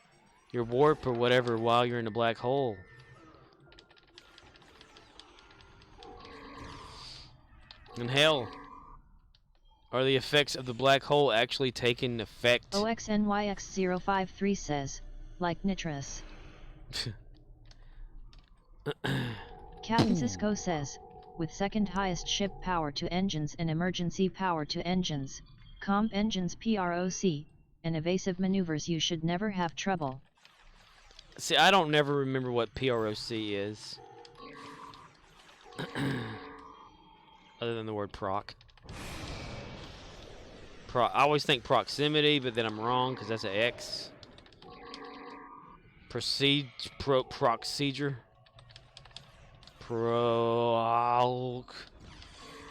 Speaker 2: warp or whatever while you're in a black hole. And hell, are the effects of the black hole actually taking effect?
Speaker 4: OXNYX053 says, like nitrous. Captain Cisco says, with second highest ship power to engines and emergency power to engines, comp engines PROC, and evasive maneuvers, you should never have trouble.
Speaker 2: See, I don't never remember what PROC is. Other than the word proc. I always think proximity, but then I'm wrong because that's an X. Procedure.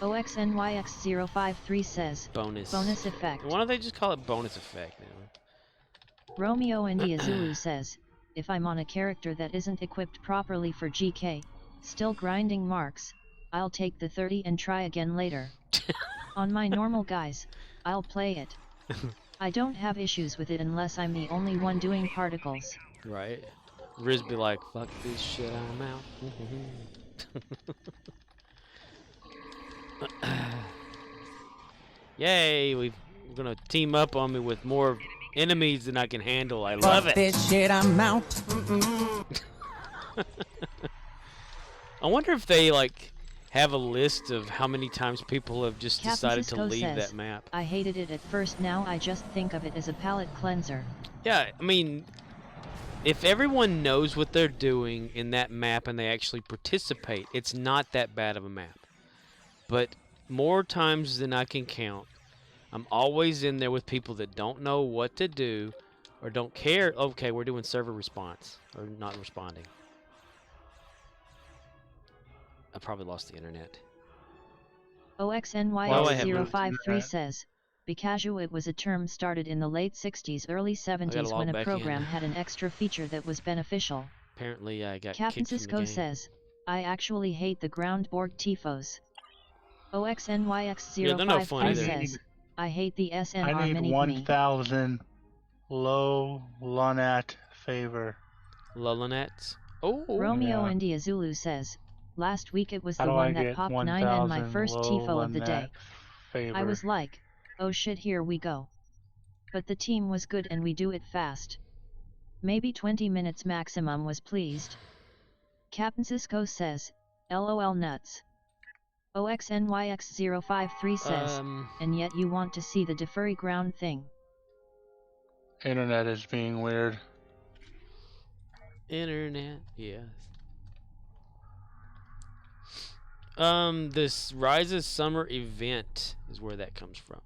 Speaker 4: OXNYX053 says, bonus effect.
Speaker 2: Why don't they just call it bonus effect now?
Speaker 4: Romeo India Zulu says, if I'm on a character that isn't equipped properly for GK, still grinding marks, I'll take the 30 and try again later. On my normal guys, I'll play it. I don't have issues with it unless I'm the only one doing particles.
Speaker 2: Right. Riz be like, fuck this shit, I'm out. Yay, we're gonna team up on me with more enemies than I can handle. I love it.
Speaker 6: This shit, I'm out.
Speaker 2: I wonder if they like have a list of how many times people have just decided to leave that map.
Speaker 4: I hated it at first, now I just think of it as a palate cleanser.
Speaker 2: Yeah, I mean, if everyone knows what they're doing in that map and they actually participate, it's not that bad of a map. But more times than I can count, I'm always in there with people that don't know what to do or don't care. Okay, we're doing server response or not responding. I probably lost the internet.
Speaker 4: OXNY053 says, because it was a term started in the late 60s, early 70s when a program had an extra feature that was beneficial.
Speaker 2: Apparently I got
Speaker 4: Captain
Speaker 2: kicked from the
Speaker 4: Cisco
Speaker 2: game.
Speaker 4: says, I actually hate the ground Borg tifos. OXNYX053
Speaker 2: they're no fun either.
Speaker 4: says, I hate the SNR
Speaker 1: I need
Speaker 4: mini
Speaker 1: 1,000 low Lunat favor.
Speaker 2: Lullanets. Oh.
Speaker 4: Romeo
Speaker 1: Yeah.
Speaker 4: India Zulu says, last week it was
Speaker 1: How
Speaker 4: the
Speaker 1: do
Speaker 4: one
Speaker 1: I
Speaker 4: that
Speaker 1: get
Speaker 4: popped 9 and
Speaker 1: 1,000
Speaker 4: my first
Speaker 1: low
Speaker 4: tifo of the day.
Speaker 1: Lunat favor?
Speaker 4: I was like, oh shit, here we go. But the team was good and we do it fast. Maybe 20 minutes maximum was pleased. Captain Cisco says, LOL nuts. OXNYX053 says, and yet you want to see the deferry ground thing.
Speaker 1: Internet is being weird.
Speaker 2: Internet, yes. This Rises Summer event is where that comes from.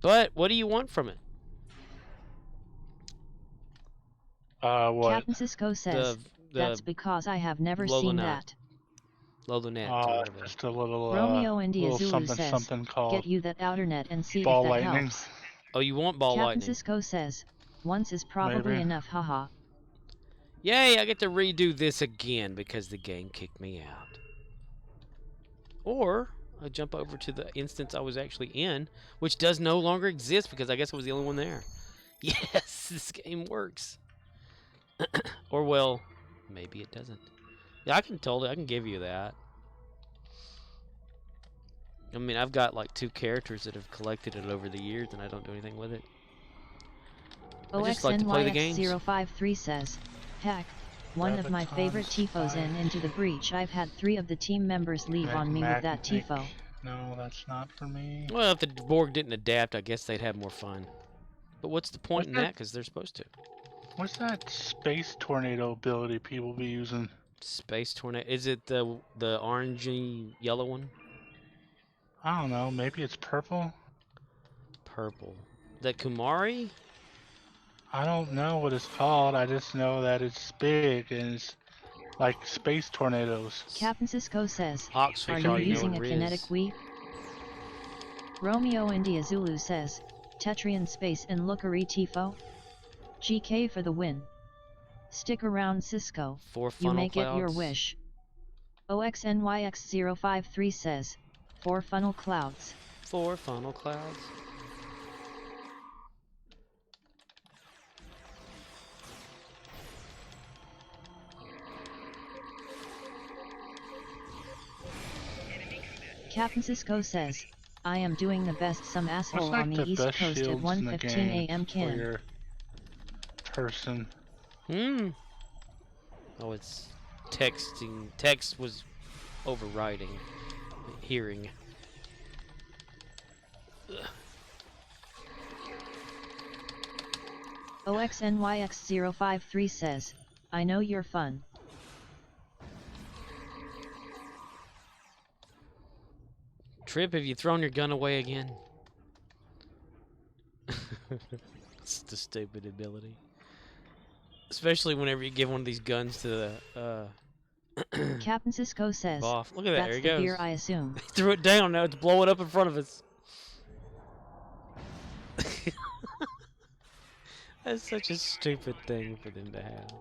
Speaker 2: But what do you want from it?
Speaker 1: What?
Speaker 4: Captain Cisco says, that's because I have never seen that.
Speaker 2: Lulunet, whatever.
Speaker 1: Just a little,
Speaker 4: Romeo India
Speaker 1: little
Speaker 4: Zulu
Speaker 1: something
Speaker 4: says,
Speaker 1: called
Speaker 4: get you that outer net and see
Speaker 1: ball
Speaker 4: if that
Speaker 1: lightning.
Speaker 4: helps.
Speaker 2: Oh, you want ball
Speaker 4: Captain
Speaker 2: lightning?
Speaker 4: Cisco says, once is probably
Speaker 1: Maybe.
Speaker 4: enough, haha.
Speaker 2: Yay, I get to redo this again because the game kicked me out. Or I jump over to the instance I was actually in, which does no longer exist because I guess I was the only one there. Yes, this game works. Or well, maybe it doesn't. Yeah, I can give you that. I mean, I've got like 2 characters that have collected it over the years and I don't do anything with it. I just like to play the games.
Speaker 4: OXNYX053 says, heck, one of my favorite tifos into the breach. I've had 3 of the team members leave on me with that tifo.
Speaker 1: No, that's not for me.
Speaker 2: Well, if the Borg didn't adapt, I guess they'd have more fun. But what's the point in that? Because they're supposed to.
Speaker 1: What's that space tornado ability people be using?
Speaker 2: Space tornado. Is it the orangey yellow one?
Speaker 1: I don't know. Maybe it's purple.
Speaker 2: Purple. That Kumari?
Speaker 1: I don't know what it's called. I just know that it's big and it's like space tornadoes.
Speaker 4: Captain Cisco says,
Speaker 2: Oxford,
Speaker 4: are you using a kinetic weave? Romeo India Zulu says, Tetrian Space and Lookery Tifo? GK for the win. Stick around, Cisco.
Speaker 2: 4
Speaker 4: You
Speaker 2: funnel
Speaker 4: may
Speaker 2: clouds.
Speaker 4: get your wish. OXNYX053 says, 4 funnel clouds.
Speaker 2: 4 funnel clouds.
Speaker 4: Captain Cisco says, I am doing the best some asshole
Speaker 1: What's
Speaker 4: on
Speaker 1: like
Speaker 4: the East
Speaker 1: best
Speaker 4: Coast at
Speaker 1: shields in the
Speaker 4: 1:15
Speaker 1: game
Speaker 4: a.m.
Speaker 1: for
Speaker 4: can.
Speaker 1: your person?
Speaker 2: Oh, it's texting. Text was overriding hearing.
Speaker 4: OXNYX053 says, I know you're fun.
Speaker 2: Trip, have you thrown your gun away again? It's the stupid ability. Especially whenever you give one of these guns to the
Speaker 4: Captain Cisco says,
Speaker 2: Boff. Look at that,
Speaker 4: that's
Speaker 2: there he
Speaker 4: the
Speaker 2: goes.
Speaker 4: beer I assume.
Speaker 2: He threw it down, now it's blowing up in front of us. That's such a stupid thing for them to have.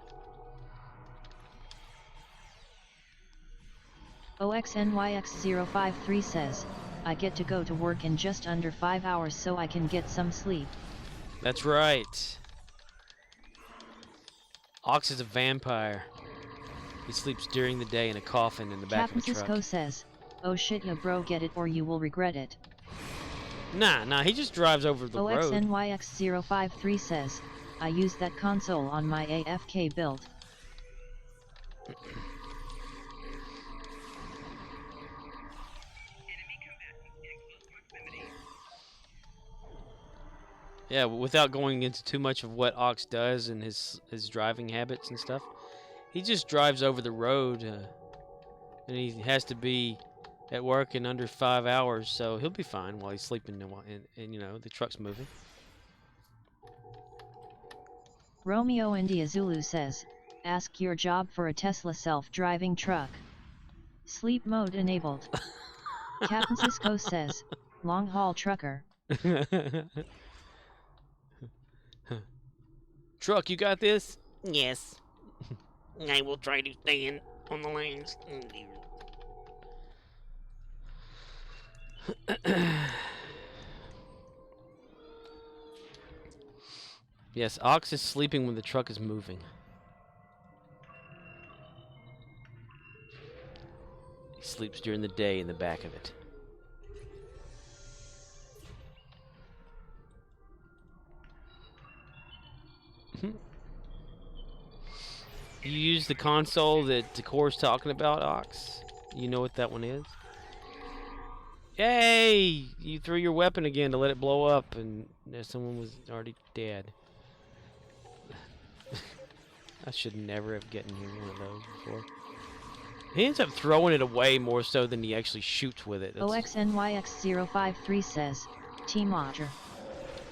Speaker 4: OXNYX053 says, I get to go to work in just under 5 hours so I can get some sleep.
Speaker 2: That's right. Ox is a vampire. He sleeps during the day in a coffin in the back
Speaker 4: Captain
Speaker 2: of a truck.
Speaker 4: Cisco says, oh shit ya bro, get it or you will regret it.
Speaker 2: Nah, he just drives over the road.
Speaker 4: OXNYX053 says, I use that console on my AFK build.
Speaker 2: Yeah, without going into too much of what Ox does and his driving habits and stuff, he just drives over the road, and he has to be at work in under 5 hours, so he'll be fine while he's sleeping and you know, the truck's moving.
Speaker 4: Romeo India Zulu says, ask your job for a Tesla self-driving truck. Sleep mode enabled. Captain Cisco says, long-haul trucker.
Speaker 2: Truck, you got this? Yes. I will try to stay on the lanes. Yes, Ox is sleeping when the truck is moving. He sleeps during the day in the back of it. You use the console that Decor's talking about, Ox? You know what that one is? Yay! You threw your weapon again to let it blow up, and someone was already dead. I should never have gotten one of those before. He ends up throwing it away more so than he actually shoots with it.
Speaker 4: OXNYX053 says, Team Roger.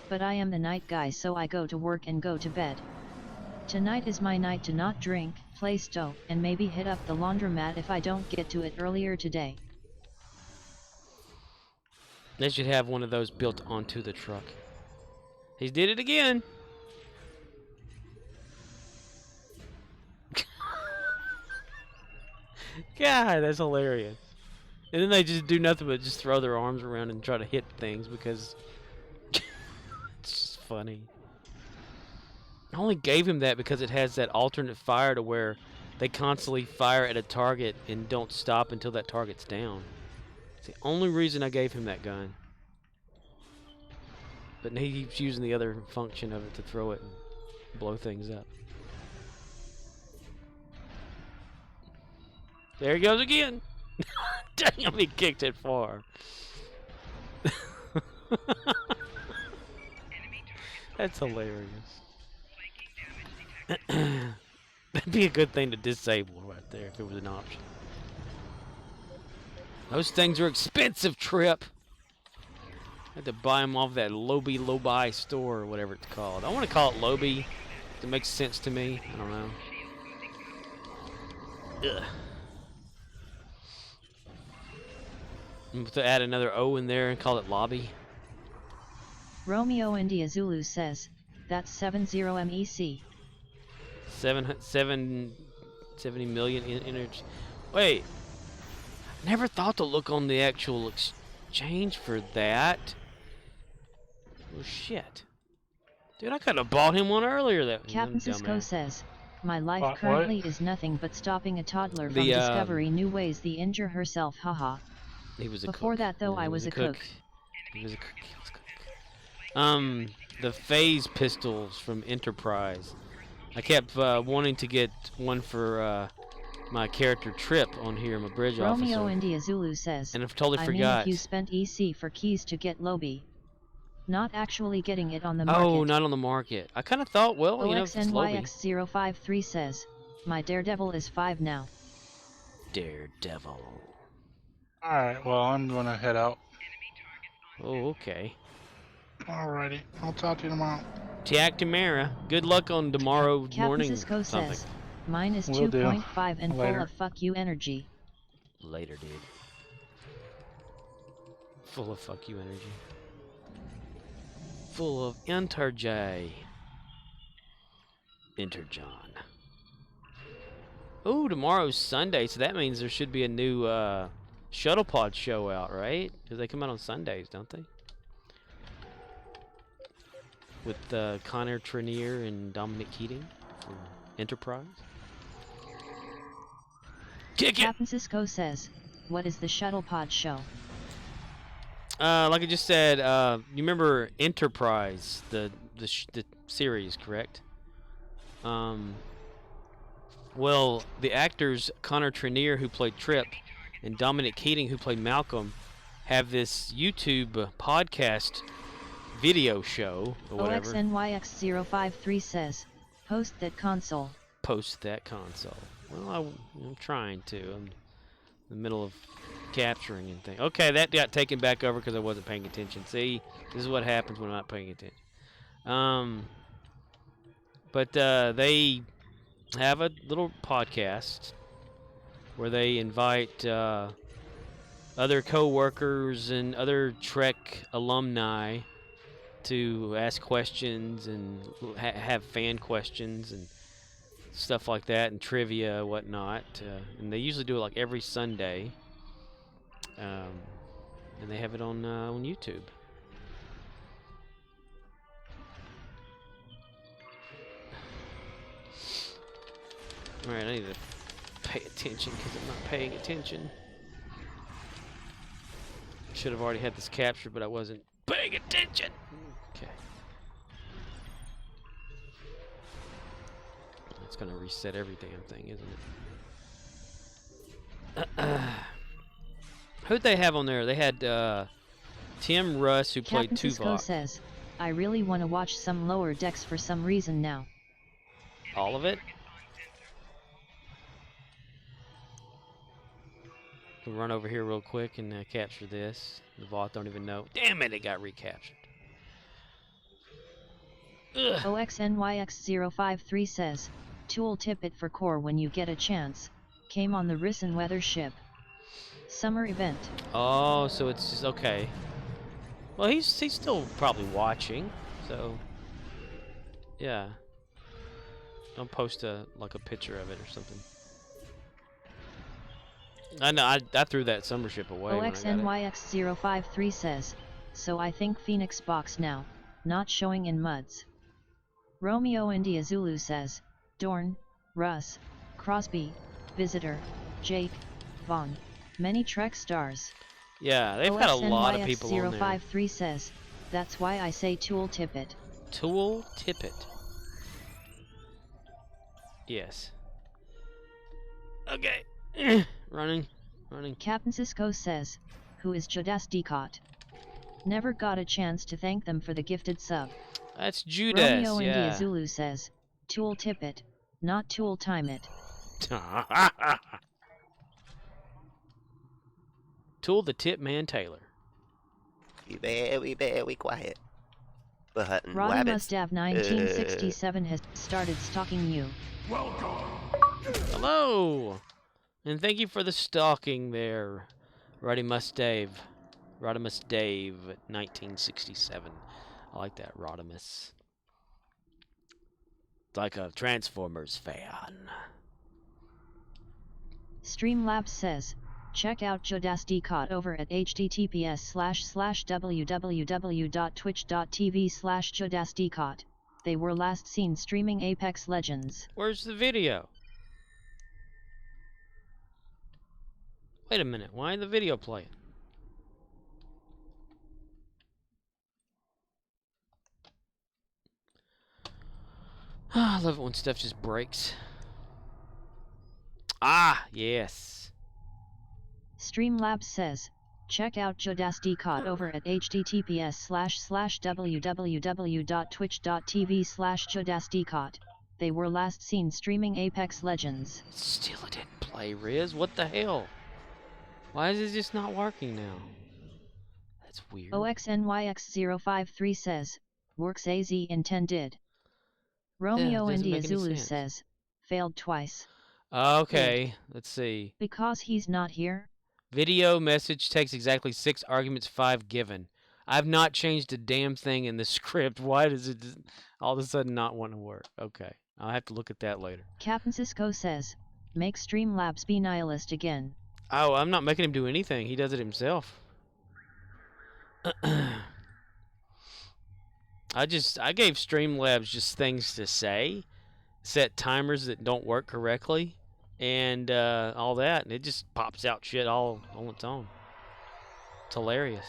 Speaker 4: But I am the night guy, so I go to work and go to bed. Tonight is my night to not drink, play stove, and maybe hit up the laundromat if I don't get to it earlier today.
Speaker 2: They should have one of those built onto the truck. He did it again. God, that's hilarious. And then they just do nothing but just throw their arms around and try to hit things because it's just funny. I only gave him that because it has that alternate fire to where they constantly fire at a target and don't stop until that target's down. It's the only reason I gave him that gun. But he keeps using the other function of it to throw it and blow things up. There he goes again. Damn, he kicked it far. That's hilarious. That'd be a good thing to disable right there if it was an option. Those things are expensive, Trip. I had to buy them off that Lobi store or whatever it's called. I want to call it Lobi. It makes sense to me. I don't know. Ugh. To add another O in there and call it Lobby.
Speaker 4: Romeo India Zulu says, that's 70 MEC.
Speaker 2: 70 million energy. Wait. Never thought to look on the actual exchange for that. Oh shit. Dude, I could have bought him one earlier. That
Speaker 4: Captain Cisco says, my life
Speaker 1: What?
Speaker 4: currently is nothing but stopping a toddler from discovering new ways to injure herself, haha.
Speaker 2: He was a
Speaker 4: Before
Speaker 2: cook.
Speaker 4: that though, I was a cook.
Speaker 2: He was a cook. He was a cook. The phase pistols from Enterprise. I kept wanting to get one for my character Trip on here, my bridge officer.
Speaker 4: Romeo India Zulu says,
Speaker 2: And I totally
Speaker 4: I
Speaker 2: forgot.
Speaker 4: mean if you spent EC for keys to get Lobby. Not actually getting it on the market.
Speaker 2: Oh, not on the market. I kind of thought, well, you know, if it's Lobby.
Speaker 4: OXNYX053 says, my Daredevil is 5 now.
Speaker 2: Daredevil.
Speaker 1: Alright, well, I'm gonna head out.
Speaker 2: Oh, okay.
Speaker 1: Alrighty, I'll talk to you tomorrow.
Speaker 2: Jack Tamara. Good luck on tomorrow morning.
Speaker 4: Captain Cisco
Speaker 2: Something.
Speaker 4: says, mine is
Speaker 1: Will do.
Speaker 4: 2.5 and
Speaker 1: Later.
Speaker 4: full of fuck you energy.
Speaker 2: Later, dude. Full of fuck you energy. Full of Interj. Interjohn. Oh, tomorrow's Sunday, so that means there should be a new Shuttlepod show out, right? Because they come out on Sundays, don't they? With Connor Trenier and Dominic Keating from Enterprise. Kick it!
Speaker 4: Captain Cisco says, what is the Shuttlepod show?
Speaker 2: Like I just said, you remember Enterprise, the series, correct? Well, the actors Connor Trenier, who played Trip, and Dominic Keating, who played Malcolm, have this YouTube podcast video show or whatever.
Speaker 4: OXNYX053 says, post that console.
Speaker 2: Post that console. Well, I'm trying to. I'm in the middle of capturing and things. Okay, that got taken back over because I wasn't paying attention. See, this is what happens when I'm not paying attention. But they have a little podcast where they invite other co-workers and other Trek alumni to ask questions and have fan questions and stuff like that and trivia, whatnot. And they usually do it like every Sunday. And they have it on YouTube. Alright, I need to pay attention because I'm not paying attention. Should have already had this captured, but I wasn't paying attention. Okay. It's gonna reset every damn thing, isn't it? Who'd they have on there? They had Tim Russ, who played
Speaker 4: Captain Cisco
Speaker 2: Tuvok.
Speaker 4: says, I really want to watch some Lower Decks for some reason now.
Speaker 2: All of it? We'll run over here real quick and capture this. The Voth don't even know. Damn it, it got recaptured. Ugh.
Speaker 4: OXNYX053 says, tool tip it for core when you get a chance. Came on the Risen weather ship. Summer event.
Speaker 2: Oh, so it's just okay. Well, he's still probably watching, so yeah. Don't post a picture of it or something. I know I threw that summer ship away.
Speaker 4: OXNYX053 says, so I think Phoenix box now, not showing in MUDs. Romeo India Zulu says, Dorn, Russ, Crosby, Visitor, Jake, Vaughn, many Trek stars.
Speaker 2: Yeah, they've had a lot of people on there.
Speaker 4: OXNYX053 says, that's why I say tool tip it.
Speaker 2: Tool tip it. Yes. Okay. Running. Running.
Speaker 4: Captain Cisco says, who is Judas Decot? Never got a chance to thank them for the gifted sub.
Speaker 2: That's Judas,
Speaker 4: Romeo
Speaker 2: yeah.
Speaker 4: India Zulu says, tool tip it, not tool time it.
Speaker 2: Tool the Tip Man Taylor.
Speaker 6: Be very quiet. But
Speaker 4: Roddy Mustav 1967 has started stalking you.
Speaker 2: Hello! And thank you for the stalking there, Rodimus Dave. Rodimus Dave, 1967. I like that, Rodimus. It's like a Transformers fan.
Speaker 4: Streamlabs says, check out Judas Decot over at https://www.twitch.tv/JudasDecot. They were last seen streaming Apex Legends.
Speaker 2: Where's the video? Wait a minute, why the video playing? I love it when stuff just breaks. Ah, yes.
Speaker 4: Streamlabs says, check out Judas Decot over at https://www.twitch.tv/JudasDecot. They were last seen streaming Apex Legends.
Speaker 2: Still it didn't play, Riz. What the hell? Why is it just not working now? That's weird.
Speaker 4: OXNYX053 says, works AZ intended. Romeo India Zulu says, failed twice.
Speaker 2: Okay, let's see.
Speaker 4: Because he's not here?
Speaker 2: Video message takes exactly 6 arguments, 5 given. I've not changed a damn thing in the script. Why does it all of a sudden not want to work? Okay, I'll have to look at that later.
Speaker 4: Captain Cisco says, make Streamlabs be nihilist again.
Speaker 2: Oh, I'm not making him do anything. He does it himself. I gave Streamlabs just things to say, set timers that don't work correctly, and all that, and it just pops out shit all on its own. It's hilarious.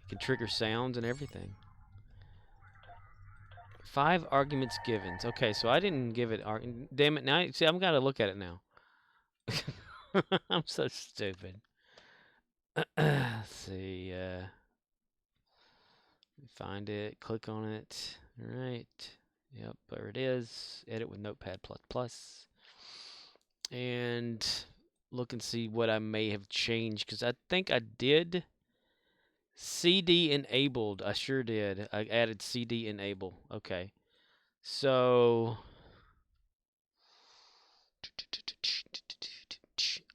Speaker 2: It can trigger sounds and everything. 5 arguments given. Okay, so I didn't give it. Damn it! Now, see, I've got to look at it now. I'm so stupid. Let's see. Find it. Click on it. All right. Yep, there it is. Edit with Notepad++. And look and see what I may have changed, because I think I did CD enabled. I sure did. I added CD enable. Okay. So...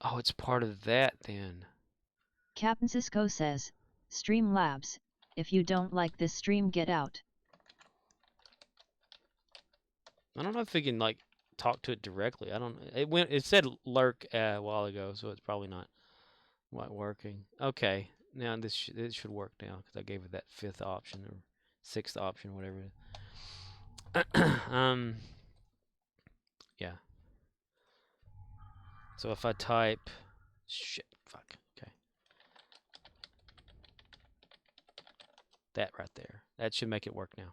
Speaker 2: Oh, it's part of that then.
Speaker 4: Captain Cisco says, Streamlabs, if you don't like this stream, get out.
Speaker 2: I don't know if we can like talk to it directly. I don't. It said lurk a while ago, so it's probably not working. Okay, now this should work now because I gave it that 5th option or 6th option, whatever it is. Yeah. So if I type, fuck, okay. That right there. That should make it work now.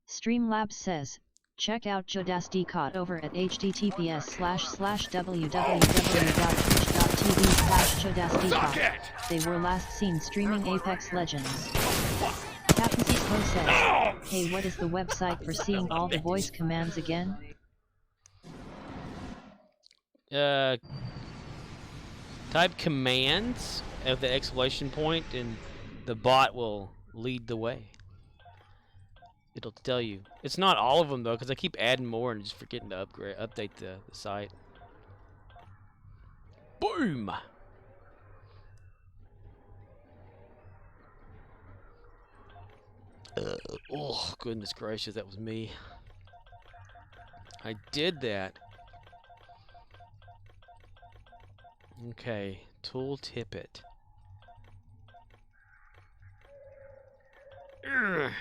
Speaker 4: Streamlabs says, check out Judas Decot over at https://www.twitch.tv/JudasDecot. They were last seen streaming Apex Legends. Captain Cisco says, hey, what is the website for seeing all the voice commands again?
Speaker 2: Type commands at the exclamation point and the bot will lead the way. It'll tell you. It's not all of them though, because I keep adding more and just forgetting to update the site. Boom! Oh, goodness gracious, that was me. I did that. Okay, tool tip it.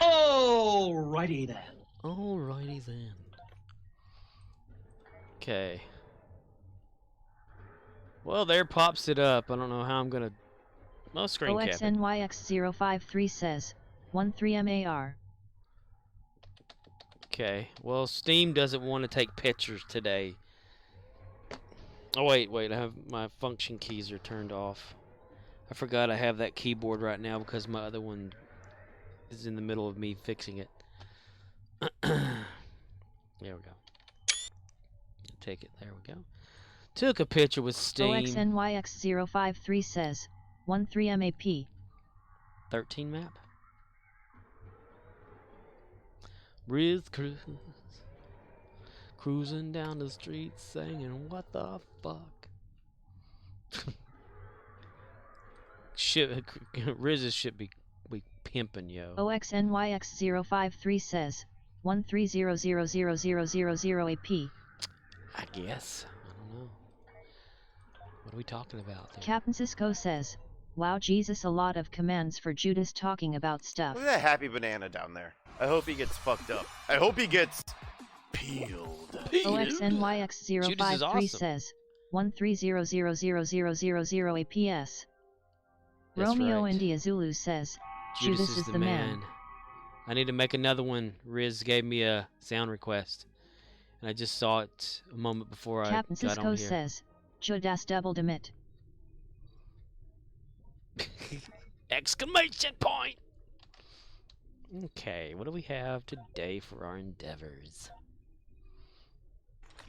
Speaker 3: Alrighty then.
Speaker 2: Alrighty then. Okay. Well, there pops it up. I don't know how I'm gonna. Well, screen cap it.
Speaker 4: OXNYX053 says, 13MAR.
Speaker 2: Okay. Well, Steam doesn't want to take pictures today. Oh, wait. I have my function keys are turned off. I forgot I have that keyboard right now because my other one is in the middle of me fixing it. There we go. Take it. There we go. Took a picture with Steam.
Speaker 4: OXNYX053 says 13 MAP.
Speaker 2: 13 map. Riz cruising down the street singing, what the fuck? Riz should be pimping, yo.
Speaker 4: OXNYX053 says 13000000 AP.
Speaker 2: I guess. I don't know. What are we talking about there?
Speaker 4: Captain Cisco says, wow Jesus, a lot of commands for Judas talking about stuff.
Speaker 7: Look at that happy banana down there. I hope he gets fucked up. I hope he gets peeled.
Speaker 4: OXNYX053
Speaker 2: awesome.
Speaker 4: says 13000000 APS.
Speaker 2: That's
Speaker 4: Romeo
Speaker 2: right.
Speaker 4: India Zulu says, Judas is the man.
Speaker 2: I need to make another one. Riz gave me a sound request. And I just saw it a moment before
Speaker 4: Captain
Speaker 2: I got
Speaker 4: Cisco
Speaker 2: on here.
Speaker 4: says, Judas double demit.
Speaker 2: Exclamation point! Okay, what do we have today for our endeavors?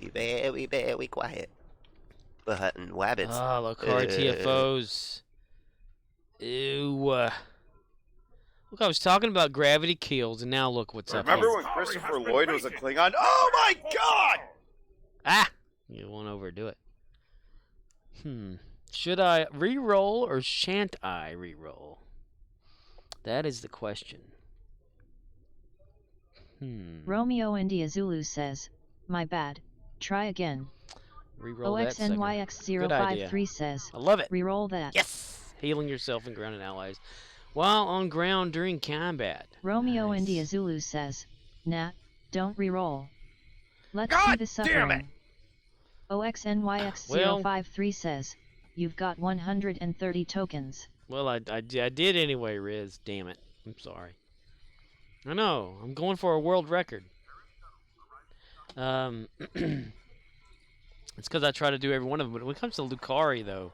Speaker 6: Be very quiet. Button wabbits.
Speaker 2: Oh, Lokari TFOs. Ew. Look, I was talking about gravity kills, and now look what's up
Speaker 7: Remember
Speaker 2: here.
Speaker 7: when Christopher Lloyd was a Klingon? Oh my god!
Speaker 2: Ah! You won't overdo it. Should I re-roll or shan't I re-roll? That is the question.
Speaker 4: Romeo India Zulu says, my bad. Try again.
Speaker 2: Re-roll that sucker. Good idea.
Speaker 4: OXNYX053 says,
Speaker 2: I love it.
Speaker 4: reroll that.
Speaker 2: Yes! Healing yourself and grounded allies while on ground during combat.
Speaker 4: Romeo
Speaker 2: Nice.
Speaker 4: India Zulu says, nah, don't reroll. Let's
Speaker 7: God
Speaker 4: see the
Speaker 7: damn
Speaker 4: suffering.
Speaker 7: it.
Speaker 4: OXNYX053 says, you've got 130 tokens.
Speaker 2: Well, I did anyway, Riz. Damn it. I'm sorry. I know. I'm going for a world record. It's because I try to do every one of them. But when it comes to Lucari, though.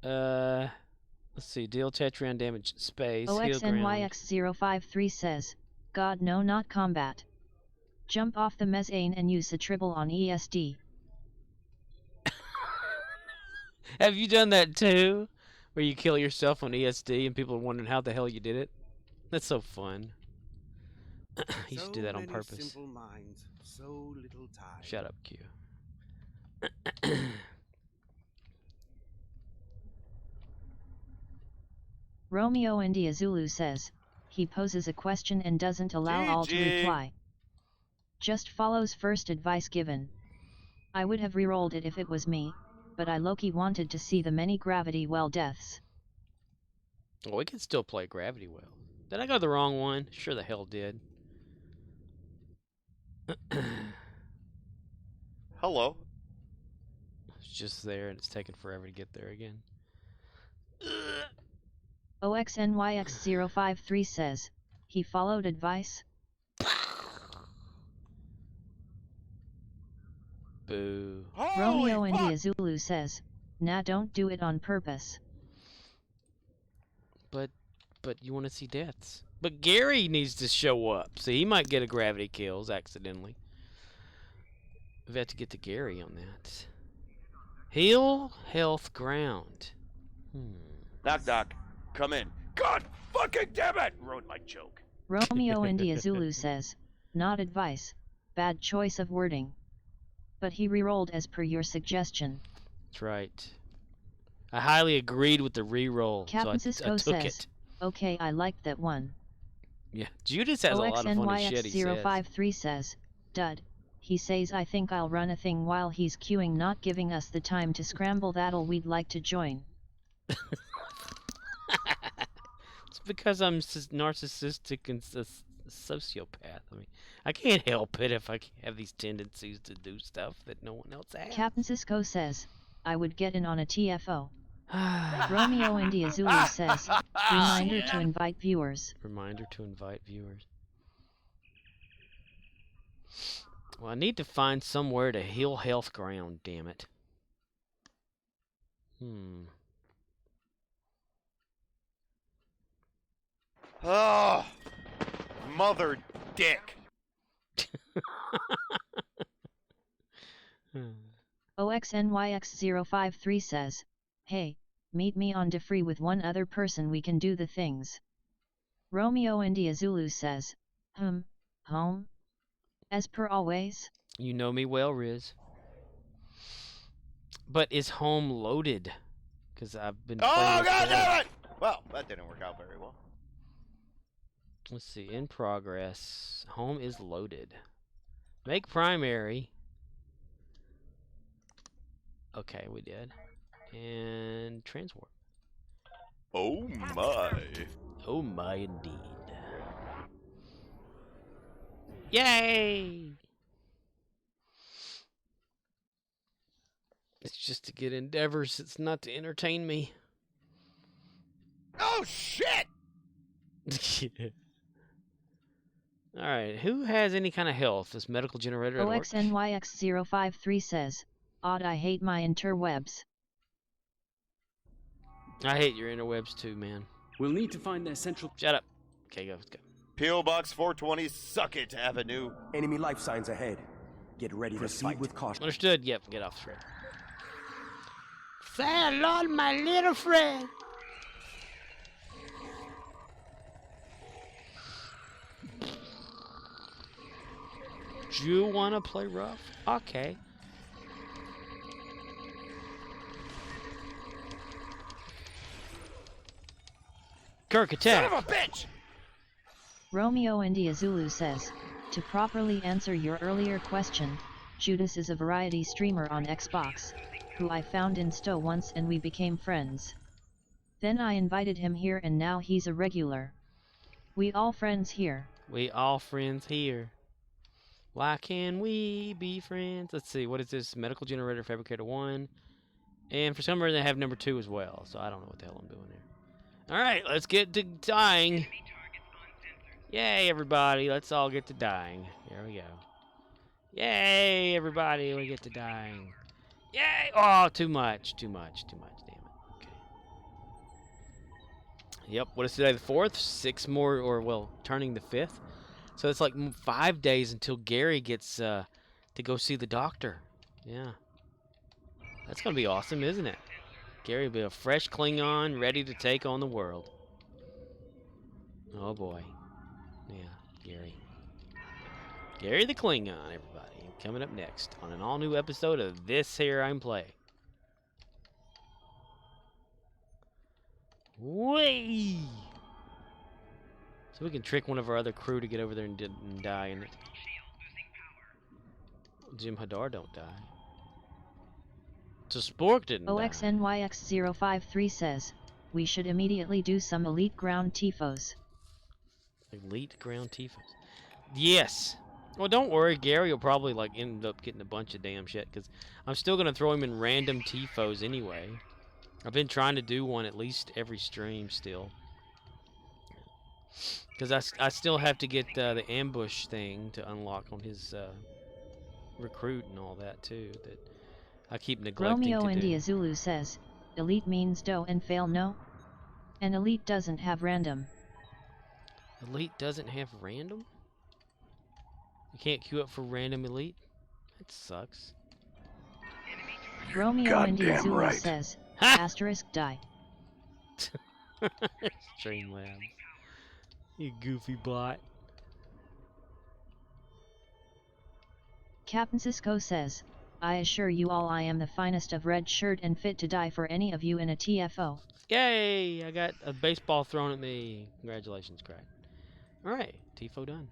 Speaker 2: Let's see. Deal Tetrion damage. Space. Heal ground.
Speaker 4: OXNYX053 says, God no, not combat. Jump off the mezzane and use the tribble on ESD.
Speaker 2: Have you done that too? Where you kill yourself on ESD and people are wondering how the hell you did it? That's so fun. I used to do that on purpose.
Speaker 8: Simple minds, so little time.
Speaker 2: Shut up, Q.
Speaker 4: Romeo India Zulu says, he poses a question and doesn't allow all to reply. Just follows first advice given. I would have rerolled it if it was me, but I Loki wanted to see the many Gravity Well deaths.
Speaker 2: Well, we can still play Gravity Well. Did I go the wrong one? Sure the hell did.
Speaker 7: Hello.
Speaker 2: It's just there and it's taking forever to get there again.
Speaker 4: OXNYX053 says, he followed advice.
Speaker 2: Boo.
Speaker 4: Romeo India Zulu says, nah, don't do it on purpose.
Speaker 2: But you want to see deaths. But Gary needs to show up, so he might get a gravity kills accidentally. We've got to get to Gary on that. Heal, health, ground.
Speaker 7: Knock knock. Come in. God fucking damn it! Ruined my joke.
Speaker 4: Romeo India Zulu says, not advice, bad choice of wording. But he rerolled as per your suggestion.
Speaker 2: That's right. I highly agreed with the reroll,
Speaker 4: Captain
Speaker 2: so
Speaker 4: Cisco
Speaker 2: I took
Speaker 4: says,
Speaker 2: it.
Speaker 4: okay, I liked that one.
Speaker 2: Yeah, Judas has a lot of funny shit he says.
Speaker 4: OXNYX053 says, dud. He says I think I'll run a thing while he's queuing, not giving us the time to scramble. That'll we'd like to join.
Speaker 2: It's because I'm narcissistic and sociopath. I mean, I can't help it if I have these tendencies to do stuff that no one else has.
Speaker 4: Captain Cisco says, I would get in on a TFO. Romeo India Zulu says, reminder to invite viewers.
Speaker 2: Reminder to invite viewers. Well, I need to find somewhere to heal health ground, damn it.
Speaker 7: Oh, mother dick.
Speaker 4: OXNYX053 says, hey, meet me on Defree with one other person, we can do the things. Romeo India Zulu says, home? As per always?
Speaker 2: You know me well, Riz. But is home loaded? Because I've been playing.
Speaker 7: Oh, God damn it! Well, that didn't work out very well.
Speaker 2: Let's see. In progress. Home is loaded. Make primary. Okay, we did. And transwarp.
Speaker 7: Oh, my.
Speaker 2: Oh, my, indeed. Yay! It's just to get endeavors. It's not to entertain me.
Speaker 7: Oh, shit!
Speaker 2: Alright, who has any kind of health? This medical generator at work?
Speaker 4: OXNYX053 says, odd, I hate my interwebs.
Speaker 2: I hate your interwebs too, man.
Speaker 9: We'll need to find their central...
Speaker 2: Shut up. Okay, go, let's go.
Speaker 7: P.O. Box 420, Suck It Avenue.
Speaker 8: Enemy life signs ahead. Get ready to fight with caution.
Speaker 2: Understood. Yep, get off the trail. Say hello to my little friend. Do you want to play rough? Okay. Kirk, attack!
Speaker 7: Son of a bitch!
Speaker 4: Romeo India Zulu says, to properly answer your earlier question, Judas is a variety streamer on Xbox, who I found in Stowe once and we became friends. Then I invited him here and now he's a regular. We all friends here.
Speaker 2: We all friends here. Why can we be friends? Let's see, what is this? Medical Generator Fabricator 1. And for some reason they have number 2 as well, so I don't know what the hell I'm doing here. Alright, let's get to dying. Yay, everybody. Let's all get to dying. Here we go. Yay, everybody. We get to dying. Yay! Oh, too much. Damn it. Okay. Yep, what is today? The 4th? 6 more, or, well, turning the 5th. So it's like 5 days until Gary gets to go see the doctor. Yeah. That's going to be awesome, isn't it? Gary will be a fresh Klingon ready to take on the world. Oh, boy. Yeah, Gary. Gary the Klingon, everybody. Coming up next on an all-new episode of This Here I'm Play. Whee! So we can trick one of our other crew to get over there and die in it. Jim Hadar don't die. So Spork didn't die.
Speaker 4: OXNYX053 says, we should immediately do some elite ground tifos.
Speaker 2: Elite ground tifos. Yes. Well, don't worry. Gary will probably like end up getting a bunch of damn shit because I'm still gonna throw him in random tifos anyway. I've been trying to do one at least every stream still. Because I still have to get the ambush thing to unlock on his recruit and all that too. That I keep neglecting
Speaker 4: Romeo
Speaker 2: to
Speaker 4: India
Speaker 2: do.
Speaker 4: Zulu says, elite means do and fail no? An elite doesn't have random.
Speaker 2: Elite doesn't have random? You can't queue up for random elite? That sucks.
Speaker 4: Romeo India Zulu says, asterisk die.
Speaker 2: Streamlabs. You goofy bot.
Speaker 4: Captain Cisco says, I assure you all I am the finest of red shirt and fit to die for any of you in a TFO.
Speaker 2: Yay! I got a baseball thrown at me. Congratulations, Craig. Alright, TFO done.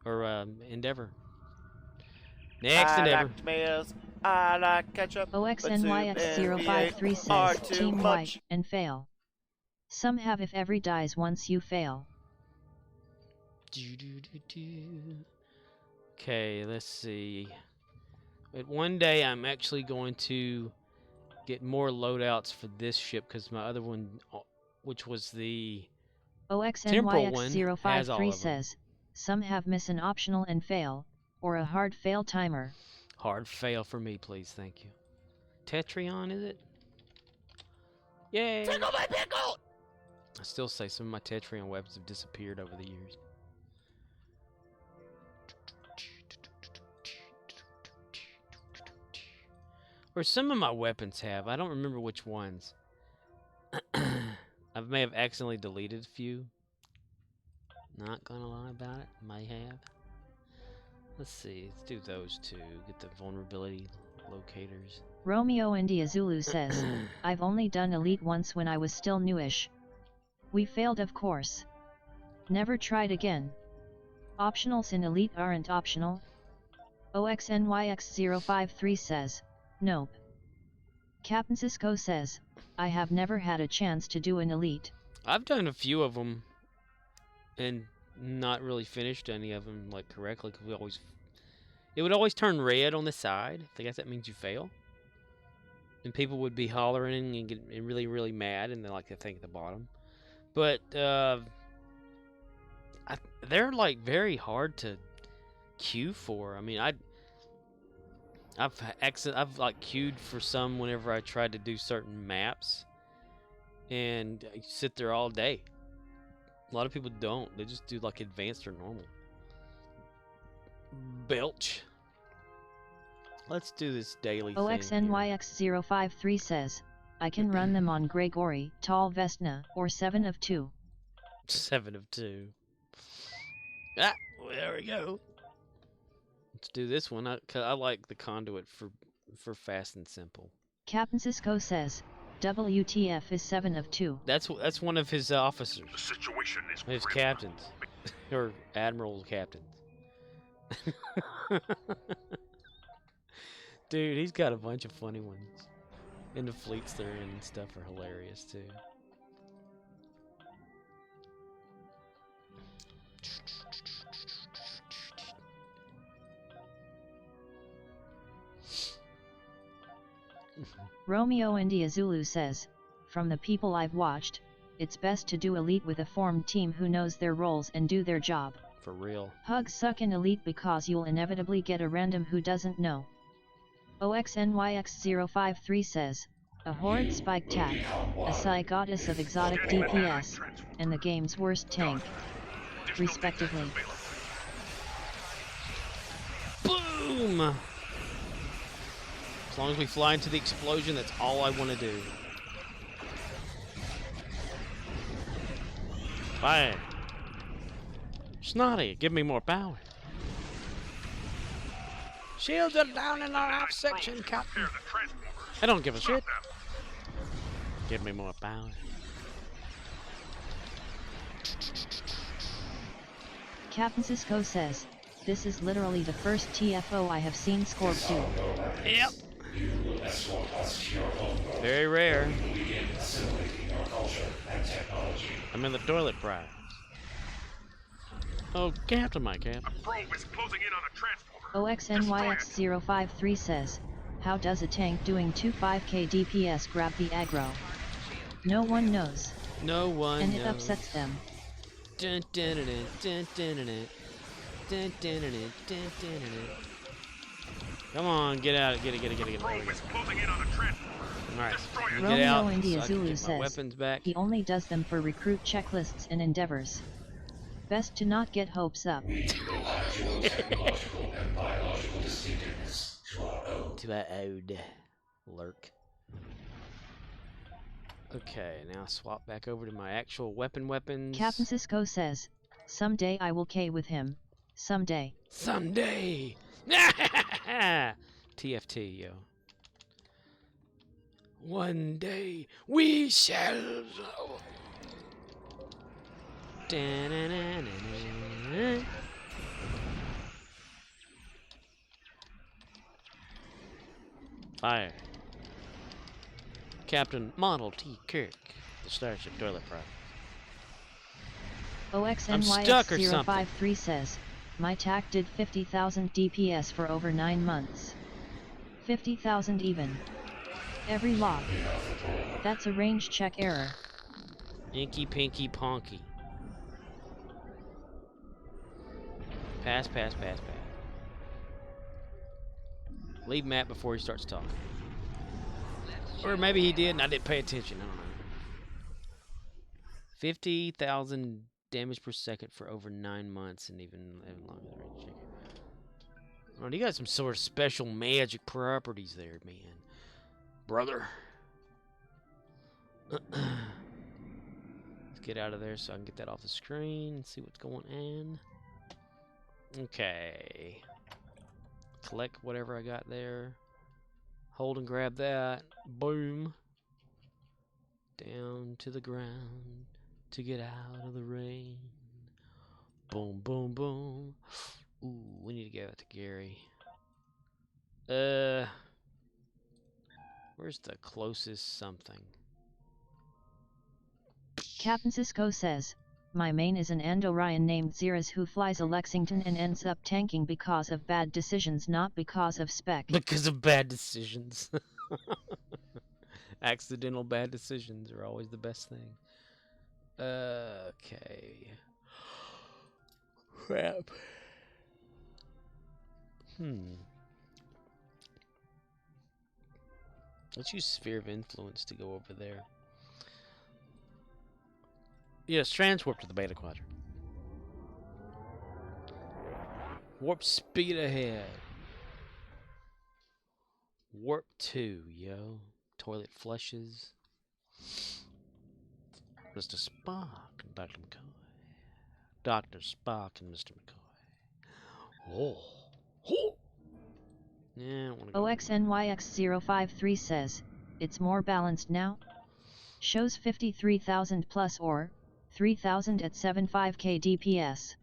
Speaker 2: Or, Endeavor. Next Endeavor.
Speaker 7: I like ketchup.
Speaker 4: OXNYX053 says, Team White, and fail. Some have if every dies once you fail.
Speaker 2: Okay, let's see. But one day I'm actually going to get more loadouts for this ship because my other one, which was the temporal one, has all
Speaker 4: OXNYX053
Speaker 2: of them.
Speaker 4: says, some have miss an optional and fail, or a hard fail timer.
Speaker 2: Hard fail for me, please. Thank you. Tetrion, is it? Yay!
Speaker 7: Tickle my pickle!
Speaker 2: I still say some of my Tetrion weapons have disappeared over the years. Or some of my weapons have. I don't remember which ones. I may have accidentally deleted a few. Not gonna lie about it. May have. Let's see. Let's do those two. Get the vulnerability locators.
Speaker 4: Romeo India Zulu says, I've only done Elite once when I was still newish. We failed, of course. Never tried again. Optionals in Elite aren't optional. OXNYX053 says, nope. Captain Cisco says, I have never had a chance to do an Elite.
Speaker 2: I've done a few of them and not really finished any of them like correctly because it would always turn red on the side. I guess that means you fail. And people would be hollering and get really, really mad, and they like to think at the bottom. But they're like very hard to queue for. I mean, I've like queued for some whenever I tried to do certain maps, and I sit there all day. A lot of people don't. They just do like advanced or normal. Belch. Let's do this daily thing.
Speaker 4: OXNYX053 says, I can run them on Gregory, Tall Vestna, or 7 of 2.
Speaker 2: 7 of 2. Ah, well, there we go. Let's do this one. I like the conduit for fast and simple.
Speaker 4: Captain Cisco says, WTF is 7 of 2.
Speaker 2: That's one of his officers.
Speaker 5: The situation is
Speaker 2: His
Speaker 5: grim.
Speaker 2: captains. Or admiral captains. Dude, he's got a bunch of funny ones. And the fleets they're in and stuff are hilarious too.
Speaker 4: Romeo India Zulu says, from the people I've watched, it's best to do Elite with a formed team who knows their roles and do their job.
Speaker 2: For real.
Speaker 4: Hugs suck in Elite because you'll inevitably get a random who doesn't know. OXNYX053 says, a horrid spike tack, a Psy goddess of exotic DPS, and the game's worst tank, respectively.
Speaker 2: Boom! As long as we fly into the explosion, that's all I want to do. Fire! Snotty, give me more power. Shields are down in our aft section, Captain. I don't give a shit. Give me more power.
Speaker 4: Captain Cisco says, this is literally the first TFO I have seen Scorp do.
Speaker 2: Yep. Very rare. I'm in the toilet prize. Oh, Captain, my Captain.
Speaker 5: A probe is closing in on a transporter.
Speaker 4: OXNYX053 says, how does a tank doing 25k DPS grab the aggro? No one knows.
Speaker 2: No one
Speaker 4: and it
Speaker 2: knows.
Speaker 4: upsets them.
Speaker 2: Dun, dun, dun, dun, dun, dun, dun. Dun, dun, dun, dun, dun, dun. Come on, get out. Get it.
Speaker 5: Probe is closing in on a transporter.
Speaker 2: Alright, get
Speaker 4: Romeo
Speaker 2: out
Speaker 4: India
Speaker 2: so I can
Speaker 4: Zulu
Speaker 2: get my
Speaker 4: says,
Speaker 2: weapons back.
Speaker 4: he only does them for recruit checklists and endeavors. Best to not get hopes up.
Speaker 2: To our ode. Lurk. Okay, now swap back over to my actual weapons.
Speaker 4: Captain Cisco says, someday I will K with him. Someday.
Speaker 2: Someday! TFT, yo. One day we shall know. Da-na-na-na-na. Fire. Captain Model T. Kirk, the Starship Toilet Prize.
Speaker 4: OXNYX053 says, my TAC did 50,000 DPS for over 9 months. 50,000 even. Every lock. That's a range check error.
Speaker 2: Inky Pinky Ponky. Pass, pass, pass, pass. Leave Matt before he starts talking. Or maybe he did and I didn't pay attention. I don't know. 50,000 damage per second for over 9 months and even longer than range check. Oh, you got some sort of special magic properties there, man. Brother. Let's get out of there so I can get that off the screen and see what's going on. Okay. Collect whatever I got there. Hold and grab that. Boom. Down to the ground to get out of the rain. Boom, boom, boom. Ooh, we need to give that to Gary. Where's the closest something?
Speaker 4: Captain Cisco says, my main is an Andorian named Xeris who flies a Lexington and ends up tanking because of bad decisions, not because of spec.
Speaker 2: Because of bad decisions. Accidental bad decisions are always the best thing. Okay. Crap. Let's use Sphere of Influence to go over there. Yes, transwarp to the Beta Quadrant. Warp speed ahead. Warp 2, yo. Toilet flushes. Mr. Spock and Dr. McCoy. Dr. Spock and Mr. McCoy. Oh. Oh. Yeah, I don't want to go.
Speaker 4: OXNYX053 says, it's more balanced now? Shows 53,000 plus or 3,000 at 75k DPS.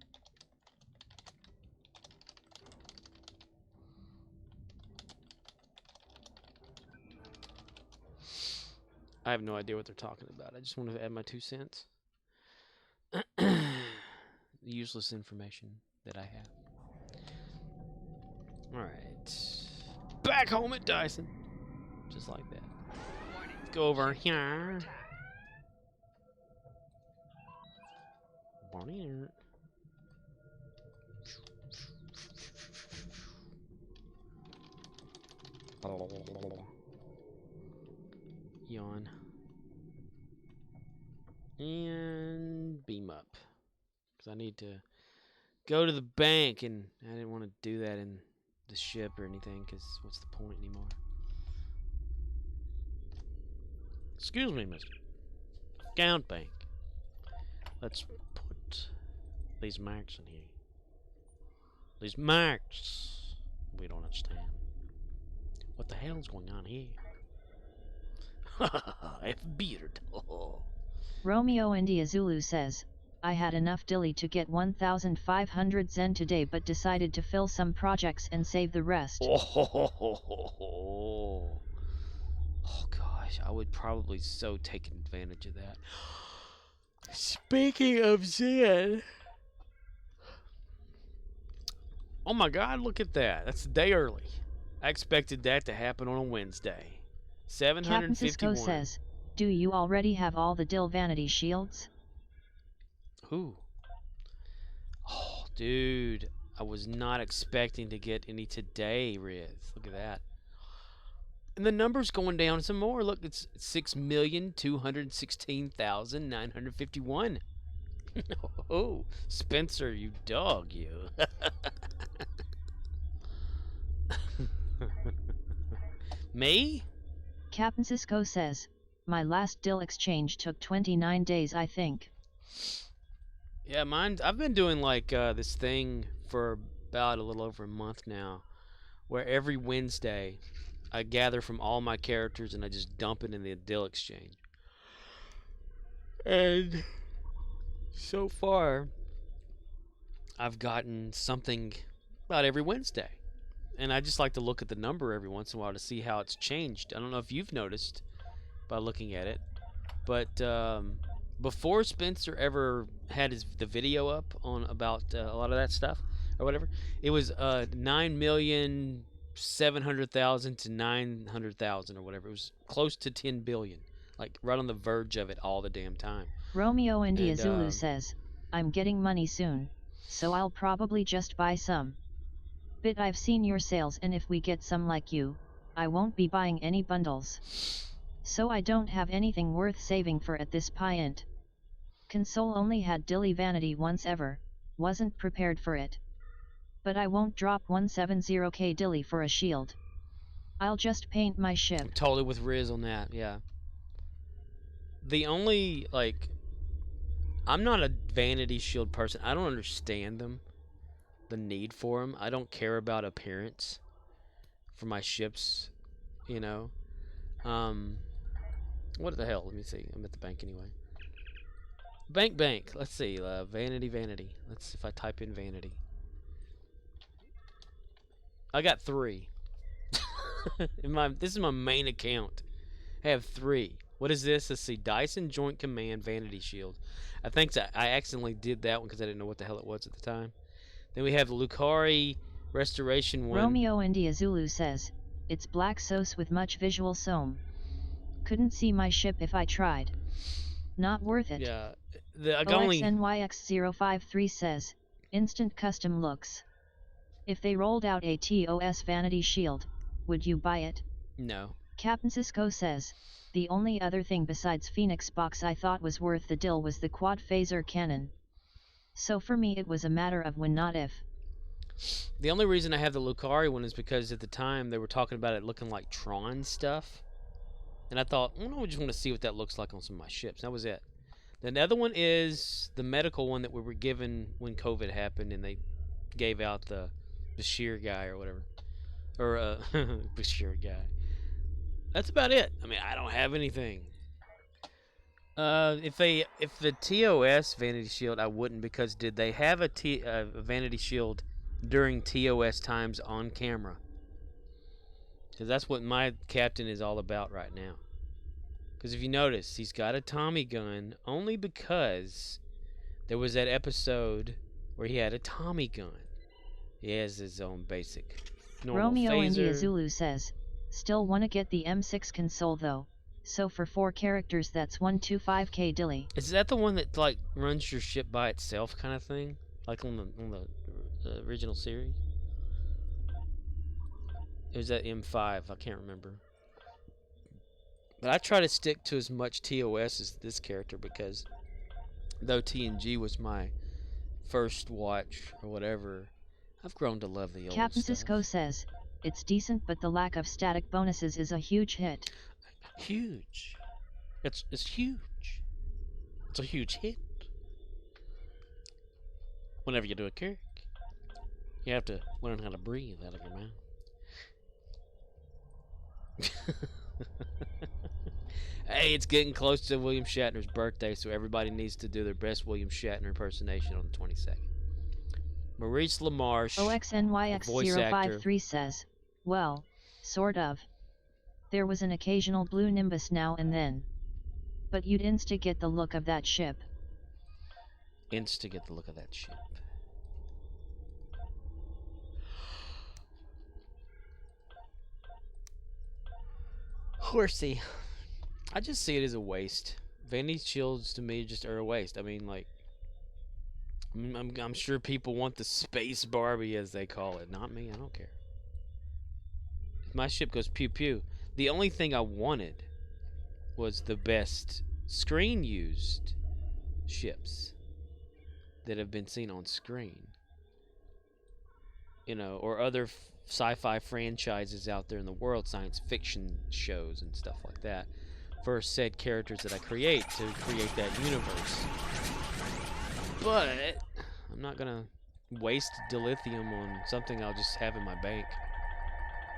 Speaker 2: I have no idea what they're talking about. I just want to add my 2 cents. The useless information that I have. Alright. Back home at Dyson. Just like that. Let's go over here. Yawn. And beam up. Because I need to go to the bank, and I didn't want to do that in the ship or anything, because what's the point anymore? Excuse me, Mr. Count Bank. Let's put these marks in here. These marks. We don't understand. What the hell's going on here? F beard. Oh.
Speaker 4: Romeo India Zulu says, I had enough dilly to get 1,500 Zen today but decided to fill some projects and save the rest.
Speaker 2: Oh gosh, I would probably so take advantage of that. Speaking of Zen. Oh my god, look at that. That's a day early. I expected that to happen on a Wednesday. 751.
Speaker 4: Captain Cisco says, do you already have all the Dill Vanity shields?
Speaker 2: Who? Oh, dude. I was not expecting to get any today, Riz. Look at that. And the number's going down some more. Look, it's 6,216,951. Oh, Spencer, you dog, you. Me?
Speaker 4: Captain Cisco says, my last Dill exchange took 29 days, I think.
Speaker 2: Yeah, I've been doing like this thing for about a little over a month now, where every Wednesday I gather from all my characters and I just dump it in the Dill exchange. And so far, I've gotten something about every Wednesday. And I just like to look at the number every once in a while to see how it's changed. I don't know if you've noticed by looking at it, but before Spencer ever had the video up on about a lot of that stuff or whatever, it was 9 million 700,000 to 900,000 or whatever. It was close to 10 billion. Like right on the verge of it all the damn time.
Speaker 4: Romeo India Zulu says, I'm getting money soon, so I'll probably just buy some. But I've seen your sales, and if we get some like you, I won't be buying any bundles. So I don't have anything worth saving for at this point. Console only had Dilly Vanity once ever, wasn't prepared for it. But I won't drop 170k Dilly for a shield. I'll just paint my ship.
Speaker 2: I'm totally with Riz on that, yeah. The only, like, I'm not a vanity shield person. I don't understand them. The need for them. I don't care about appearance for my ships, you know. What the hell? Let me see. I'm at the bank anyway. Bank. Let's see. Vanity. Let's see if I type in vanity. I got 3. This is my main account. I have 3. What is this? Let's see. Dyson Joint Command Vanity Shield. I think I accidentally did that one because I didn't know what the hell it was at the time. Then we have Lucari Restoration 1.
Speaker 4: Romeo India Zulu says, it's black sauce with much visual soam. Couldn't see my ship if I tried. Not worth it.
Speaker 2: Yeah.
Speaker 4: OXNYX053 says, instant custom looks. If they rolled out a TOS Vanity Shield, would you buy it?
Speaker 2: No.
Speaker 4: Captain Cisco says, the only other thing besides Phoenix Box I thought was worth the deal was the quad phaser cannon. So for me it was a matter of when, not if.
Speaker 2: The only reason I have the Lucari one is because at the time they were talking about it looking like Tron stuff. And I thought, well, I just want to see what that looks like on some of my ships. That was it. The other one is the medical one that we were given when COVID happened and they gave out the Bashir guy or whatever. Or Bashir guy. That's about it. I mean, I don't have anything. If the TOS Vanity Shield, I wouldn't, because did they have a Vanity Shield during TOS times on camera? Because that's what my captain is all about right now. Because if you notice, he's got a Tommy gun only because there was that episode where he had a Tommy gun. He has his own basic normal
Speaker 4: Romeo
Speaker 2: phaser.
Speaker 4: India Zulu says, still wanna get the M6 console though. So for 4 characters that's 125k Dilly.
Speaker 2: Is that the one that like runs your ship by itself kind of thing? Like on the original series? It was that M5, I can't remember. But I try to stick to as much TOS as this character because though TNG was my first watch or whatever, I've grown to love the old
Speaker 4: Captain
Speaker 2: stuff.
Speaker 4: Cisco says, it's decent but the lack of static bonuses is a huge hit.
Speaker 2: Huge. It's huge. It's a huge hit. Whenever you do a character, you have to learn how to breathe out of your mouth. Hey, it's getting close to William Shatner's birthday, so everybody needs to do their best William Shatner impersonation on the 22nd. Maurice LaMarche,
Speaker 4: OXNYX053 says, well, sort of. There was an occasional blue Nimbus now and then. But you'd insta get the look of that ship.
Speaker 2: Insta get the look of that ship. Horsey. I just see it as a waste. Vanity shields to me just are a waste. I mean, like, I'm sure people want the space Barbie as they call it. Not me. I don't care. If my ship goes pew pew. The only thing I wanted was the best screen used ships that have been seen on screen. You know, or other sci-fi franchises out there in the world, science fiction shows and stuff like that, for said characters that I create to create that universe. But I'm not gonna waste dilithium on something I'll just have in my bank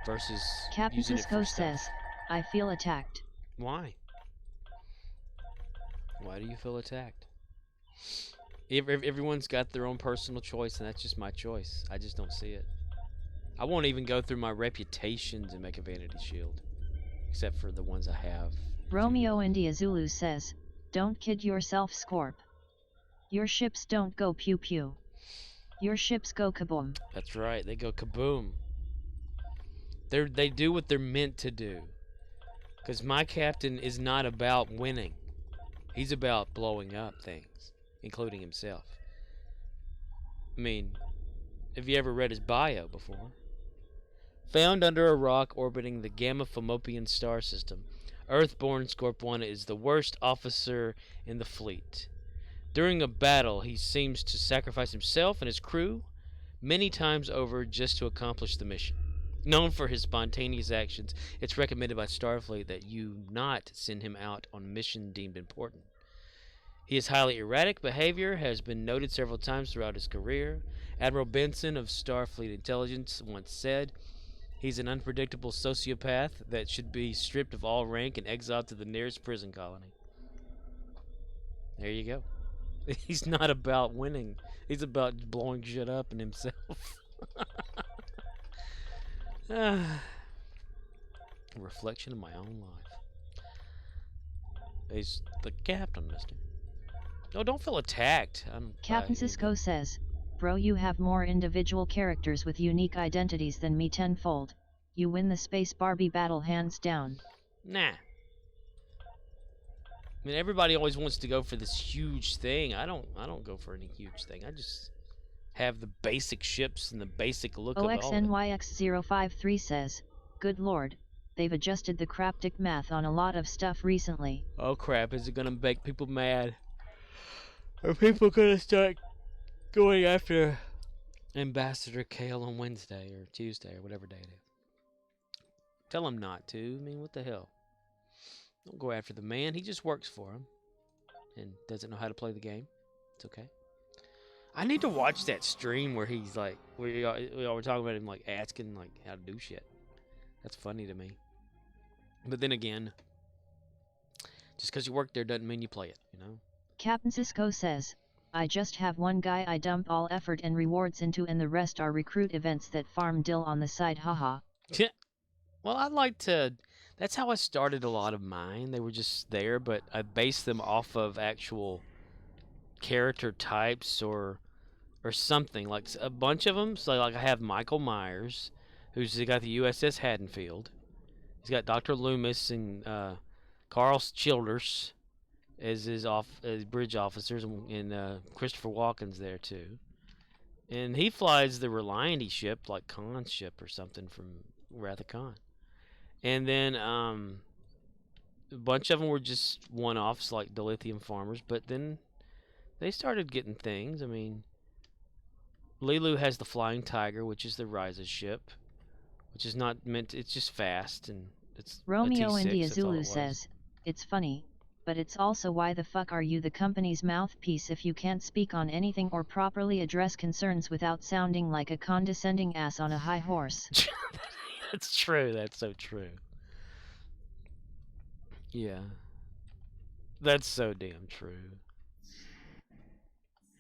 Speaker 2: versus
Speaker 4: Captain
Speaker 2: using
Speaker 4: Cisco
Speaker 2: it for stuff.
Speaker 4: says, I feel attacked.
Speaker 2: Why? Why do you feel attacked? Everyone's got their own personal choice, and that's just my choice. I just don't see it. I won't even go through my reputations and make a vanity shield, except for the ones I have.
Speaker 4: Romeo India Zulu says, don't kid yourself, Scorp. Your ships don't go pew pew. Your ships go kaboom.
Speaker 2: That's right, they go kaboom. They do what they're meant to do. Because my captain is not about winning. He's about blowing up things, including himself. I mean, have you ever read his bio before? Found under a rock orbiting the Gamma Fomopian star system, Earthborn Scorpwana is the worst officer in the fleet. During a battle, he seems to sacrifice himself and his crew many times over just to accomplish the mission. Known for his spontaneous actions, it's recommended by Starfleet that you not send him out on a mission deemed important. His highly erratic behavior has been noted several times throughout his career. Admiral Benson of Starfleet Intelligence once said, "He's an unpredictable sociopath that should be stripped of all rank and exiled to the nearest prison colony." There you go. He's not about winning. He's about blowing shit up in himself. A reflection of my own life. He's the captain, mister. No, don't feel attacked.
Speaker 4: Captain Cisco says, "Bro, you have more individual characters with unique identities than me tenfold. You win the Space Barbie battle hands down."
Speaker 2: Nah. I mean, everybody always wants to go for this huge thing. I don't go for any huge thing. I just have the basic ships and the basic look of all of it.
Speaker 4: OXNYX053 says, "Good lord, they've adjusted the craptic math on a lot of stuff recently."
Speaker 2: Oh crap, is it gonna make people mad? Are people gonna start going after Ambassador Kale on Wednesday or Tuesday or whatever day it is? Tell him not to. I mean, what the hell? Don't go after the man. He just works for him and doesn't know how to play the game. It's okay. I need to watch that stream where he's like, we all were talking about him like asking like how to do shit. That's funny to me. But then again, just because you work there doesn't mean you play it, you know?
Speaker 4: Captain Cisco says, "I just have one guy I dump all effort and rewards into, and the rest are recruit events that farm dill on the side, haha."
Speaker 2: Well, I'd like to... That's how I started a lot of mine. They were just there, but I based them off of actual character types or something. Like a bunch of them. So like I have Michael Myers, who's got the USS Haddonfield. He's got Dr. Loomis and Carl Childers as his bridge officers, and Christopher Walken's there too. And he flies the Relianty ship, like Khan's ship or something from Wrath of Khan. And then a bunch of them were just one-offs like Dilithium Farmers, but then they started getting things. I mean, Lilu has the Flying Tiger, which is the Ryza ship, which is not meant to, it's just fast, and it's
Speaker 4: Romeo
Speaker 2: a T6,
Speaker 4: India
Speaker 2: that's all
Speaker 4: Zulu
Speaker 2: it was.
Speaker 4: says, "It's funny, but it's also why the fuck are you the company's mouthpiece if you can't speak on anything or properly address concerns without sounding like a condescending ass on a high horse?"
Speaker 2: That's true. That's so true. Yeah. That's so damn true.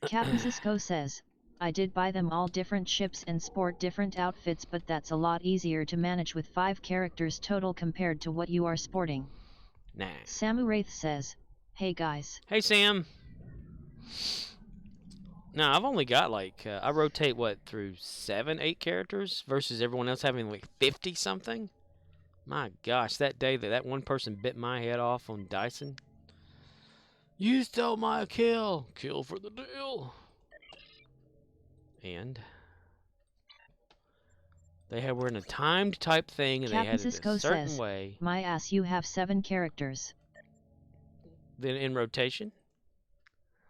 Speaker 4: Captain Cisco says, "I did buy them all different ships and sport different outfits, but that's a lot easier to manage with 5 characters total compared to what you are sporting."
Speaker 2: Nah.
Speaker 4: Samu Wraith says, "Hey guys."
Speaker 2: Hey, Sam. Now, I've only got like, I rotate, what, through 7, 8 characters versus everyone else having like 50-something? My gosh, that day that one person bit my head off on Dyson. "You stole my kill." Kill for the deal. And they were in a timed type thing, and
Speaker 4: Captain
Speaker 2: they had it
Speaker 4: Cisco
Speaker 2: a certain
Speaker 4: says,
Speaker 2: way.
Speaker 4: "My ass, you have 7 characters."
Speaker 2: Then in rotation.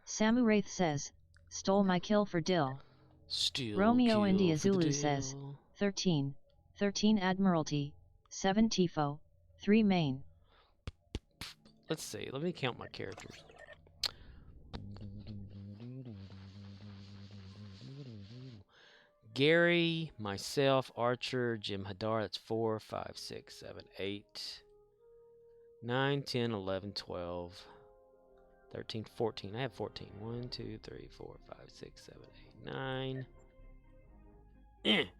Speaker 4: Samu Wraith says, "Stole my kill for dill."
Speaker 2: Still
Speaker 4: Romeo
Speaker 2: kill
Speaker 4: India
Speaker 2: for the
Speaker 4: Zulu says,
Speaker 2: deal.
Speaker 4: 13 Admiralty, 7 Tifo, 3 Main.
Speaker 2: Let's see. Let me count my characters. Gary, myself, Archer, Jim Hadar. That's 4, 5, 6, 7, 8, 9, 10, 11, 12, 13, 14. I have 14. 1, 2, 3, 4, 5, 6, 7, 8, 9.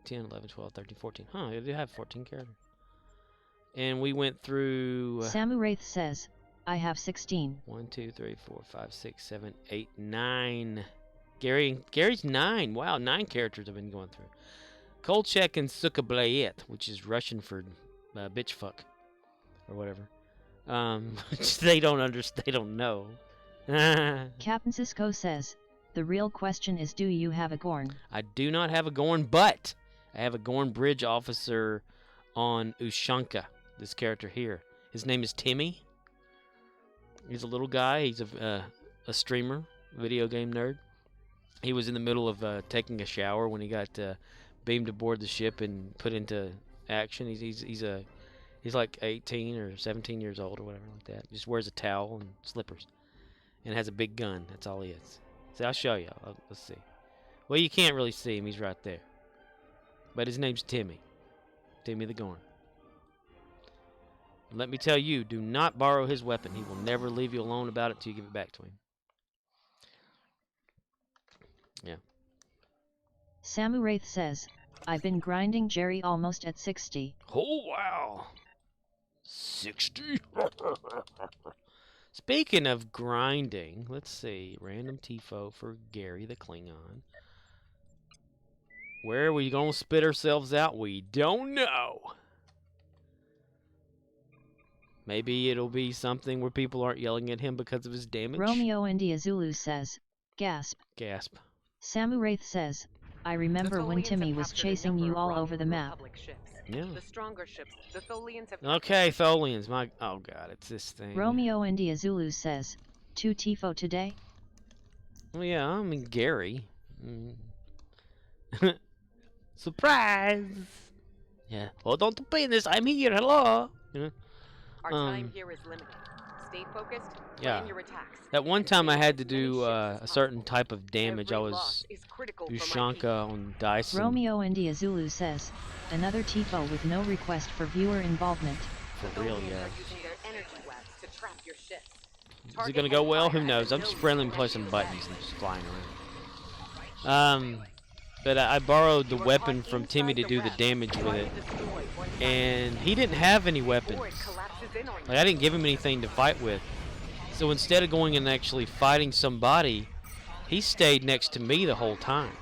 Speaker 2: 10, 11, 12, 13, 14. Huh, I do have 14 characters. And we went through...
Speaker 4: Samu Wraith says, "I have 16.
Speaker 2: 1, 2, 3, 4, 5, 6, 7, 8, 9. Gary's 9. Wow, 9 characters I've been going through. Kolchak and Sukhablayet, which is Russian for bitch fuck or whatever. They don't understand. They don't know.
Speaker 4: Captain Cisco says, the real question is, do you have a Gorn?
Speaker 2: I do not have a Gorn, but I have a Gorn bridge officer on Ushanka, this character here. His name is Timmy. He's a little guy. He's a streamer, video game nerd. He was in the middle of taking a shower when he got beamed aboard the ship and put into action. He's like 18 or 17 years old or whatever like that. Just wears a towel and slippers and has a big gun. That's all he is. So I'll show you. Let's see. Well, you can't really see him. He's right there. But his name's Timmy. Timmy the Gorn. And let me tell you, do not borrow his weapon. He will never leave you alone about it till you give it back to him. Yeah.
Speaker 4: Samu Wraith says, I've been grinding Jerry almost at 60.
Speaker 2: Oh, wow. 60? Speaking of grinding, let's see. Random TIFO for Gary the Klingon. Where are we going to spit ourselves out? We don't know. Maybe it'll be something where people aren't yelling at him because of his damage.
Speaker 4: Romeo India Zulu says, gasp.
Speaker 2: Gasp.
Speaker 4: Samu Wraith says, I remember when Timmy was chasing you all over the map.
Speaker 2: Yeah.
Speaker 10: The stronger ships, the Tholians have...
Speaker 2: Okay, Tholians. Oh god, it's this thing.
Speaker 4: Romeo India Zulu says, 2 TIFO today?
Speaker 2: Well, yeah, I mean, Gary. Surprise! Yeah. Oh, don't be in this. I'm here. Hello. You know?
Speaker 10: Our time here is limited. Stay focused. Plan your attacks.
Speaker 2: At one time, I had to do a certain type of damage. I was Ushanka on Dyson.
Speaker 4: Romeo India Zulu says, another TIFO with no request for viewer involvement.
Speaker 2: For real, yeah. Is it gonna go well? Who knows? I'm just friendly and play some buttons and just flying around. But I borrowed the weapon from Timmy to do the damage with it, and he didn't have any weapons. Like, I didn't give him anything to fight with. So instead of going and actually fighting somebody, he stayed next to me the whole time.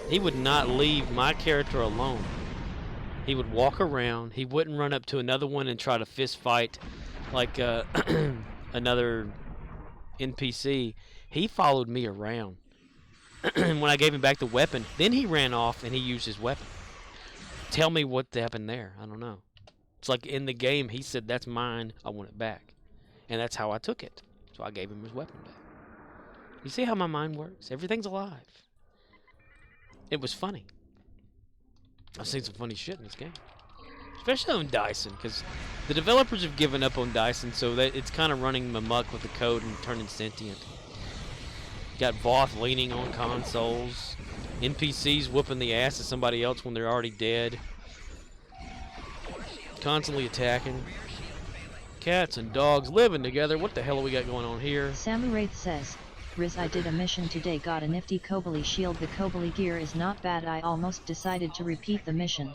Speaker 2: He would not leave my character alone. He would walk around. He wouldn't run up to another one and try to fist fight like another NPC. He followed me around. When I gave him back the weapon, then he ran off and he used his weapon. Tell me what happened there. I don't know. It's like in the game, he said, that's mine, I want it back. And that's how I took it. So I gave him his weapon back. You see how my mind works? Everything's alive. It was funny. I've seen some funny shit in this game. Especially on Dyson, because the developers have given up on Dyson, so that it's kind of running amok with the code and turning sentient. Got Voth leaning on consoles. NPCs whooping the ass of somebody else when they're already dead. Constantly attacking. Cats and dogs living together. What the hell have we got going on here?
Speaker 4: Samu Wraith says, Riz, I did a mission today, got a nifty Kobali shield. The Kobali gear is not bad. I almost decided to repeat the mission.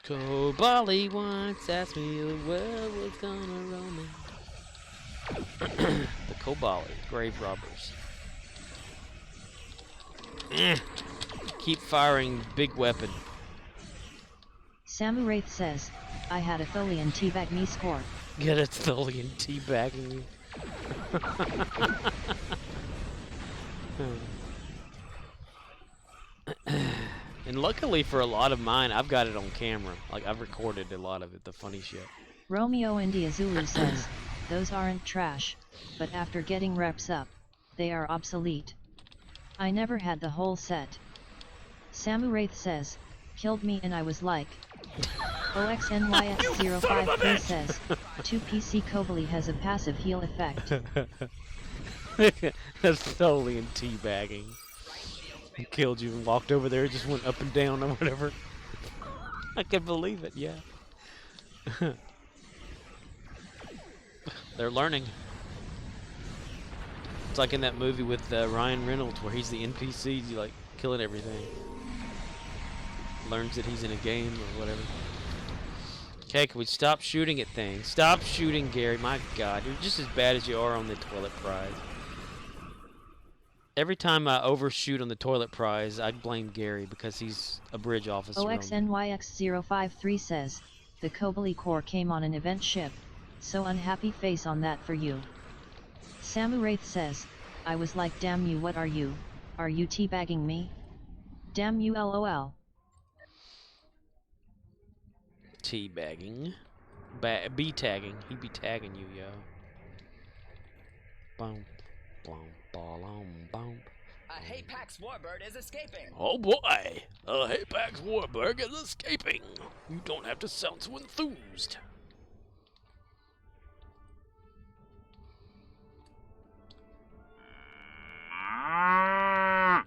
Speaker 2: Kobali once asked me where was gonna roll me. The Kobali, grave robbers. Keep firing, big weapon.
Speaker 4: Samu Wraith says, I had a Tholian teabag me score.
Speaker 2: Get a Tholian teabagging me. And luckily for a lot of mine, I've got it on camera. Like, I've recorded a lot of it, the funny shit.
Speaker 4: Romeo India Zulu says, those aren't trash, but after getting reps up, they are obsolete. I never had the whole set. Samu Wraith says, killed me and I was like, OXNYX053 says, 2 PC Kobali has a passive heal effect.
Speaker 2: That's Tholian teabagging. He killed you and walked over there, just went up and down or whatever. I can believe it, yeah. They're learning. It's like in that movie with Ryan Reynolds where he's the NPC, he's like killing everything. Learns that he's in a game or whatever. Okay, can we stop shooting at things? Stop shooting, Gary. My God, you're just as bad as you are on the toilet prize. Every time I overshoot on the toilet prize, I blame Gary because he's a bridge officer.
Speaker 4: OXNYX053 says, the Kobali Corps came on an event ship, so unhappy face on that for you. Samuraith says, I was like damn you, what are you teabagging me? Damn you lol.
Speaker 2: Teabagging. B-tagging. He be tagging you, yo. Boom. Boom. Boom. Boom.
Speaker 11: A Hapax warbird is escaping.
Speaker 2: Oh boy! A Hapax warbird is escaping. You don't have to sound so enthused.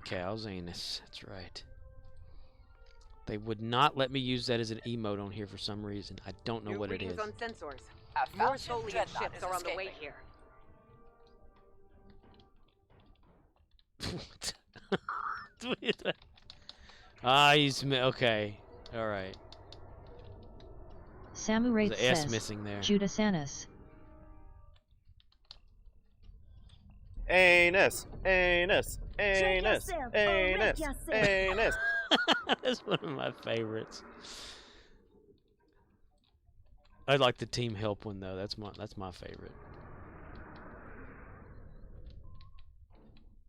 Speaker 2: Cow's anus. That's right. They would not let me use that as an emote on here for some reason. I don't know what it is.
Speaker 10: On sensors. More Tholian ships are on the way here.
Speaker 2: He's okay. All right.
Speaker 4: Samuraith
Speaker 2: says,
Speaker 4: missing
Speaker 2: there.
Speaker 4: Judas Anus.
Speaker 7: Anus, anus, anus, anus, anus.
Speaker 2: That's one of my favorites. I like the team help one though. That's my favorite.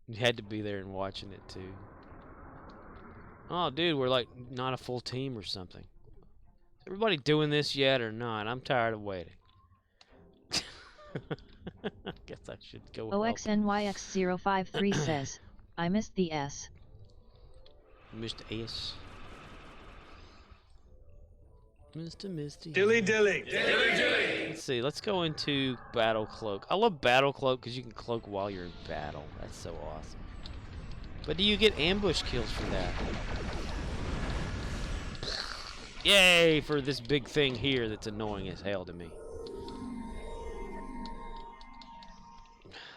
Speaker 2: You had to be there and watching it too. Oh, dude, we're like not a full team or something. Is everybody doing this yet or not? I'm tired of waiting. I guess I should go.
Speaker 4: OXNYX053 says, I missed the S.
Speaker 2: Mr. S. Mr. Misty.
Speaker 3: Dilly dilly.
Speaker 2: Let's see. Let's go into Battle Cloak. I love Battle Cloak because you can cloak while you're in battle. That's so awesome. But do you get ambush kills for that? Yay for this big thing here that's annoying as hell to me.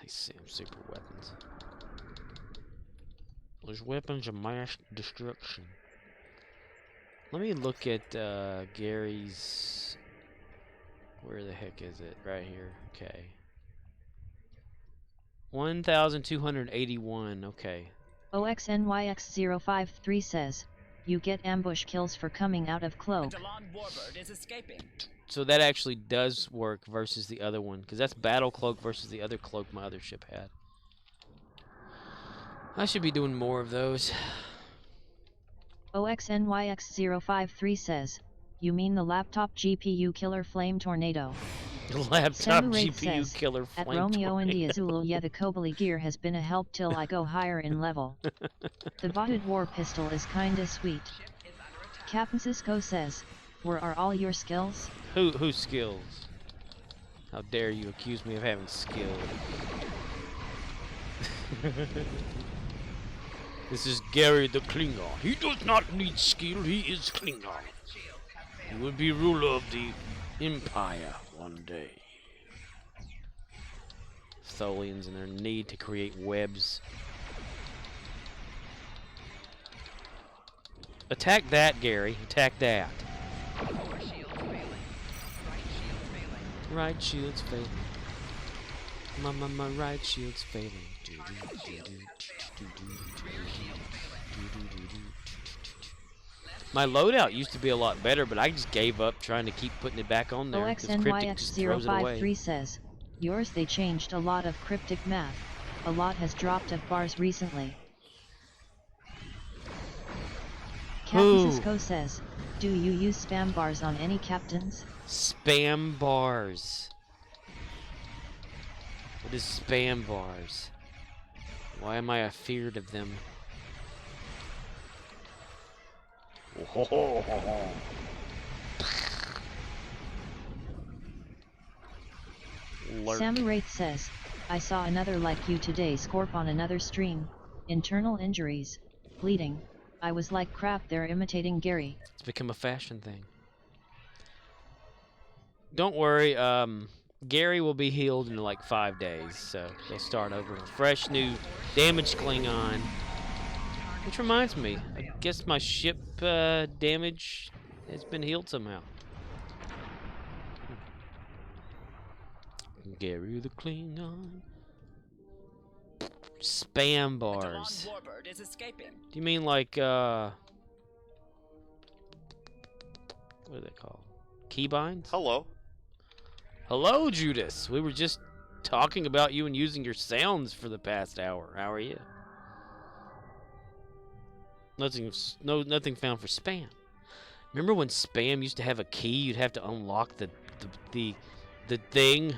Speaker 2: These super weapons. Those weapons of mass destruction. Let me look at Gary's. Where the heck is it? Right here. Okay. 1,281. Okay.
Speaker 4: OXNYX053 says, you get ambush kills for coming out of cloak.
Speaker 11: Is escaping.
Speaker 2: So that actually does work versus the other one, because that's Battle Cloak versus the other cloak my other ship had. I should be doing more of those.
Speaker 4: OXNYX053 says, you mean the laptop GPU killer flame tornado.
Speaker 2: Laptop
Speaker 4: Samuraith
Speaker 2: GPU
Speaker 4: says,
Speaker 2: killer flame
Speaker 4: at Romeo
Speaker 2: tornado.
Speaker 4: India Zulu, yeah, the Kobali gear has been a help till I go higher in level. The botted war pistol is kinda sweet. Captain Cisco says, where are all your skills?
Speaker 2: Whose skills? How dare you accuse me of having skill? This is Gary the Klingon. He does not need skill, he is Klingon. He will be ruler of the Empire one day. Tholians and their need to create webs. Attack that, Gary. Attack that. Right shield's failing. My right shield's failing. My loadout used to be a lot better, but I just gave up trying to keep putting it back on there.
Speaker 4: OXNYX053 says, yours they changed a lot of cryptic math. A lot has dropped of bars recently. Captain Cisco says, do you use spam bars on any captains?
Speaker 2: Spam bars. What is spam bars? Why am I afeared of them?
Speaker 4: Samuraith says, I saw another like you today, Scorp, on another stream. Internal injuries, bleeding. I was like crap, they're imitating Gary.
Speaker 2: It's become a fashion thing. Don't worry, Gary will be healed in like 5 days, so he'll start over. Fresh new damaged Klingon. Which reminds me, I guess my ship damage has been healed somehow. Gary the Klingon. Spam
Speaker 11: The
Speaker 2: bars.
Speaker 11: Galan warbird is escaping.
Speaker 2: Do you mean like, what are they called? Keybinds?
Speaker 7: Hello.
Speaker 2: Hello, Judas. We were just talking about you and using your sounds for the past hour. How are you? Nothing found for spam. Remember when spam used to have a key? You'd have to unlock the thing.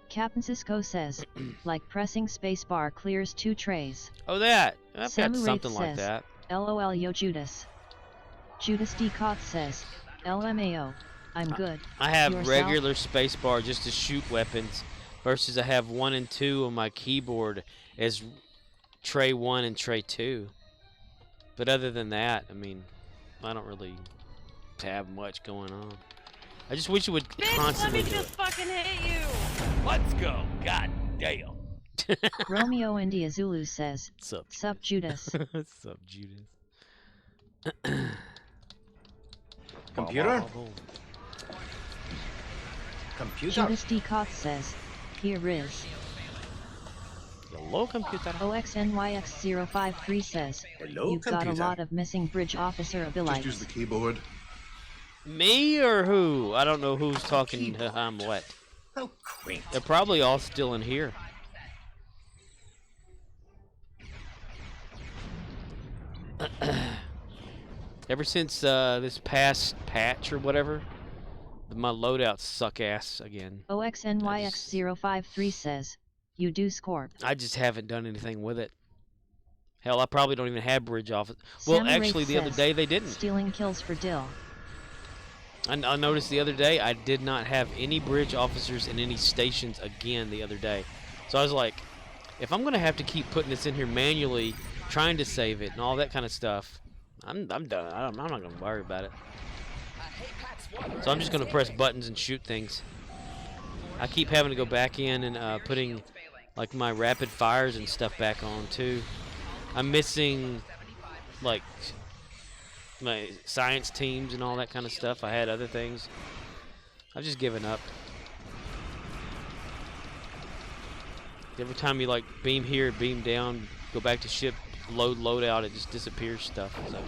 Speaker 4: Captain Cisco says, like pressing spacebar clears 2 trays.
Speaker 2: Oh, that. I've got
Speaker 4: Samu
Speaker 2: something
Speaker 4: Wraith
Speaker 2: like
Speaker 4: says,
Speaker 2: that.
Speaker 4: LOL yo Judas. Judas D. Koth says, LMAO, I'm good.
Speaker 2: I have
Speaker 4: Yourself?
Speaker 2: regular spacebar just to shoot weapons versus I have 1 and 2 on my keyboard as tray 1 and tray 2. But other than that, I mean, I don't really have much going on. I just wish it would constantly
Speaker 10: Let me just fucking hit you!
Speaker 2: Let's go. God damn.
Speaker 4: Romeo India Zulu says,
Speaker 2: Sup,
Speaker 4: Sup Judas.
Speaker 2: Sup, Judas.
Speaker 8: Computer? Computer?
Speaker 4: Judas D. Koth says, here is.
Speaker 2: Hello, computer.
Speaker 4: OXNYX053 says,
Speaker 8: Hello,
Speaker 4: you've got a
Speaker 8: computer.
Speaker 4: lot of missing bridge officer abilities.
Speaker 12: Just use the keyboard.
Speaker 2: Me or who? I don't know who's talking to I'm what.
Speaker 8: How quaint.
Speaker 2: They're probably all still in here. Ever since this past patch or whatever, my loadouts suck ass again.
Speaker 4: OXNYX053 says, you do Scorp.
Speaker 2: I just haven't done anything with it. Hell, I probably don't even have bridge office. Well,
Speaker 4: Samu
Speaker 2: actually,
Speaker 4: Wraith
Speaker 2: the other
Speaker 4: says,
Speaker 2: day they didn't.
Speaker 4: Stealing kills for Dill.
Speaker 2: I noticed the other day I did not have any bridge officers in any stations again the other day. So I was like, if I'm gonna have to keep putting this in here manually, trying to save it and all that kind of stuff, I'm done. I'm not gonna worry about it. So I'm just gonna press buttons and shoot things. I keep having to go back in and putting like my rapid fires and stuff back on too. I'm missing like my science teams and all that kind of stuff. I had other things. I've just given up. Every time you like beam here, beam down, go back to ship, load out, it just disappears stuff. So.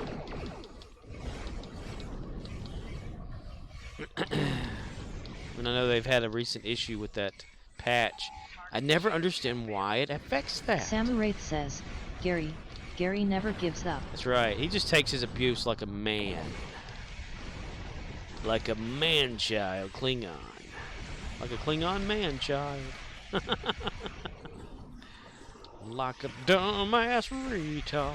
Speaker 2: And I know they've had a recent issue with that patch. I never understand why it affects that.
Speaker 4: Samu Wraith says, Gary never gives up.
Speaker 2: That's right. He just takes his abuse like a man. Like a man-child Klingon. Like a Klingon man-child. Like a dumbass retard.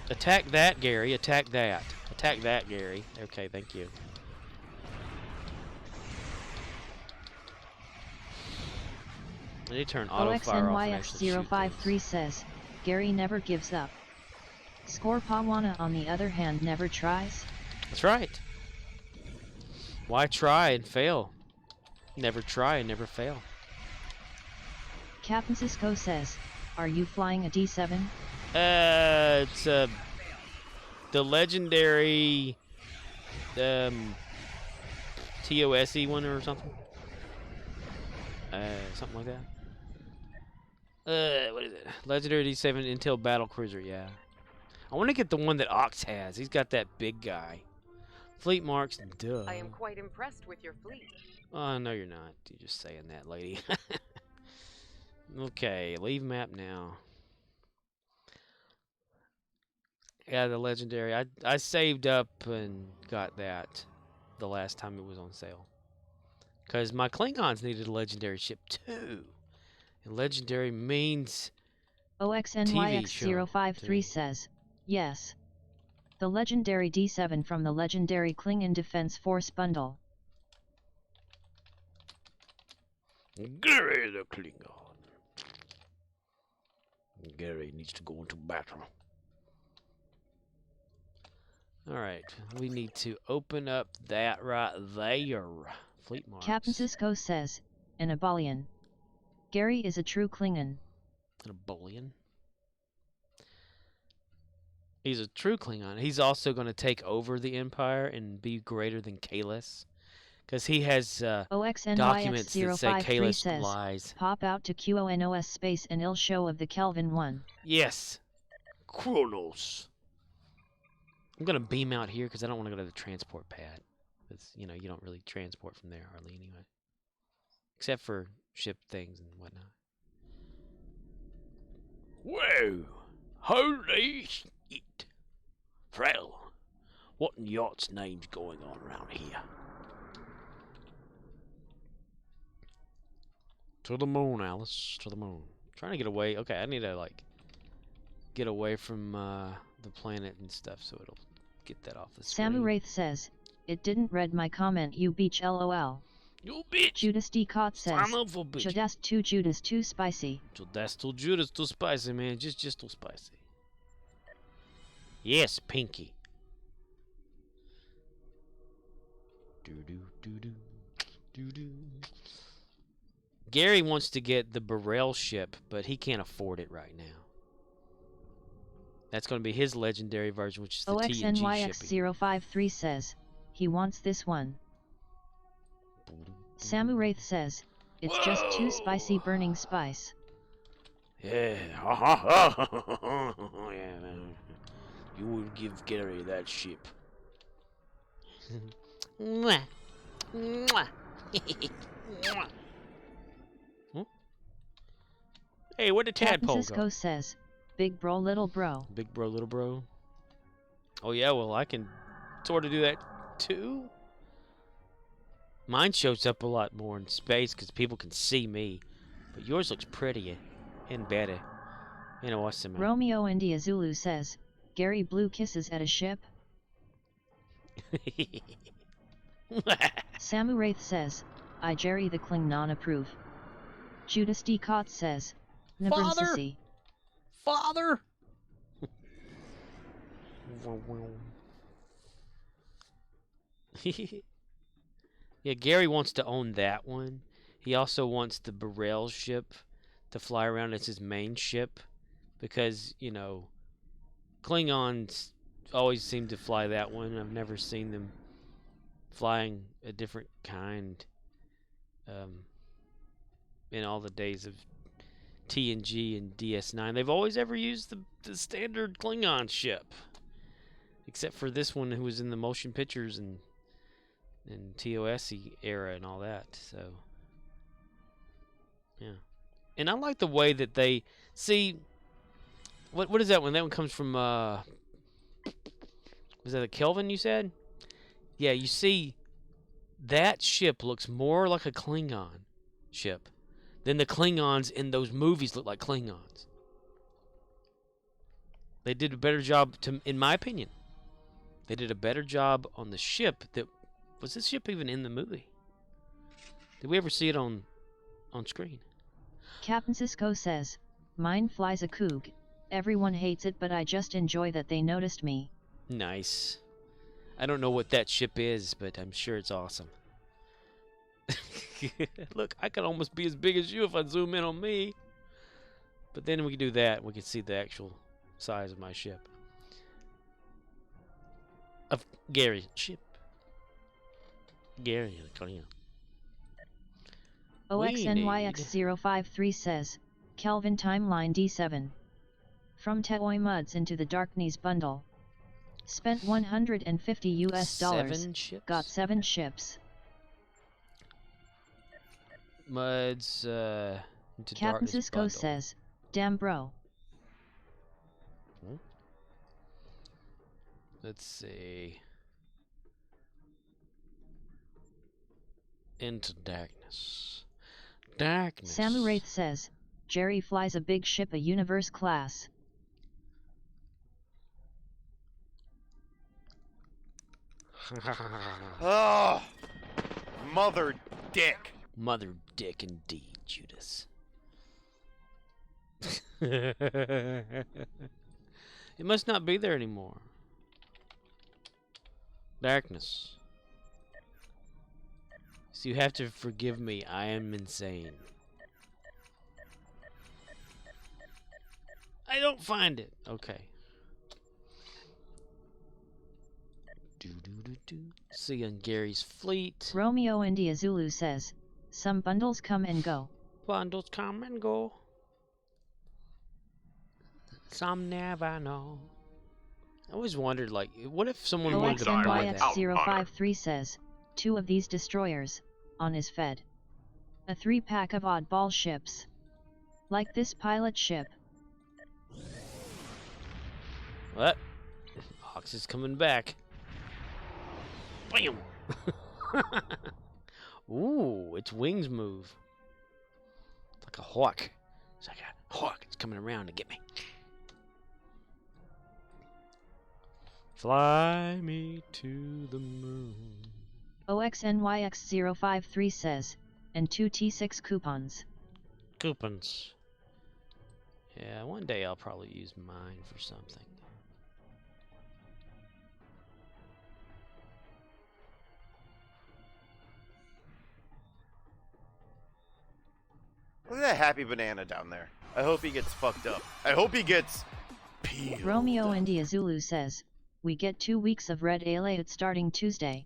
Speaker 2: Attack that, Gary. Attack that. Attack that, Gary. Okay, thank you. I need to turn auto fire off and actually shoot
Speaker 4: OXNYX053
Speaker 2: things.
Speaker 4: says, Gary never gives up. Scorpawana on the other hand never tries.
Speaker 2: That's right. Why try and fail? Never try and never fail.
Speaker 4: Captain Cisco says, are you flying a D7?
Speaker 2: It's the legendary TOSE one or something. Something like that. What is it? Legendary D7 Intel Battle Cruiser, yeah. I want to get the one that Ox has. He's got that big guy. Fleet marks, duh.
Speaker 10: I am quite impressed with your fleet.
Speaker 2: Oh, no, you're not. You're just saying that, lady. Okay, leave map now. Yeah, the legendary. I saved up and got that the last time it was on sale. Because my Klingons needed a legendary ship too. And legendary means
Speaker 4: OXNYX053 says, yes. The legendary D7 from the legendary Klingon Defense Force bundle.
Speaker 2: Gary the Klingon. Gary needs to go into battle. Alright, we need to open up that right there. Fleet marks.
Speaker 4: Captain Cisco says, an Abalian. Gary is a true Klingon.
Speaker 2: An Abolian? He's a true Klingon. He's also going to take over the Empire and be greater than Kahless. Because he has documents that say Kalis
Speaker 4: says,
Speaker 2: lies.
Speaker 4: Pop out to QONOS space an ill show of the Kelvin 1.
Speaker 2: Yes. Kronos. I'm going to beam out here because I don't want to go to the transport pad. Because, you know, you don't really transport from there hardly anyway. Except for ship things and whatnot. Whoa! Holy shit! Frel, what in yacht's name's going on around here? To the moon, Alice. To the moon. Trying to get away. Okay, I need to, like, get away from the planet and stuff so it'll get that off the screen.
Speaker 4: Samuraith says, it didn't read my comment, you beach lol.
Speaker 2: You bitch!
Speaker 4: Judas D. Cott says, Judas too spicy.
Speaker 2: Judas too spicy, man. Just too spicy. Yes, Pinky. Gary wants to get the Burrell ship, but he can't afford it right now. That's going to be his legendary version, which is the TNG shipping.
Speaker 4: OXNYX053 says, he wants this one. Samuraith says, it's just too spicy burning spice.
Speaker 2: Yeah. Yeah, man. You would give Gary that ship. Mwah. Mwah. Mwah. Huh? Hey, where'd the tadpole go?
Speaker 4: Cisco says, big bro, little bro.
Speaker 2: Big bro, little bro. Oh yeah, well I can sort of do that too. Mine shows up a lot more in space because people can see me, but yours looks prettier and better and awesome.
Speaker 4: Romeo India Zulu says, Gary Blue kisses at a ship. Samuraith says, I Jerry the Klingon approve. Judas D. Cott says, Father!
Speaker 2: Father! Yeah, Gary wants to own that one. He also wants the Burrell ship to fly around as his main ship because, you know, Klingons always seem to fly that one. I've never seen them flying a different kind in all the days of TNG and DS9. They've always ever used the standard Klingon ship, except for this one who was in the motion pictures and TOS era and all that. So yeah, and I like the way that they see. What is that one? That one comes from was that a Kelvin you said? Yeah, you see that ship looks more like a Klingon ship than the Klingons in those movies look like Klingons. They did a better job, in my opinion. They did a better job on the ship. Was this ship even in the movie? Did we ever see it on screen?
Speaker 4: Captain Cisco says, mine flies a Coug. Everyone hates it, but I just enjoy that they noticed me.
Speaker 2: Nice. I don't know what that ship is, but I'm sure it's awesome. Look, I could almost be as big as you if I zoom in on me. But then we can do that. We can see the actual size of my ship. Of Gary's ship. Gary, come here.
Speaker 4: OXNYX053 says, Kelvin Timeline D7. From Teoi Muds into the Darkness bundle. Spent $150 US. Got 7 ships.
Speaker 2: Muds into
Speaker 4: Captain
Speaker 2: Darkness
Speaker 4: Cisco
Speaker 2: bundle.
Speaker 4: says, damn bro.
Speaker 2: Let's see. Into darkness. Darkness.
Speaker 4: Samuraith says, Jerry flies a big ship, a universe class.
Speaker 7: Oh, mother dick.
Speaker 2: Mother dick indeed, Judas. It must not be there anymore. Darkness. So you have to forgive me, I am insane. I don't find it. Okay. Seeing Gary's fleet.
Speaker 4: Romeo India Zulu says, some bundles come and go.
Speaker 2: Bundles come and go. Some never know. I always wondered, like, what if someone wanted to buy that?
Speaker 4: OXNYX053 says, 2 of these destroyers, on is fed. A 3-pack of oddball ships. Like this pilot ship.
Speaker 2: What? Hawks is coming back. Bam! Ooh, its wings move. It's like a hawk. It's like a hawk. It's coming around to get me. Fly me to the moon.
Speaker 4: OXNYX053 says, and 2 T6 coupons.
Speaker 2: Coupons. Yeah, one day I'll probably use mine for something.
Speaker 7: Look at that happy banana down there. I hope he gets fucked up. I hope he gets peeled.
Speaker 4: Romeo India Zulu says, we get 2 weeks of red alert starting Tuesday.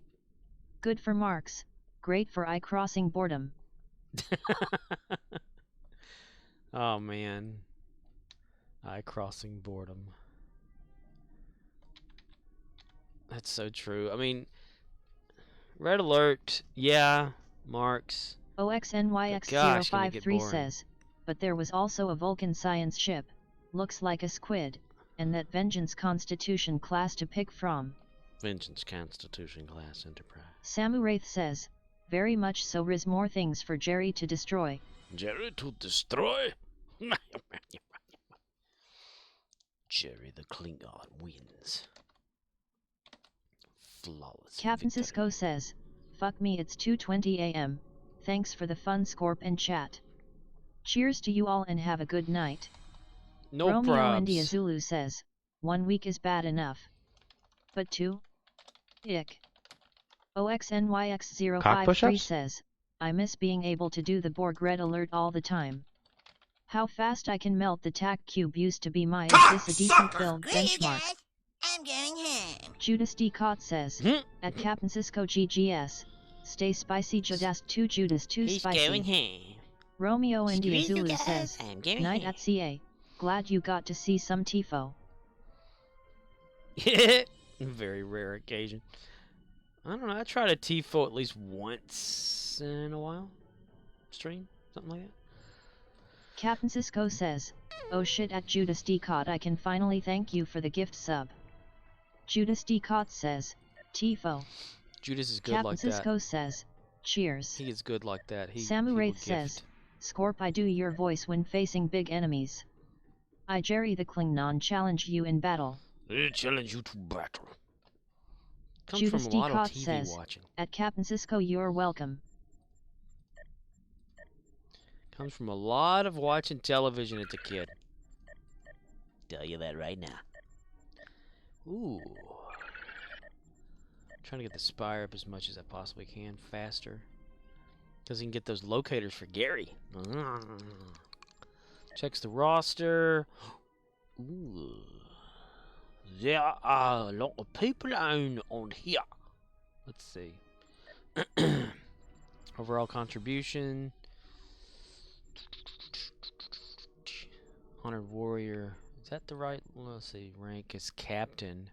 Speaker 4: Good for marks, great for eye crossing boredom.
Speaker 2: Oh man. Eye crossing boredom. That's so true. I mean, red alert, yeah, marks.
Speaker 4: OXNYX053 says, but there was also a Vulcan science ship, looks like a squid, and that Vengeance Constitution class to pick from.
Speaker 2: Vengeance Constitution class Enterprise.
Speaker 4: Samu Wraith says, very much so, there's more things for Jerry to destroy.
Speaker 2: Jerry to destroy? Jerry the Klingon wins. Flawless.
Speaker 4: Captain Cisco says, fuck me, it's 2:20 a.m. Thanks for the fun Scorp and chat. Cheers to you all and have a good night.
Speaker 2: No
Speaker 4: Romeo
Speaker 2: probs.
Speaker 4: India Zulu says, 1 week is bad enough. But 2? Ick. OXNYX053 says, I miss being able to do the Borg red alert all the time. How fast I can melt the tac cube used to be my is this a decent build benchmark.
Speaker 12: I'm going home.
Speaker 4: Judas D. Cott says, at Captain Cisco GGS, stay spicy Judas 2 Judas 2
Speaker 12: He's
Speaker 4: spicy.
Speaker 12: going home.
Speaker 4: Romeo India
Speaker 12: Screw you
Speaker 4: Zulu
Speaker 12: guys,
Speaker 4: says,
Speaker 12: I'm going
Speaker 4: night
Speaker 12: home.
Speaker 4: at CA, glad you got to see some Tifo.
Speaker 2: Very rare occasion. I don't know, I try to TIFO at least once in a while. Stream, something like that.
Speaker 4: Captain Cisco says, oh shit at Judas D. Cott, I can finally thank you for the gift sub. Judas D. Cott says, Tifo.
Speaker 2: Judas is good
Speaker 4: Captain
Speaker 2: like
Speaker 4: Cisco
Speaker 2: that.
Speaker 4: says, cheers.
Speaker 2: He is good like that.
Speaker 4: Samu Wraith says, Scorp, I do your voice when facing big enemies. I Jerry the Klingon challenge you in battle.
Speaker 2: I challenge you to battle. Comes
Speaker 4: Judas
Speaker 2: from a
Speaker 4: D.
Speaker 2: lot of
Speaker 4: Cott
Speaker 2: TV
Speaker 4: says,
Speaker 2: watching.
Speaker 4: at Captain Cisco you're welcome.
Speaker 2: Comes from a lot of watching television as a kid. Tell you that right now. Ooh. Trying to get the Spire up as much as I possibly can, faster. Because he can get those locators for Gary. Checks the roster. Ooh. There are a lot of people on here. Let's see. Overall contribution. Honored Warrior. Is that the right? Let's see. Rank is Captain.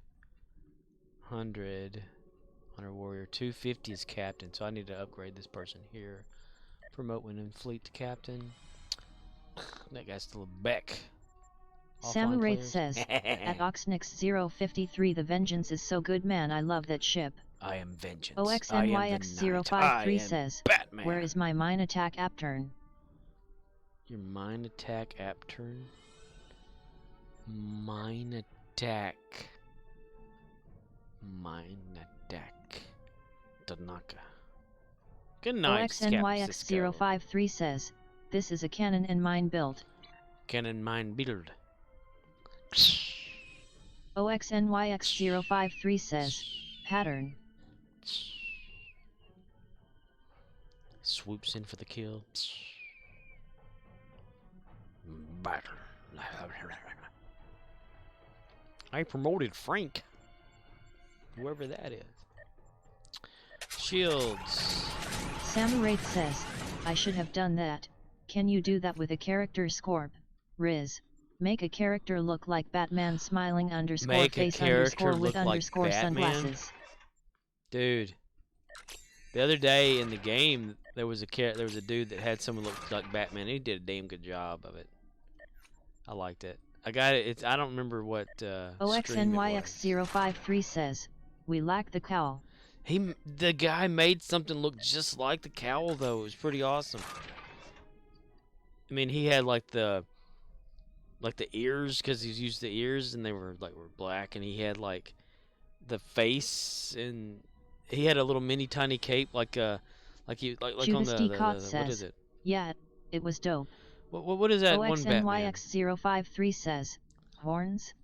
Speaker 2: 100. Honored Warrior. 250 is Captain. So I need to upgrade this person here. Promote when in fleet to Captain. That guy's still a Beck.
Speaker 4: Samu Wraith says, at Oxnix053 the Vengeance is so good man, I love that ship.
Speaker 2: I am Vengeance.
Speaker 4: OXNYX053 says,
Speaker 2: Batman.
Speaker 4: where is my mine attack app turn?
Speaker 2: Your mine attack app turn? Mine attack. Mine attack. Tanaka. Good night,
Speaker 4: OXNYX053 says, this is a cannon and mine build.
Speaker 2: Cannon mine build.
Speaker 4: OXNYX053 says, pattern.
Speaker 2: Swoops in for the kill. Battle. I promoted Frank. Whoever that is. Shields.
Speaker 4: Samurai says, I should have done that. Can you do that with a character Scorp? Riz. Make a character look like Batman smiling underscore
Speaker 2: Make
Speaker 4: face
Speaker 2: a character
Speaker 4: underscore
Speaker 2: look
Speaker 4: with
Speaker 2: like
Speaker 4: underscore
Speaker 2: Batman?
Speaker 4: sunglasses.
Speaker 2: Dude. The other day in the game, there was a dude that had someone look like Batman. He did a damn good job of it. I liked it. I got it. I don't remember what stream it was.
Speaker 4: OXNYX053 says, we lack the cowl.
Speaker 2: The guy made something look just like the cowl though. It was pretty awesome. I mean, he had like the ears, because he's used the ears and they were black, and he had like the face, and he had a little mini tiny cape like on the what is it?
Speaker 4: Yeah, it was dope.
Speaker 2: What is that one Batman?
Speaker 4: OXNYX053 says, horns?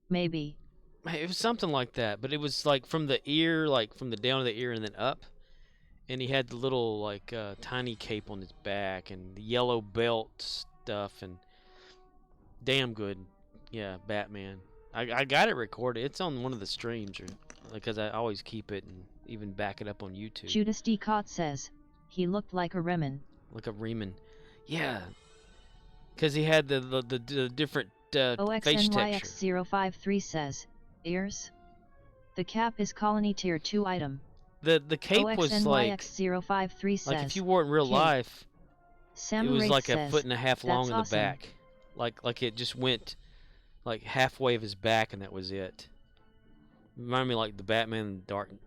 Speaker 4: Maybe.
Speaker 2: It was something like that, but it was like from the ear, like from the down of the ear and then up, and he had the little like tiny cape on his back and the yellow belt stuff, and damn good. Yeah, Batman. I got it recorded. It's on one of the streams, because I always keep it and even back it up on YouTube.
Speaker 4: Judas D. Cott says, he looked like a Remen.
Speaker 2: Like a Remen. Yeah. Because he had the different face texture.
Speaker 4: OXNYX053 says, ears? The cap is colony tier 2 item.
Speaker 2: The cape was like,
Speaker 4: OXNYX053 says,
Speaker 2: like if you wore it in real life, it was like a foot and a half long in the back. Like it just went like halfway of his back, and that was it. Remind me like the Batman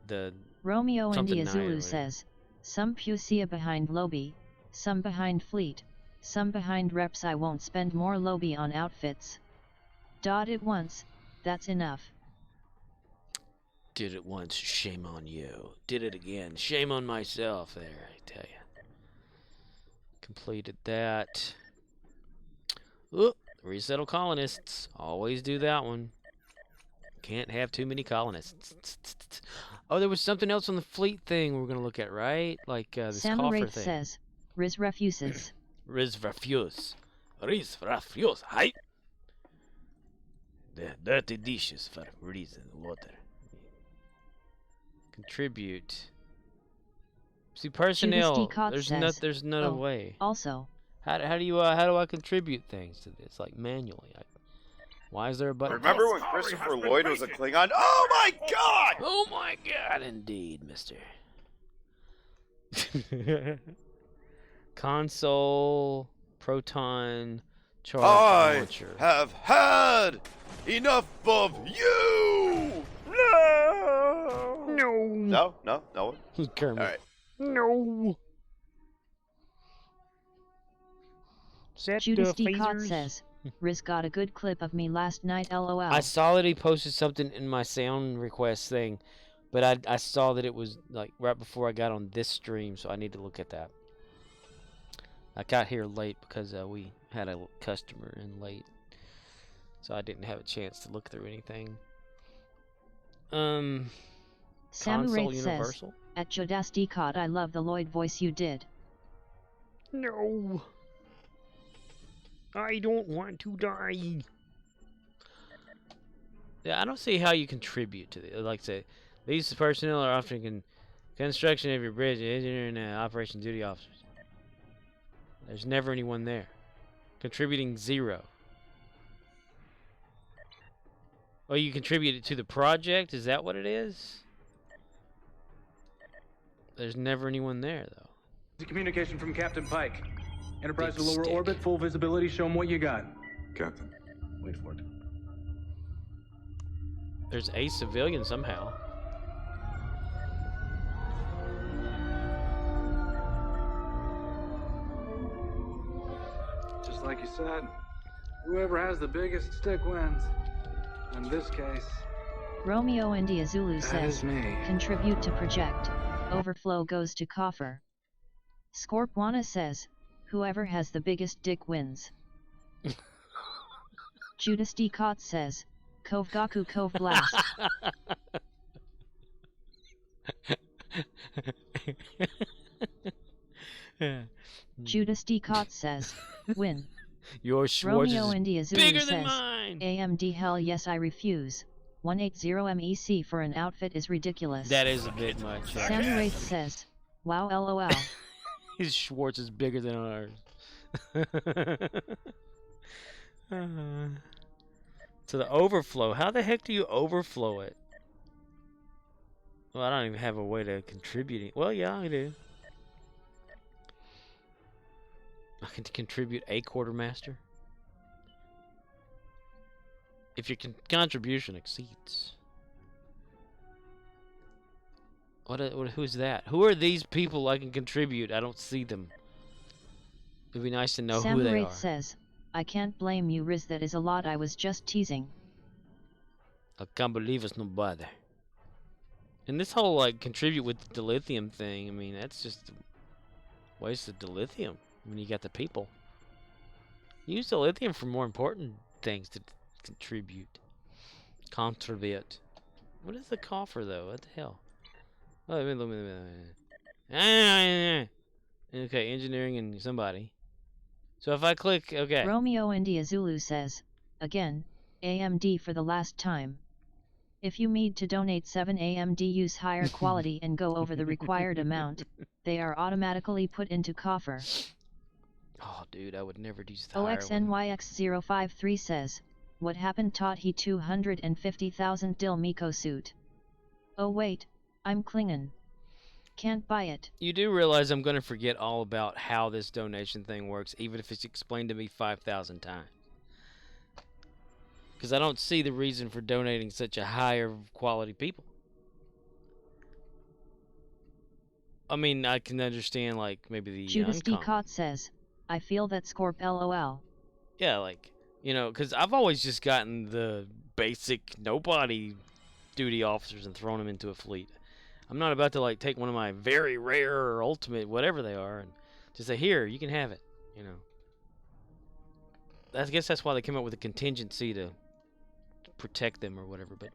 Speaker 2: the
Speaker 4: Romeo India Zulu says, some Pucia behind Lobby, some behind Fleet, some behind reps. I won't spend more Lobby on outfits. It once, that's enough.
Speaker 2: Did it once, shame on you. Did it again, shame on myself. There, I tell you. Completed that. Oop, resettle colonists. Always do that one. Can't have too many colonists. Oh, there was something else on the fleet thing we were gonna look at, right? Like this coffer thing.
Speaker 4: Says, Riz refuses.
Speaker 2: Riz refuse. Riz refuse. Hi. The dirty dishes for Riz and water. Contribute. See, personnel. There's no way.
Speaker 4: Also.
Speaker 2: How do I contribute things to this, like manually? Why is there a button?
Speaker 7: Remember when Christopher Lloyd was a Klingon? Oh my God!
Speaker 2: Oh my God, indeed, Mister. Console, Proton, charge launcher.
Speaker 7: I have had enough of you. No. No one.
Speaker 2: Kermit.
Speaker 7: All right.
Speaker 2: No.
Speaker 4: Judas D. Cott says, Riz got a good clip of me last night, lol.
Speaker 2: I saw that he posted something in my sound request thing, but I saw that it was like right before I got on this stream, so I need to look at that. I got here late because we had a customer in late, so I didn't have a chance to look through anything.
Speaker 4: Samurai says, at Judas D. Cott, I love the Lloyd voice you did.
Speaker 2: No. I don't want to die. Yeah, I don't see how you contribute to this. Like say, these personnel are often construction of your bridge, engineer, and operation duty officers. There's never anyone there. Contributing 0. Oh, you contributed to the project? Is that what it is? There's never anyone there, though.
Speaker 13: The communication from Captain Pike. Enterprise to lower orbit, full visibility, show them what you got.
Speaker 14: Captain.
Speaker 13: Wait for it.
Speaker 2: There's a civilian somehow.
Speaker 13: Just like you said, whoever has the biggest stick wins. In this case...
Speaker 4: Romeo India Zulu says, contribute to project. Overflow goes to coffer. Scorpwana says, whoever has the biggest dick wins. Judas D. Cott says, Cove Gaku Cove Blast. Judas D. Cott says, win.
Speaker 2: Your Schwartz
Speaker 4: Romeo
Speaker 2: is
Speaker 4: India Zulu
Speaker 2: bigger
Speaker 4: says,
Speaker 2: than mine.
Speaker 4: AMD hell yes I refuse. 180 MEC for an outfit is ridiculous.
Speaker 2: That is a bit much.
Speaker 4: Sammy Wraith says, wow lol.
Speaker 2: His Schwartz is bigger than ours. So the overflow, how the heck do you overflow it? Well, I don't even have a way to contribute it. Well, yeah, I do. I can contribute a quartermaster. If your contribution exceeds. Who's that? Who are these people I can contribute? I don't see them. It'd be nice to know who they are.
Speaker 4: Says, I can't blame you, Riz. That is a lot. I was just teasing.
Speaker 2: I can't believe it's nobody. And this whole like contribute with the dilithium thing, I mean, that's just a waste of dilithium when you got the people. Use dilithium for more important things to contribute. Contribute. What is the coffer though? What the hell? Oh, okay, engineering and somebody. So if I click, okay.
Speaker 4: Romeo India Zulu says, again, AMD for the last time. If you need to donate 7 AMD, use higher quality and go over the required amount, they are automatically put into coffer.
Speaker 2: Oh, dude, I would never use the higher one.
Speaker 4: OXNYX053 says, what happened taught he 250,000 Dil Miko suit. Oh wait, I'm Klingon. Can't buy it.
Speaker 2: You do realize I'm going to forget all about how this donation thing works, even if it's explained to me 5,000 times. Because I don't see the reason for donating such a higher quality people. I mean, I can understand, like, maybe the
Speaker 4: Judas D. Cott says, I feel that Scorp LOL.
Speaker 2: Yeah, like, you know, because I've always just gotten the basic nobody duty officers and thrown them into a fleet. I'm not about to, like, take one of my very rare or ultimate, whatever they are, and just say, here, you can have it, you know. I guess that's why they came up with a contingency to protect them or whatever, but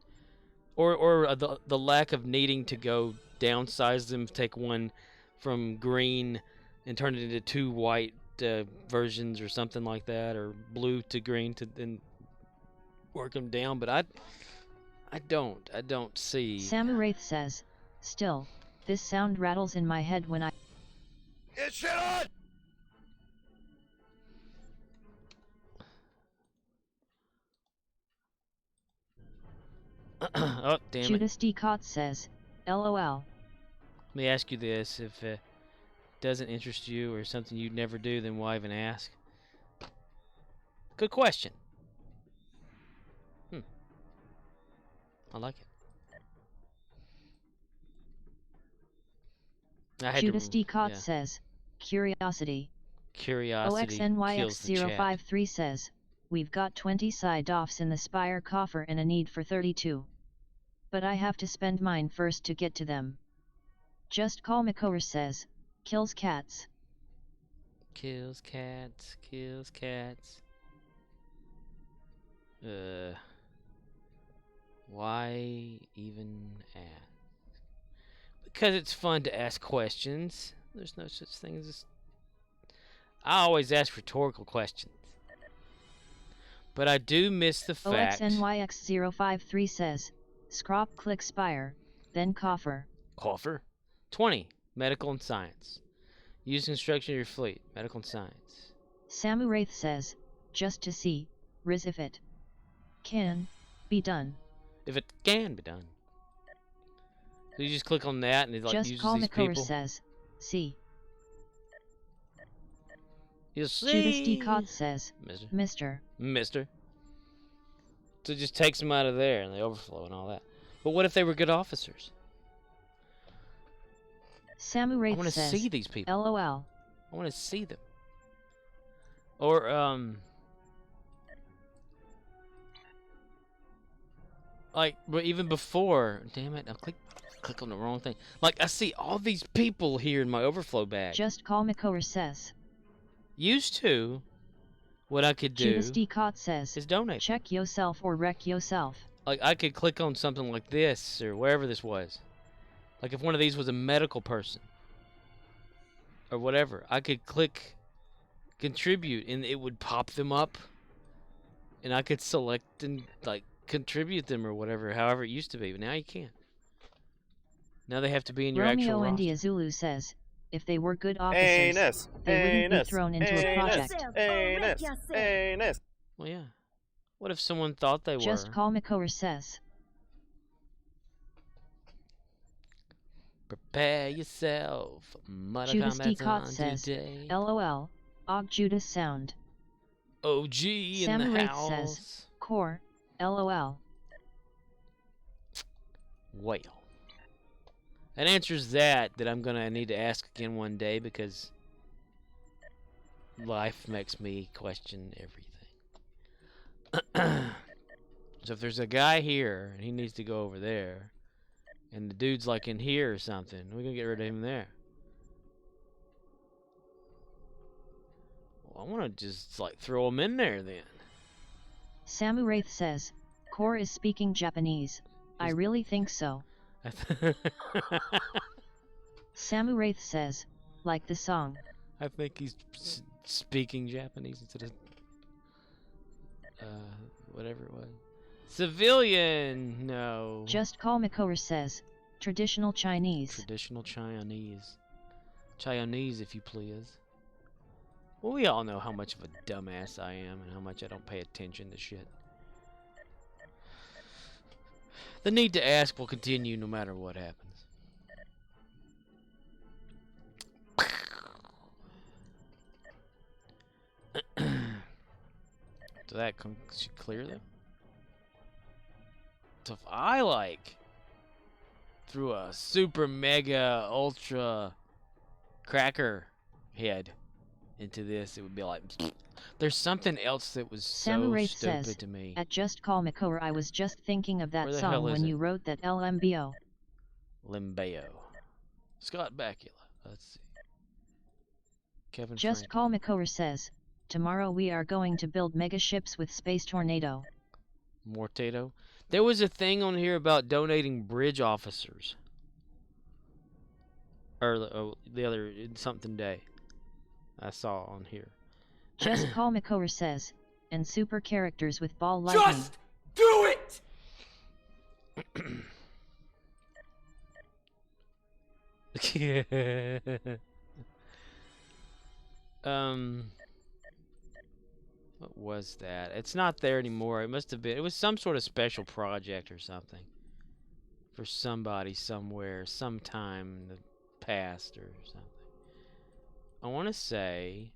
Speaker 2: or the lack of needing to go downsize them, take one from green and turn it into 2 white versions or something like that, or blue to green to then work them down. But I don't see.
Speaker 4: Samu Wraith says, still, this sound rattles in my head when I.
Speaker 7: Get shit on!
Speaker 2: Oh, damn it.
Speaker 4: Judas D. Cott says, LOL.
Speaker 2: Let me ask you this, if it doesn't interest you or something you'd never do, then why even ask? Good question. I like it.
Speaker 4: Judas D. Cott says, curiosity.
Speaker 2: Curiosity
Speaker 4: OXNYX053 says, we've got 20 side-offs in the Spire coffer and a need for 32. But I have to spend mine first to get to them. Just Call Makor says, kills cats.
Speaker 2: Kills cats, kills cats. Why even ask? Because it's fun to ask questions. There's no such thing as... I always ask rhetorical questions. But I do miss the fact...
Speaker 4: OXNYX053 says, Scrop click Spire, then coffer.
Speaker 2: Coffer? 20. Medical and science. Use construction of your fleet. Medical and science.
Speaker 4: Samu Wraith says, just to see, Riz, if it can be done.
Speaker 2: If it can be done. So you just click on that and it like
Speaker 4: just
Speaker 2: uses
Speaker 4: Call
Speaker 2: these
Speaker 4: Makor
Speaker 2: people.
Speaker 4: says, see.
Speaker 2: You see.
Speaker 4: Judas D. Cott says, Mister.
Speaker 2: So it just takes them out of there and they overflow and all that. But what if they were good officers?
Speaker 4: Samu Wraith
Speaker 2: I want to
Speaker 4: says,
Speaker 2: see these people.
Speaker 4: LOL.
Speaker 2: I want to see them. Or, like, but even before, damn it, I'll click on the wrong thing. Like, I see all these people here in my overflow bag.
Speaker 4: Just Call Makor says.
Speaker 2: Used to, what I could do
Speaker 4: Judas D. Cott says,
Speaker 2: is donate.
Speaker 4: Check yourself or wreck yourself.
Speaker 2: Like, I could click on something like this, or wherever this was. Like, if one of these was a medical person, or whatever, I could click contribute, and it would pop them up, and I could select and, like, contribute them or whatever, however it used to be, but now you can't. Now they have to be in your
Speaker 4: Romeo
Speaker 2: actual roster.
Speaker 4: India Zulu says, if they were good officers, they wouldn't be thrown into a project.
Speaker 2: Well, yeah. What if someone thought they
Speaker 4: Just
Speaker 2: were?
Speaker 4: Call McCower says.
Speaker 2: Prepare yourself. Mortal
Speaker 4: Judas D.
Speaker 2: Kombat's
Speaker 4: Cott
Speaker 2: on
Speaker 4: says,
Speaker 2: today.
Speaker 4: LOL, Og Judas sound.
Speaker 2: OG in
Speaker 4: Sam
Speaker 2: the
Speaker 4: Wraith
Speaker 2: house.
Speaker 4: says, Core, LOL.
Speaker 2: Well. That answers that I'm gonna need to ask again one day because life makes me question everything. So if there's a guy here and he needs to go over there, and the dude's like in here or something, we're gonna get rid of him there. Well, I want to just like throw him in there then.
Speaker 4: Samu Wraith says, Core is speaking Japanese. I really think so. Samu Wraith says, like the song.
Speaker 2: I think he's speaking Japanese instead of whatever it was. Civilian, no.
Speaker 4: Just Call McCower says, traditional Chinese.
Speaker 2: Traditional Chinese. Chinese, if you please. Well, we all know how much of a dumbass I am and how much I don't pay attention to shit. The need to ask will continue no matter what happens. Does that should clear them? So if I like threw a super mega ultra cracker head into this, it would be like there's something else that was so
Speaker 4: Wraith
Speaker 2: stupid
Speaker 4: says,
Speaker 2: to me.
Speaker 4: At Just Call McCower, I was just thinking of that
Speaker 2: Where the
Speaker 4: song
Speaker 2: hell is
Speaker 4: when
Speaker 2: it?
Speaker 4: you wrote that LMBO.
Speaker 2: Limbeo. Scott Bakula. Let's see. Kevin
Speaker 4: Just
Speaker 2: Frank.
Speaker 4: Call McCower says, tomorrow we are going to build mega ships with Space Tornado.
Speaker 2: Mortado. There was a thing on here about donating bridge officers. Or the other something day I saw on here.
Speaker 4: Just Call McCower says, and super characters with ball lightning.
Speaker 3: Just do it!
Speaker 2: What was that? It's not there anymore. It must have been. It was some sort of special project or something. For somebody, somewhere, sometime in the past or something. I want to say,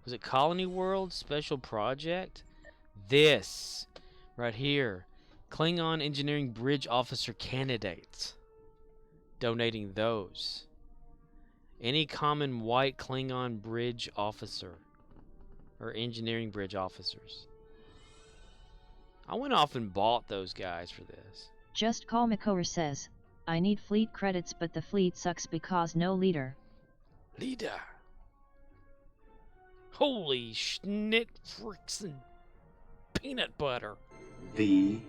Speaker 2: was it Colony World Special Project? This, right here. Klingon Engineering Bridge Officer Candidates. Donating those. Any common white Klingon bridge officer. Or engineering bridge officers. I went off and bought those guys for this.
Speaker 4: Just Call McCower says, I need fleet credits but the fleet sucks because no leader.
Speaker 2: Leader. Holy schnit fricks and peanut butter.
Speaker 8: V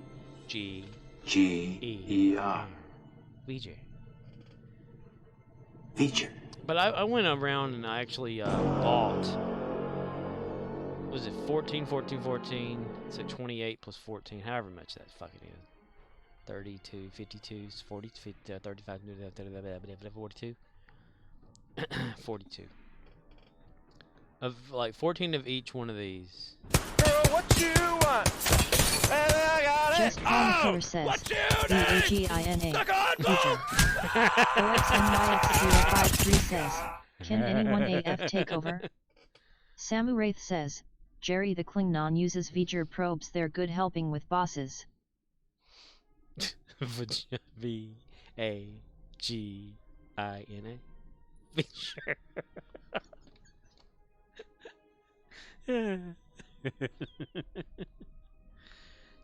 Speaker 2: G
Speaker 8: G E R.
Speaker 2: VJ.
Speaker 8: Feature.
Speaker 2: But I went around and I actually bought. Was it 14, 14, 14? It's at 28 plus 14, however much that fucking is. 32, 52, 40, 50, 35, 42. 42. Of like 14 of each one of these.
Speaker 3: Girl, what you want? And I got
Speaker 4: Just
Speaker 3: it.
Speaker 4: Call McCower says, D-A-G-I-N-A, feature. OXNYX053 says, can anyone AF take over? Samu Wraith says, Jerry the Klingon uses V'ger probes, they're good helping with bosses.
Speaker 2: V-A-G-I-N-A. Feature.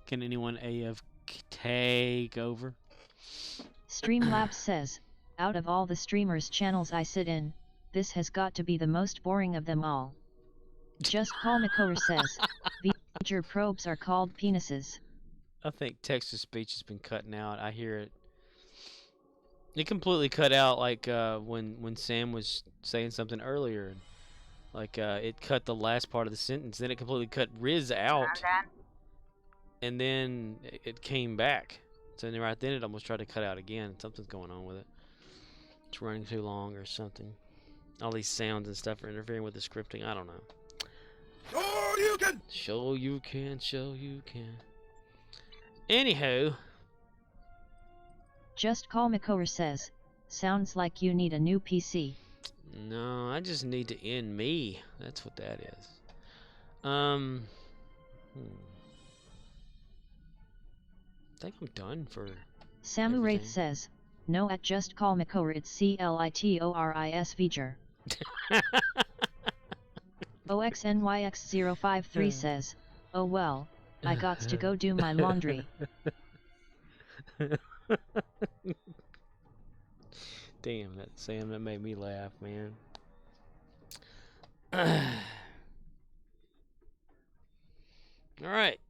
Speaker 2: Can anyone AF take over?
Speaker 4: Streamlabs says, out of all the streamers channels I sit in, this has got to be the most boring of them all. Just Call McCower says, V'ger probes are called penises.
Speaker 2: I think text-to-speech has been cutting out. I hear it. It completely cut out like when Sam was saying something earlier. Like it cut the last part of the sentence. Then it completely cut Riz out. and then it came back. So then right then it almost tried to cut out again. Something's going on with it. It's running too long or something. All these sounds and stuff are interfering with the scripting. I don't know.
Speaker 5: Sure you can.
Speaker 2: Show you can. Show you can. Anyhow.
Speaker 4: Just Call Makor says, sounds like you need a new PC.
Speaker 2: No, I just need to end me. That's what that is. I think I'm done for
Speaker 4: Samu Wraith says, no at Just Call Makor it's CLITORIS feature. OXNYX053 says, oh well, I gots to go do my laundry.
Speaker 2: Damn, that Sam, that made me laugh, man. Alright.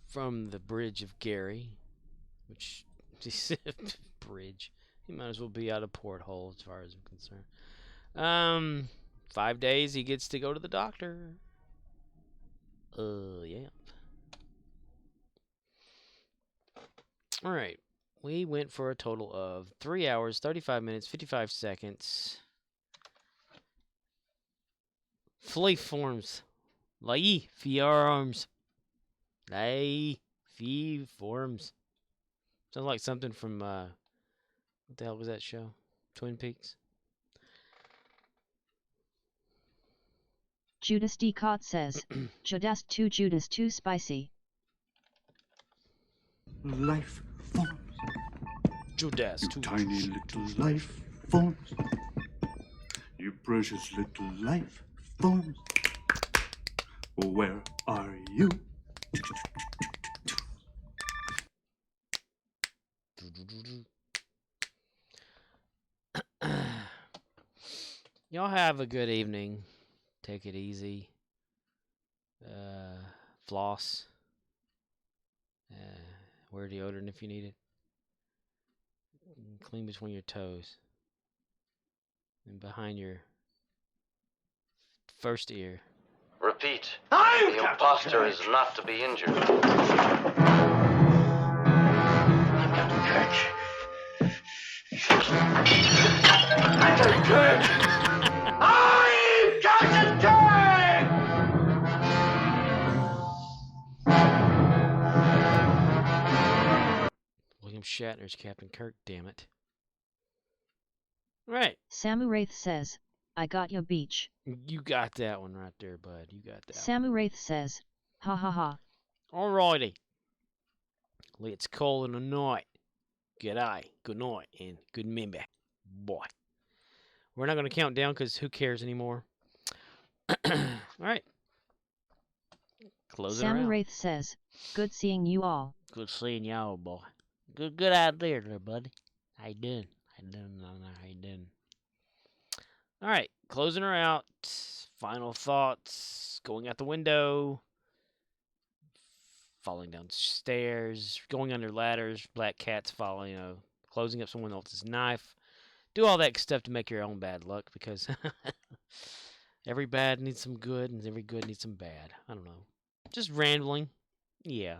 Speaker 2: From the Bridge of Gary, which, bridge, he might as well be out of porthole as far as I'm concerned. 5 days he gets to go to the doctor. Yeah. Alright. We went for a total of 3 hours, 35 minutes, 55 seconds. Flea forms. Lay firearms. Lay fee forms. Sounds like something from what the hell was that show? Twin Peaks.
Speaker 4: Judas D. Cott says, Judas too spicy.
Speaker 8: Life forms.
Speaker 2: Judas too
Speaker 8: tiny little life forms. You precious little life forms. Where are you?
Speaker 2: Y'all have a good evening. Take it easy. Floss. Wear deodorant if you need it. Clean between your toes. And behind your first ear.
Speaker 14: Repeat. The imposter is not to be injured.
Speaker 3: Captain Kirk! I'm Captain Kirk!
Speaker 2: William Shatner's Captain Kirk, damn it. Right.
Speaker 4: Samu Wraith says, I got ya beach.
Speaker 2: You got that one right there, bud. You got that.
Speaker 4: Samu Wraith says, ha ha ha.
Speaker 2: Alrighty. Let's call it a night. G'day, good night, and good member. Boy. We're not going to count down because who cares anymore? Alright. Close it
Speaker 4: Samu
Speaker 2: out.
Speaker 4: Wraith says, good seeing you all.
Speaker 2: Good seeing y'all, boy. Good out there, buddy. How you doing? How you doing? Alright, closing her out. Final thoughts. Going out the window. Falling down stairs. Going under ladders. Black cats following, closing up someone else's knife. Do all that stuff to make your own bad luck because every bad needs some good and every good needs some bad. I don't know. Just rambling. Yeah.